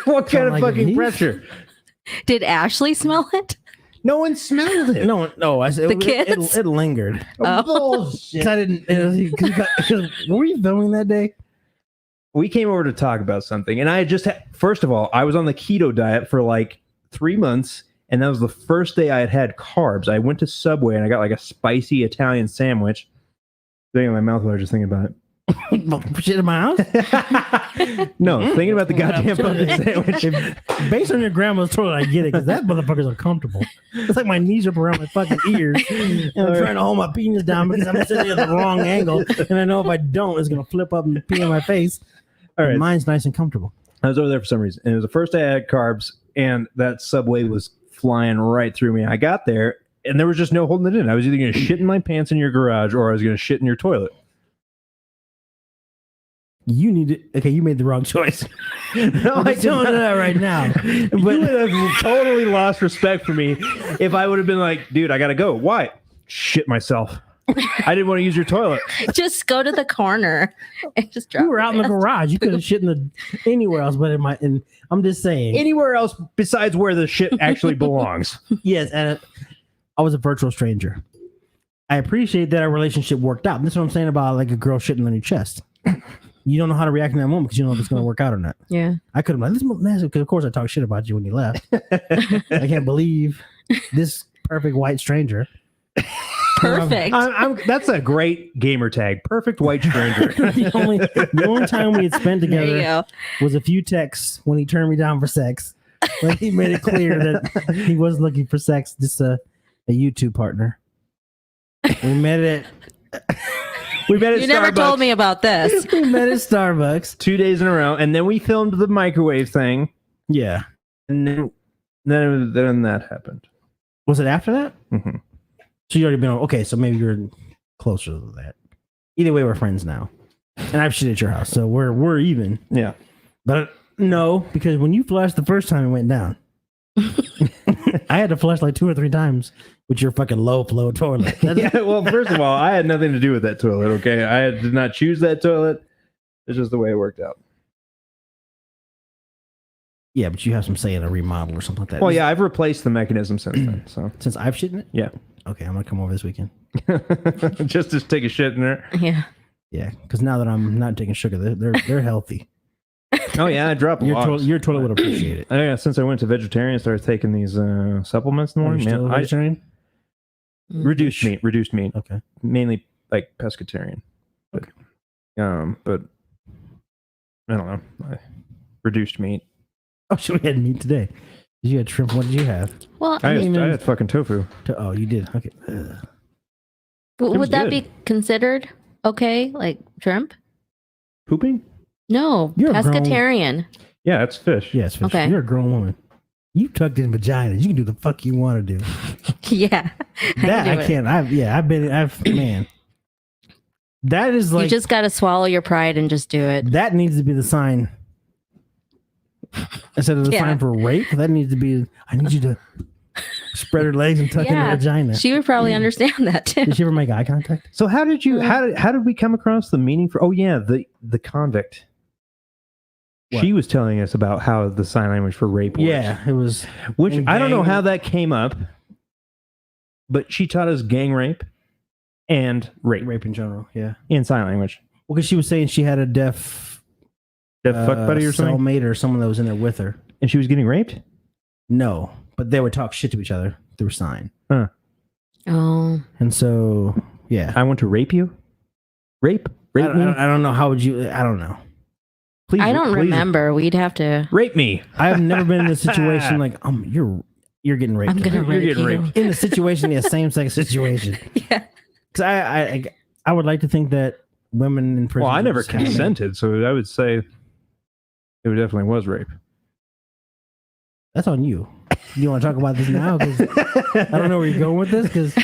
What kind of fucking pressure? Did Ashley smell it? No one smelled it. No. I said the kids. It lingered. Oh. Bullshit. I didn't. Were you filming that day? We came over to talk about something, and I just first of all, I was on the keto diet for like 3 months, and that was the first day I had carbs. I went to Subway and I got like a spicy Italian sandwich. Thinking in my mouth while I was just thinking about it. Shit in my house? No, thinking about the goddamn fucking sandwich. Based on your grandma's toilet, I get it because that motherfucker's uncomfortable. It's like my knees up around my fucking ears, and I'm trying to hold my penis down because I'm sitting at the wrong angle, and I know if I don't, it's gonna flip up and pee in my face. All right, mine's nice and comfortable. I was over there for some reason, and it was the first day I had carbs, and that Subway was flying right through me. I got there, and there was just no holding it in. I was either gonna shit in my pants in your garage, or I was gonna shit in your toilet. You need to. Okay, you made the wrong choice. No, I don't know that right now. But you would have totally lost respect for me if I would have been like, dude, I gotta go. Why? Shit myself. I didn't want to use your toilet. Just go to the corner and just drop. You were out in the garage. You could have shit anywhere else, but I'm just saying anywhere else besides where the shit actually belongs. Yes, and I was a virtual stranger. I appreciate that our relationship worked out. And this is what I'm saying about like a girl shitting on your chest. You don't know how to react in that moment because you don't know if it's going to work out or not. Yeah. I could have been like, this because of course I talked shit about you when you left. I can't believe this perfect white stranger. Perfect. That's a great gamer tag. Perfect white stranger. the only time we had spent There you together go. was a few texts when he turned me down for sex. Like he made it clear that he wasn't looking for sex, just a YouTube partner. We met at You Starbucks. never told me about this. We met at Starbucks 2 days in a row, and then we filmed the microwave thing, Yeah. and then that happened. Was it after that? Mm-hmm. So you already been okay. So maybe you're closer to that. Either way, we're friends now, and I've shit at your house, so we're even. Yeah, but no, because when you flushed the first time, it went down. I had to flush like 2 or 3 times with your fucking low flow toilet. Yeah, well, first of all, I had nothing to do with that toilet. Okay, I did not choose that toilet. It's just the way it worked out. Yeah, but you have some say in a remodel or something like that. Well, yeah, I've replaced the mechanism since then. So since I've shit in it. Yeah. Okay, I'm gonna come over this weekend. Just to take a shit in there. Yeah. Yeah, because now that I'm not taking sugar, they're healthy. Oh yeah, I dropped your toilet would appreciate it. Yeah, since I went to vegetarian, I started taking these supplements in the morning. Still vegetarian? Reduced meat. Okay. Mainly like pescatarian. But I don't know. Reduced meat. Oh, so we had meat today. You had shrimp. What did you have? Well, I had fucking tofu. Oh, you did. Okay. would that good. be considered okay? Like shrimp? Pooping? No, You're a grown- pescatarian. Yeah, it's fish. Yes, fish. Okay. You're a grown woman. You tucked in vaginas. You can do the fuck you want to do. Yeah. That do I it. can't. Man. That is like You just got to swallow your pride and just do it. that needs to be the sign. Instead of the Yeah. sign for rape, that needs to be. I need you to spread her legs and tuck in Yeah. her vagina. She would probably understand that too. Did she ever make eye contact? So how did you how did we come across the meaning for the convict? What? She was telling us about how the sign language for rape works. Yeah, it was. Which in I don't know gang- how that came up, but she taught us gang rape and rape in general. Yeah. in sign language. Well, because she was saying she had a deaf Fuck buddy or something? cellmate or someone that was in there with her. And she was getting raped? No, but they would talk shit to each other through sign. Huh. Oh, And so, yeah. I want to rape you? Rape I me? don't know. How would you? I don't know. Please, I don't please remember. We'd have to. Rape me. I've never been in a situation like you're getting raped. I'm gonna You're rape getting you. raped. in a situation, a same sex situation. Yeah. Because I would like to think that women in prison. Well, I never just kinda- consented, so I would say it definitely was rape. That's on you. You want to talk about this now? 'Cause I don't know where you're going with this. Because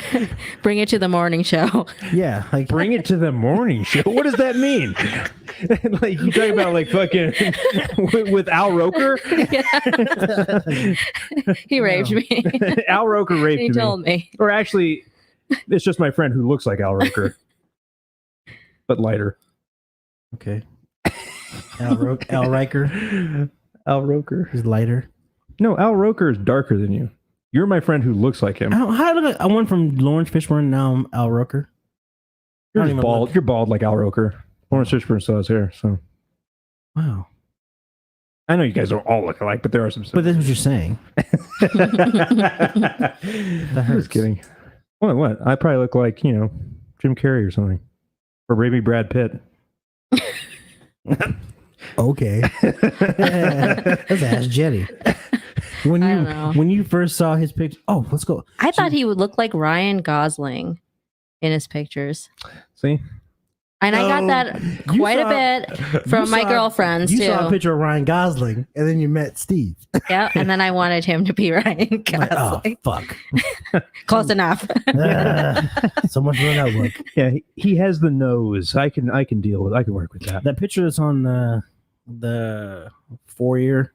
Bring it to the morning show. yeah, like Bring it to the morning show. What does that mean? Like you talking about like fucking with Al Roker? He raped me. Al Roker raped He me. told me. Or actually, it's just my friend who looks like Al Roker, but lighter. okay. Al Riker Al Roker. is lighter. No, Al Roker is darker than you. You're my friend who looks like him. I went from Lawrence Fishburne. Now I'm Al Roker. I You're don't just even bald. look- You're bald like Al Roker. Lawrence Fishburne still has hair, so Wow. I know you guys don't all look alike, but there are some. But that's what you're saying. That hurts. Just kidding. What? I probably look like Jim Carrey or something, or maybe Brad Pitt. Okay. Let's ask Jetty. When I don't know. when you first saw his picture, let's go. I thought he would look like Ryan Gosling in his pictures. See, And I got Oh, that you quite saw- a bit from my girlfriends You too. saw a picture of Ryan Gosling, and then you met Steve. Yeah, and then I wanted him to be Ryan Like, oh Gosling. fuck! Close enough. So much for that look. yeah, he has the nose. I can deal with. I can work with that. That picture that's on the foyer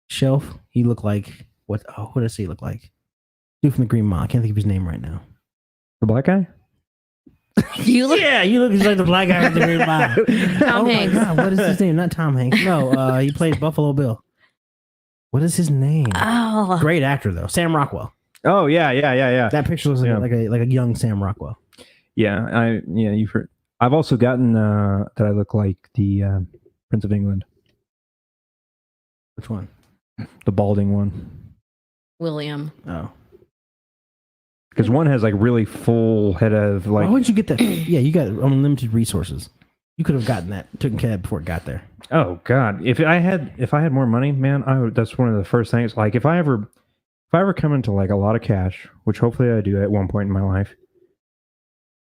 shelf. He looked like what? Oh, what does he look like? Dude from the Green Mile. I can't think of his name right now. The black guy. You look Yeah, you look just like the black guy from the Green Mile. Tom Oh Hanks. my God, what is his name? Not Tom Hanks. No, he played Buffalo Bill. What is his name? Oh, Great actor though, Sam Rockwell. Oh yeah. That picture looks like a young Sam Rockwell. Yeah, you've heard. I've also gotten that I look like the Prince of England, Which one? the balding one, William. Oh, because one has like really full head of why like. wouldn't you get that? Yeah, you got unlimited resources. You could have gotten that taken care of before it got there. Oh God, if I had more money, man, I would. That's one of the first things. Like if I ever come into like a lot of cash, which hopefully I do at one point in my life,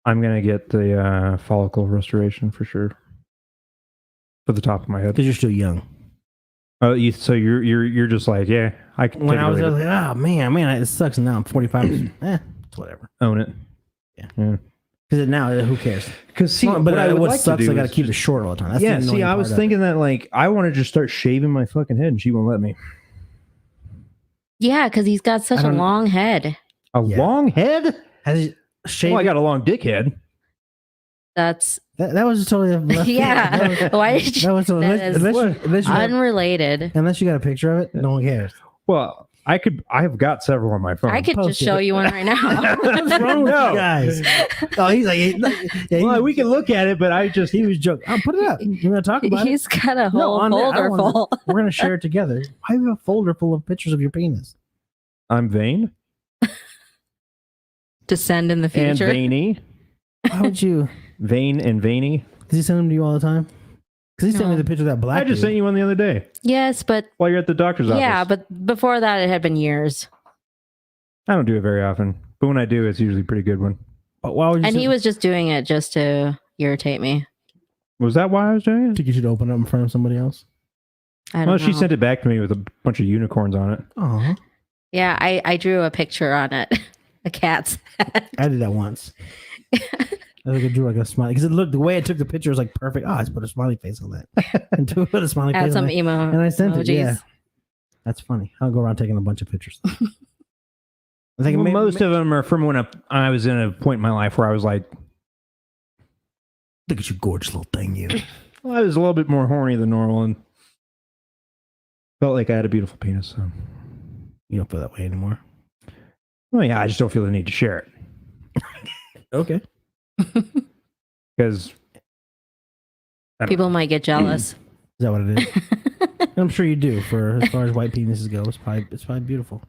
I'm gonna get the follicle restoration for sure. For the top of my head. Because you're still young. Oh, so you're just like, yeah, I can When take it I or was leave like, it. oh man, it sucks. And now I'm 45. It's whatever. Own it. Yeah. Because now, who cares? Because see, But what I would what like sucks, to do I got to is keep it just- short all the time. That's the Yeah, see, annoying I was part of it. thinking that like I want to just start shaving my fucking head, and she won't let me. Yeah, because he's got such I a don't- long head. A Yeah. long head? Has he shaved? Well, I got a long dick head. That's that was totally a left yeah. Why did That you? was That is unrelated. unless you got a picture of it, no one cares. Well, I've got several on my phone. I could Post just show it. you one right now. What's wrong with No. you guys? Oh, he's like, yeah, Well, we can look at it, but he was joking. I'll put it up. You want to talk about it? He's got a No, whole on there, I folder wanna- full. We're gonna share it together. Why do you have a folder full of pictures of your penis? I'm vain To send in the and future. veiny, Why would you? vain and veiny. Does he send them to you all the time? Because he sent me No. the picture of that black I just dude. sent you one the other day Yes, but while you're at the doctor's office. yeah, but before that, it had been years. I don't do it very often. But when I do, it's usually a pretty good one. But why would you And send- he was just doing it just to irritate me. Was that why I was doing it? think you should open up in front of somebody else? I don't Well, know. she sent it back to me with a bunch of unicorns on it. Oh, Yeah, I drew a picture on it. A cat's head. I did that once. I think I drew like a smiley because it looked the way I took the picture was like perfect. Oh, I just put a smiley face on that and put a smiley Add face on some that. emo And I sent emojis. it. Yeah, that's funny. I'll go around taking a bunch of pictures. I think Well, most of them are from when I was in a point in my life where I was like, look at you, gorgeous little thing, you. well, I was a little bit more horny than normal and felt like I had a beautiful penis. So, You don't feel that way anymore. well, yeah, I just don't feel the need to share it Okay. because People might get jealous. Is that what it is? And I'm sure you do. For as far as white penises go, it's probably beautiful.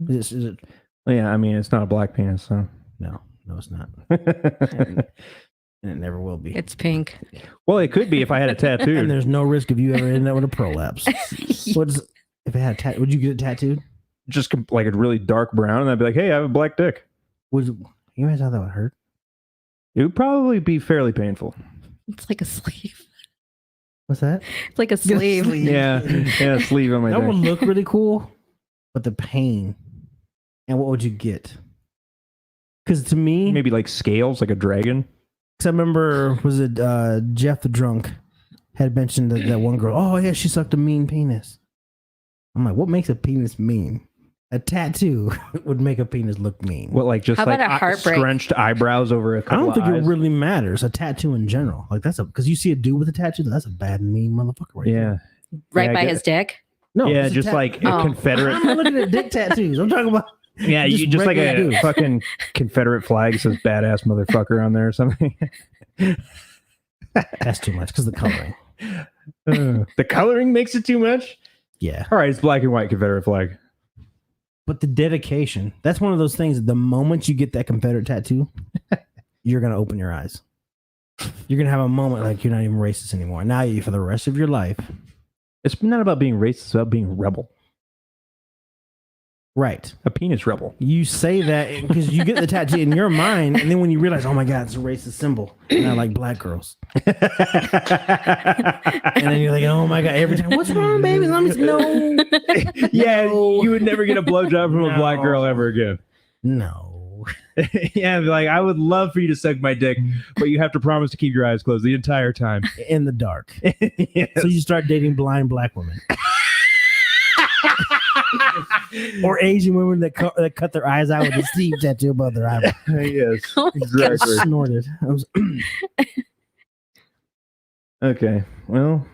Is it? well, yeah, I mean, it's not a black penis, so. No, it's not, and it never will be. It's pink. Well, it could be if I had it And tattooed. there's no risk of you ever ending up with a prolapse. What's if it had would you get it tattooed? Just like a really dark brown, and I'd be like, hey, I have a black dick. Would you imagine how that would hurt? It would probably be fairly painful. It's like a sleeve. What's that? It's like a sleeve. Yeah, yeah, sleeve on my That would dick. look really cool, but the pain. And what would you get? Because to me, Maybe like scales, like a dragon. because I remember, was it Jeff the drunk had mentioned that one girl? Oh yeah, she sucked a mean penis. I'm like, what makes a penis mean? A tattoo would make a penis look mean. What, like just How like about a heartbreak? scrunched eyebrows over a I couple don't think of it eyes? really matters. A tattoo in general, like that's because you see a dude with a tattoo, that's a bad mean motherfucker. Right there. Yeah, Right Yeah, I by get his it. dick. No, yeah, it's a just like a Oh. Confederate. I'm not looking at dick tattoos. I'm talking about Yeah, you just like regular a dudes. fucking Confederate flag says "badass motherfucker" on there or something. That's too much because the coloring. The coloring makes it too much. Yeah, All right, it's black and white Confederate flag. but the dedication—that's one of those things. The moment you get that Confederate tattoo, you're gonna open your eyes. You're gonna have a moment like you're not even racist anymore. Now you, for the rest of your life, It's not about being racist; it's about being rebel. right? A penis rebel. You say that because you get the tattoo in your mind, and then when you realize, oh my god, it's a racist symbol, and I like black girls, and then you're like, oh my god, every time, what's wrong, baby? Let me know. Yeah, No. you would never get a blowjob from a black No. girl ever again. No, Yeah, be like, I would love for you to suck my dick, but you have to promise to keep your eyes closed the entire time. in the dark. Yes. So you start dating blind black women. Or Asian women that cut their eyes out with a Steve tattoo above their eyebrow. Yes, Oh my exactly. Snorted. I was, Okay, well,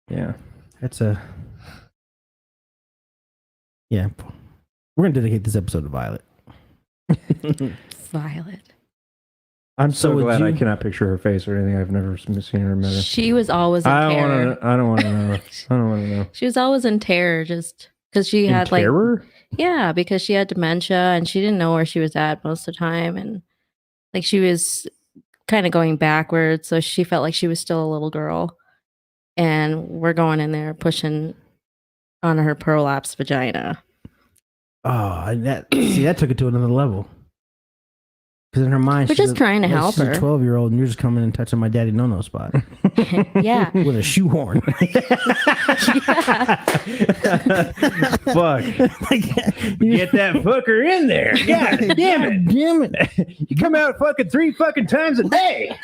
yeah. that's a. Yeah. We're going to dedicate this episode to Violet. Violet. I'm So so would glad I you- cannot picture her face or anything. I've never seen her in She was always in I don't terror. want to. I don't want to know. I don't want to know. She was always in terror just because she had like terror? yeah, because she had dementia and she didn't know where she was at most of the time, and like she was kind of going backwards, so she felt like she was still a little girl. And we're going in there pushing on her prolapse vagina. Oh, and that took it to another level. Because in her mind, We're she's just trying to help she's her. a 12-year-old, and you're just coming and touching my daddy no spot Yeah. with a shoehorn. Fuck. Get that fucker in there. God damn it. Damn it. You come out fucking 3 fucking times a day.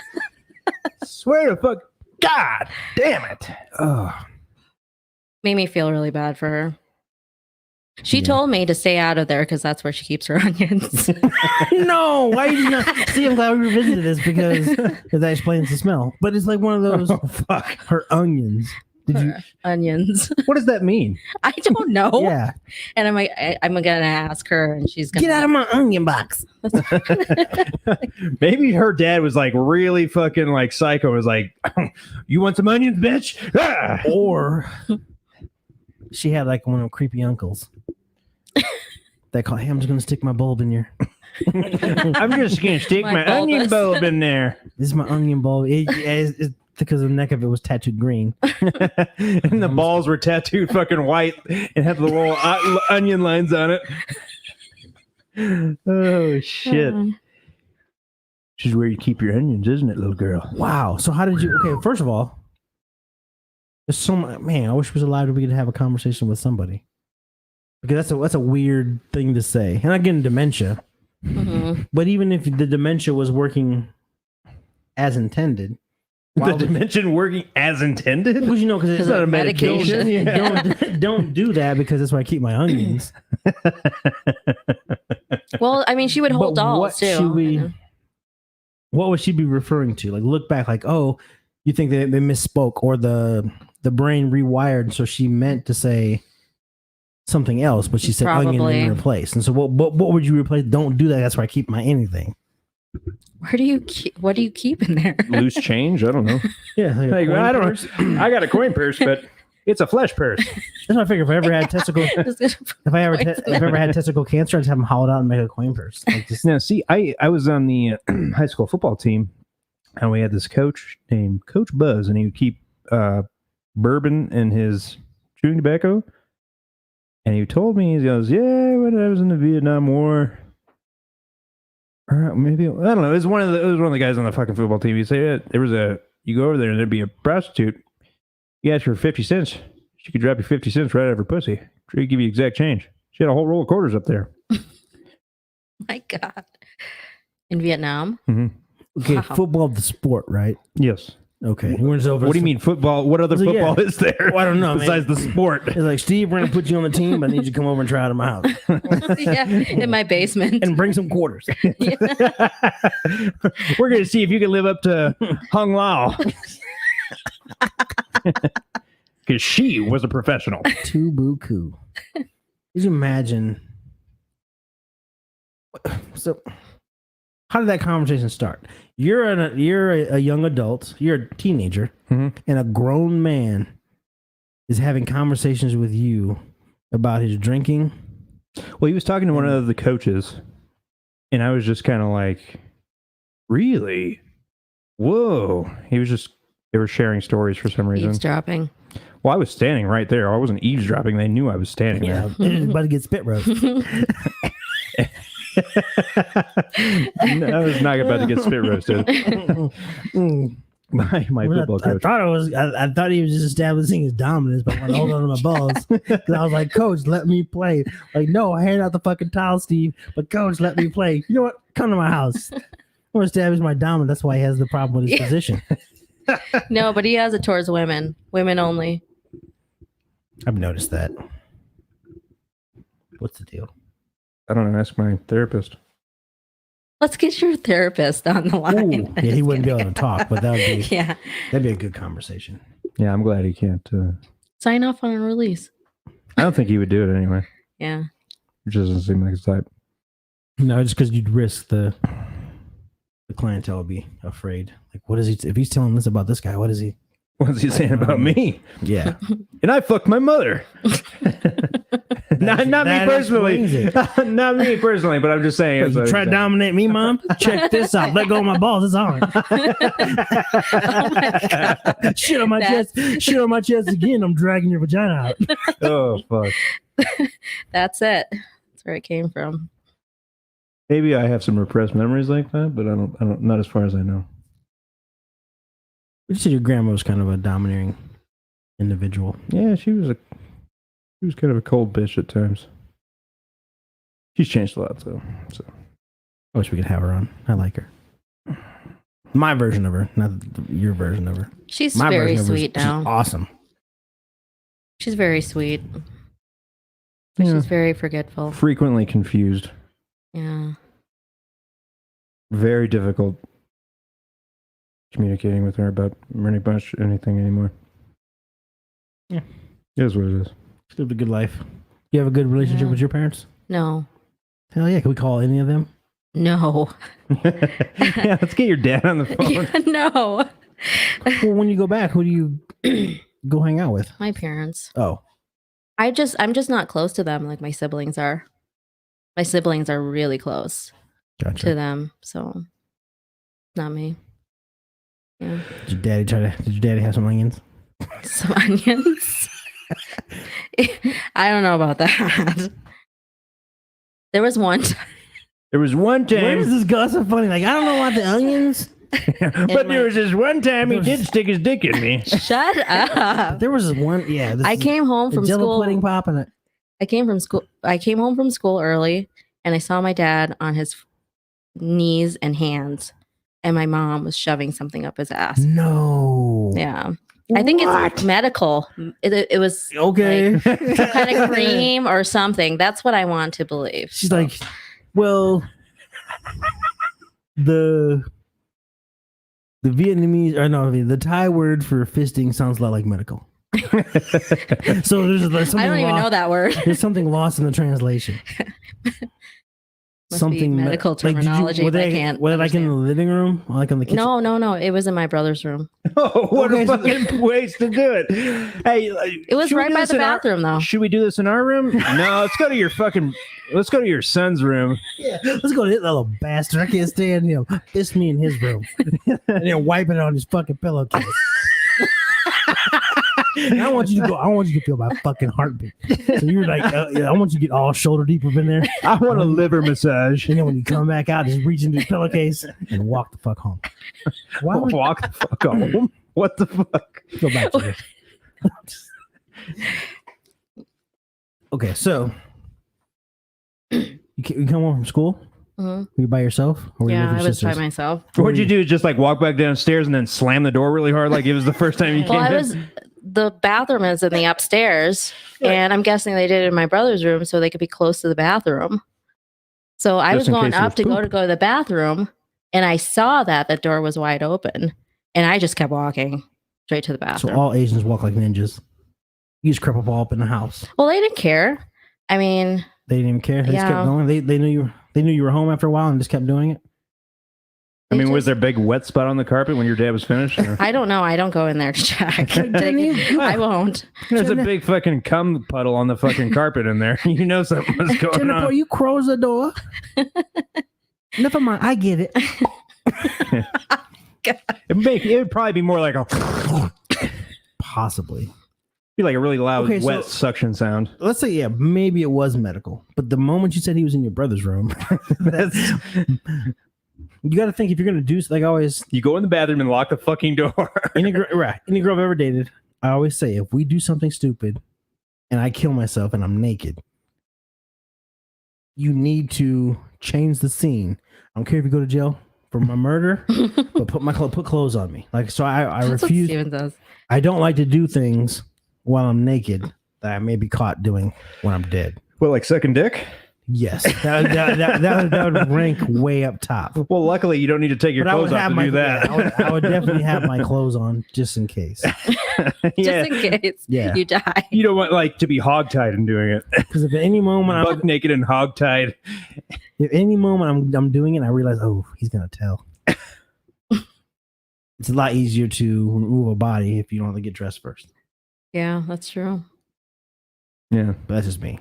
Swear to fuck. God damn it. Oh, Made me feel really bad for her. She Yeah. told me to stay out of there because that's where she keeps her onions. no, why did you not? See, I'm glad we revisited this because that explains the smell. But it's like one of those, Fuck. her onions. Did you? Onions. What does that mean? I don't know. Yeah. And I'm gonna ask her, and she's gonna Get out of my onion box. Maybe her dad was like really fucking like psycho. Was like, you want some onions, bitch? Ah! Or she had like one of them creepy uncles that call, hey, I'm just going to stick my bulb in your. I'm just gonna stick My my onion bulbous. bulb in there. This is my onion bulb. because the neck of it was tattooed green. And the balls were tattooed fucking white and had the little onion lines on it. Oh shit! This is where you keep your onions, isn't it, little girl? Wow. So how did you? Okay, first of all, there's so much. Man, I wish we was allowed to be to have a conversation with somebody, because that's a weird thing to say. And again, dementia. Mhm. But even if the dementia was working as intended, The dimension working as intended? because because it's Because not of a medication. Don't do that, because that's where I keep my onions. Well, I mean, she would hold But dolls what too. should we- you know? What would she be referring to? Like, look back, like, oh, you think they misspoke, or the brain rewired, so she meant to say something else, but she said onion Probably. and replaced. And so what would you replace? Don't do that. That's where I keep my anything. Where do you keep? What do you keep in there? Loose change? I don't know. Yeah, like a Like, coin I purse. don't know. I got a coin purse, but it's a flesh purse. That's what I figure. If I ever had testicle, if I ever had testicle cancer, I'd just have them hollowed out and make a coin purse. Like, just, Now, see, I was on the high school football team, and we had this coach named Coach Buzz, and he would keep bourbon in his chewing tobacco. And he told me, he goes, "Yeah, when I was in the Vietnam War, or maybe I don't know. It was one of the guys on the fucking football team. He said, yeah, you go over there and there'd be a prostitute. You ask her 50 cents, she could drop you 50 cents right out of her pussy. She'd give you exact change. She had a whole roll of quarters up there." My God. In Vietnam? okay, Wow. football, the sport, right? Yes. Okay. What What do you mean football? What other So, yeah. football is there? Well, I don't know, besides man. the sport. It's like, Steve, we're gonna put you on the team, but I need you to come over and try out of my house Yeah, in my basement. and bring some quarters. We're going to see if you can live up to Hung Lao. Because she was a professional. Too buku. Could you imagine? So, how did that conversation start? You're a young adult. You're a teenager, Mhm. and a grown man is having conversations with you about his drinking. Well, he was talking to one of the coaches, and I was just kind of like, really? Whoa. They were sharing stories for some reason. Eavesdropping. Well, I was standing right there. I wasn't eavesdropping. They knew I was standing Yeah, there. and about to get spit roast. No, I was not about to get spit roasted. My football I coach. thought I thought he was just establishing his dominance, but when I hold on to my balls, because I was like, "Coach, let me play." Like, no, hand out the fucking towel, Steve. But Coach, let me play. You know what? Come to my house. I want to establish my dominance. That's why he has the problem with his position. No, but he has it towards women. Women only. I've noticed that. What's the deal? I don't know. Ask my therapist. Let's get your therapist on the line. Ooh, yeah, he wouldn't be able to talk, but that'd Yeah. be a good conversation. Yeah, I'm glad he can't. Sign off on a release. I don't think he would do it anyway. Yeah. It just doesn't seem like his type. No, just because you'd risk the clientele would be afraid. Like, what is he? If he's telling this about this guy, what is he? What's he saying about me? Yeah, And I fucked my mother. not me that personally. explains Not me personally, but I'm just saying. You try to dominate me, Mom? Check this out. Let go of my balls. It's on. Shit on my chest. Shit on my chest again. I'm dragging your vagina out. Oh fuck. That's it. That's where it came from. Maybe I have some repressed memories like that, but I don't. Not as far as I know. You said your grandma was kind of a domineering individual. Yeah, she was kind of a cold bitch at times. She's changed a lot, though. So I wish we could have her on. I like her. My version of her, not your version of her. She's My very version of her is- sweet she's now. awesome. She's very sweet. But Yeah. she's very forgetful. frequently confused, Yeah. very difficult communicating with her about anything anymore. Yeah. It is what it is. She lived a good life. You have a good relationship Yeah. with your parents? No. Hell yeah. Can we call any of them? No. Yeah, let's get your dad on the phone. Yeah, no. Well, when you go back, who do you go hang out with? My parents. Oh, I'm just not close to them like my siblings are. My siblings are really close gotcha. to them, so not me. Yeah. Did your daddy have some onions? Some onions. I don't know about that. There was one time. There was one Where does time, this go? That's so funny. Like, I don't know about the onions. but there was this one time he did stick his dick in me. Shut up. There was this one. Yeah. I came home from Jello school. pudding popping it. I came home from school early, and I saw my dad on his knees and hands, and my mom was shoving something up his ass. No. Yeah. I think it's medical. It was Okay. like some kind of cream or something. That's what I want to believe. She's like, well, the Vietnamese, or no, the Thai word for fisting sounds a lot like medical. So there's something I don't even know that word. There's something lost in the translation. Must be medical terminology. Were they, I can't. were they like in the living room, or like on the kitchen? No. It was in my brother's room. Oh, what a fucking place to do it. Hey, It was should we right do by this the in our- bathroom, though. Should we do this in our room? No, let's go to your son's room. Yeah, let's go to that little bastard. I can't stand him. Fist me in his room, and then wipe it on his fucking pillowcase. And I want you to go. I want you to feel my fucking heartbeat. So you're like, I want you to get all shoulder deep up in there. I want a liver massage. And then when you come back out, just reach into the pillowcase and walk the fuck home. Why would Walk the fuck home. What the fuck? go back to this? Okay, so you come home from school? Mhm. Were you by yourself? Or were you Yeah, with I your was by sisters? myself. What'd you do? Just like walk back downstairs and then slam the door really hard, like it was the first time you Well, came in? the bathroom is in the upstairs, and I'm guessing they did it in my brother's room so they could be close to the bathroom. So I Just was in going case it up to was go to the bathroom, and I saw that the door was wide open, and I just kept walking straight to the So bathroom. all Asians walk like ninjas. You just crept up all up in the house. Well, they didn't care. I mean, They didn't even care. They just kept Yeah. going. They knew you were home after a while and just kept doing it. I they mean, was just- there a big wet spot on the carpet when your dad was finished? or- I don't know. I don't go in there to check. I won't. There's a big fucking cum puddle on the fucking carpet in there. You know something was going Jennifer, on. you close the door. Never mind. I get it. It would probably be more like Possibly. be like a really loud Okay, so- wet suction sound. Let's say, yeah, maybe it was medical. But the moment you said he was in your brother's room, that's you got to think if you're going to do like I always You go in the bathroom and lock the fucking door. any girl I've ever dated, I always say if we do something stupid and I kill myself and I'm naked, you need to change the scene. I don't care if you go to jail for my murder, but put clothes on me. Like so, I That's what refuse. Steven does. I don't like to do things while I'm naked that I may be caught doing when I'm dead. What, like sucking dick? Yes, that would rank way up top. Well, luckily you don't need to take your But I would clothes off have to my do that. I would definitely have my clothes on just in case. Yeah. Just in case Yeah. you die. You don't want like to be hogtied in doing it. Because if at any moment Buck naked and hogtied. I'm doing it, I realize, oh, he's gonna tell. It's a lot easier to remove a body if you don't have to get dressed first. Yeah, that's true. Yeah. But that's just me.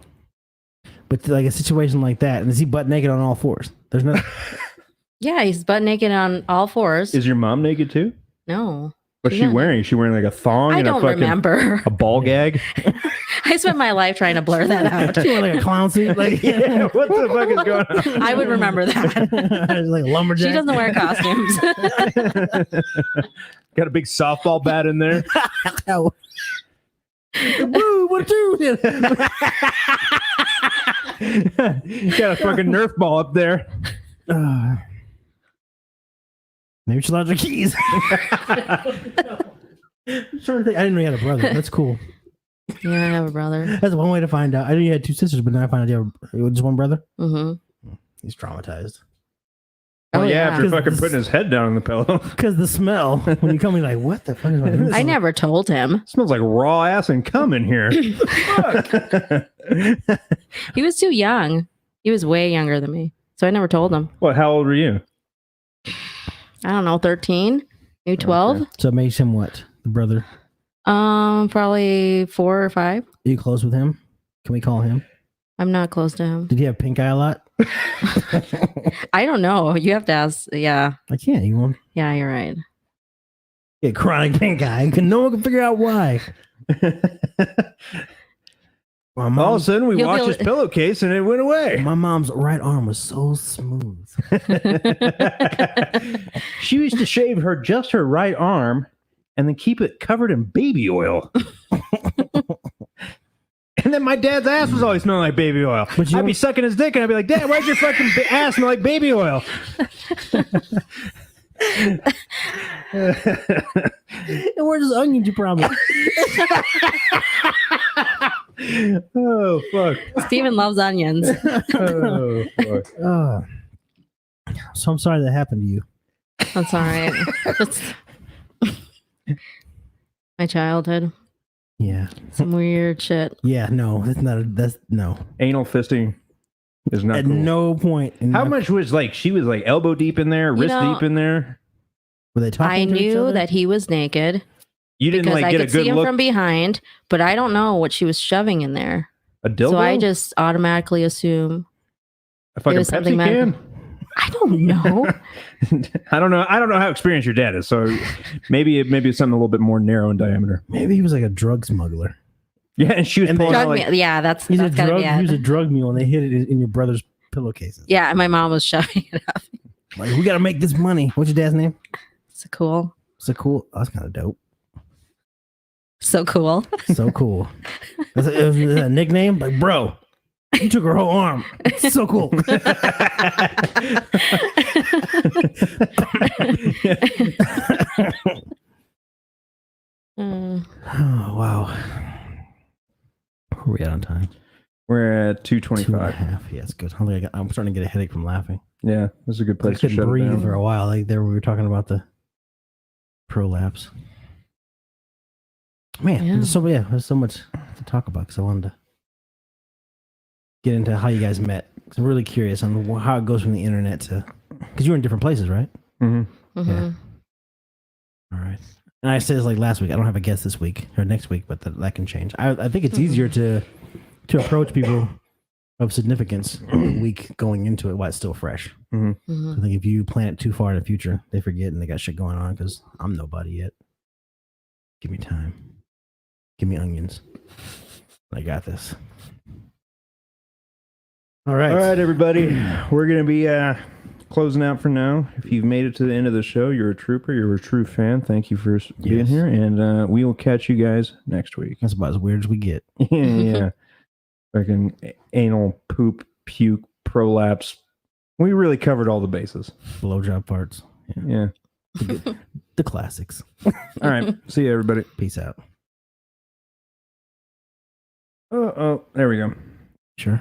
But like a situation like that, and is he butt naked on all fours? There's no. Yeah, he's butt naked on all fours. Is your mom naked too? No. What's She's she not. wearing? Is she wearing like a thong I and don't a fucking remember. a ball gag? I spent my life trying to blur that out. She wear like a clown suit, like Yeah, what the fuck is going on? I would remember that. like a lumberjack. She doesn't wear costumes. Got a big softball bat in there. Ow. Woo, what you? Got a fucking Nerf ball up there. Maybe she lost her keys. I'm trying to think. I didn't know you had a brother. That's cool. Yeah, I have a brother. That's one way to find out. I knew you had two sisters, but now I find out you have just one brother. Mm-hmm. He's traumatized. Oh, yeah, after 'Cause fucking this- putting his head down on the pillow. Because the smell, when you come in, like, what the fuck is my I never told him. Smells like raw ass and cum in here. He was too young. He was way younger than me. So I never told him. What, how old were you? I don't know, 13, maybe 12. So it makes him what? The brother. Probably 4 or 5. Are you close with him? Can we call him? I'm not close to him. Did he have pink eye a lot? I don't know. You have to ask. Yeah. I can't. You won't. Yeah, you're right. Yeah, chronic pink eye. No one can figure out why. My All of a sudden, we watched his pillowcase and it went away. My mom's right arm was so smooth. She used to shave just her right arm and then keep it covered in baby oil. And then my dad's ass was always smelling like baby oil. But I'd be sucking his dick and I'd be like, Dad, why's your fucking ass smell like baby oil? And where's this onion you promised? Oh, fuck. Steven loves onions. Oh, fuck. So I'm sorry that happened to you. That's all right. That's my childhood. Yeah. Some weird shit. Yeah, no, that's no. Anal fisting is not At cool. no point. How much was she was like elbow deep in there, wrist deep in there? Were they talking I to each knew other? that he was naked You didn't because like I get a could see good him look. from behind, but I don't know what she was shoving in there. A dildo? So I just automatically assume a fucking was something Pepsi can? I don't know. I don't know how experienced your dad is. So maybe it's something a little bit more narrow in diameter. Maybe he was like a drug smuggler. Yeah, and she was pulling out like, Yeah, that's He's a gotta drug. be it. He was a drug mule, and they hid it in your brother's pillowcases. Yeah, and my mom was shoving it up. Like, we got to make this money. What's your dad's name? So cool. So cool. That's kind of dope. So cool. So cool. Is that a nickname? Like, bro, you took her whole arm. It's so cool. Oh, wow. Where are we at on time? we're at 2:25. 2.5. Yeah, it's good. I'm starting to get a headache from laughing. Yeah, this is a good I place to couldn't shut it breathe down. for a while. Like there, we were talking about the prolapse. Man, Yeah. there's so much to talk about because I wanted to get into how you guys met. 'Cause I'm really curious on how it goes from the internet to, because you were in different places, right? Mm-hmm. Mhm. Yeah. All right. And I said this like last week. I don't have a guest this week or next week, but that can change. I think it's easier to approach people of significance a week going into it while it's still fresh. Mhm. I think if you plan it too far in the future, they forget and they got shit going on because I'm nobody yet. Give me time. Give me onions. I got this. All right. All right, everybody. We're going to be closing out for now. If you've made it to the end of the show, you're a trooper. You're a true fan. Thank you for being Yes. here. And we will catch you guys next week. That's about as weird as we get. Yeah. Fucking anal, poop, puke, prolapse. We really covered all the bases. Blowjob parts. Yeah. The classics. All right. See you, everybody. Peace out. Oh, there we go.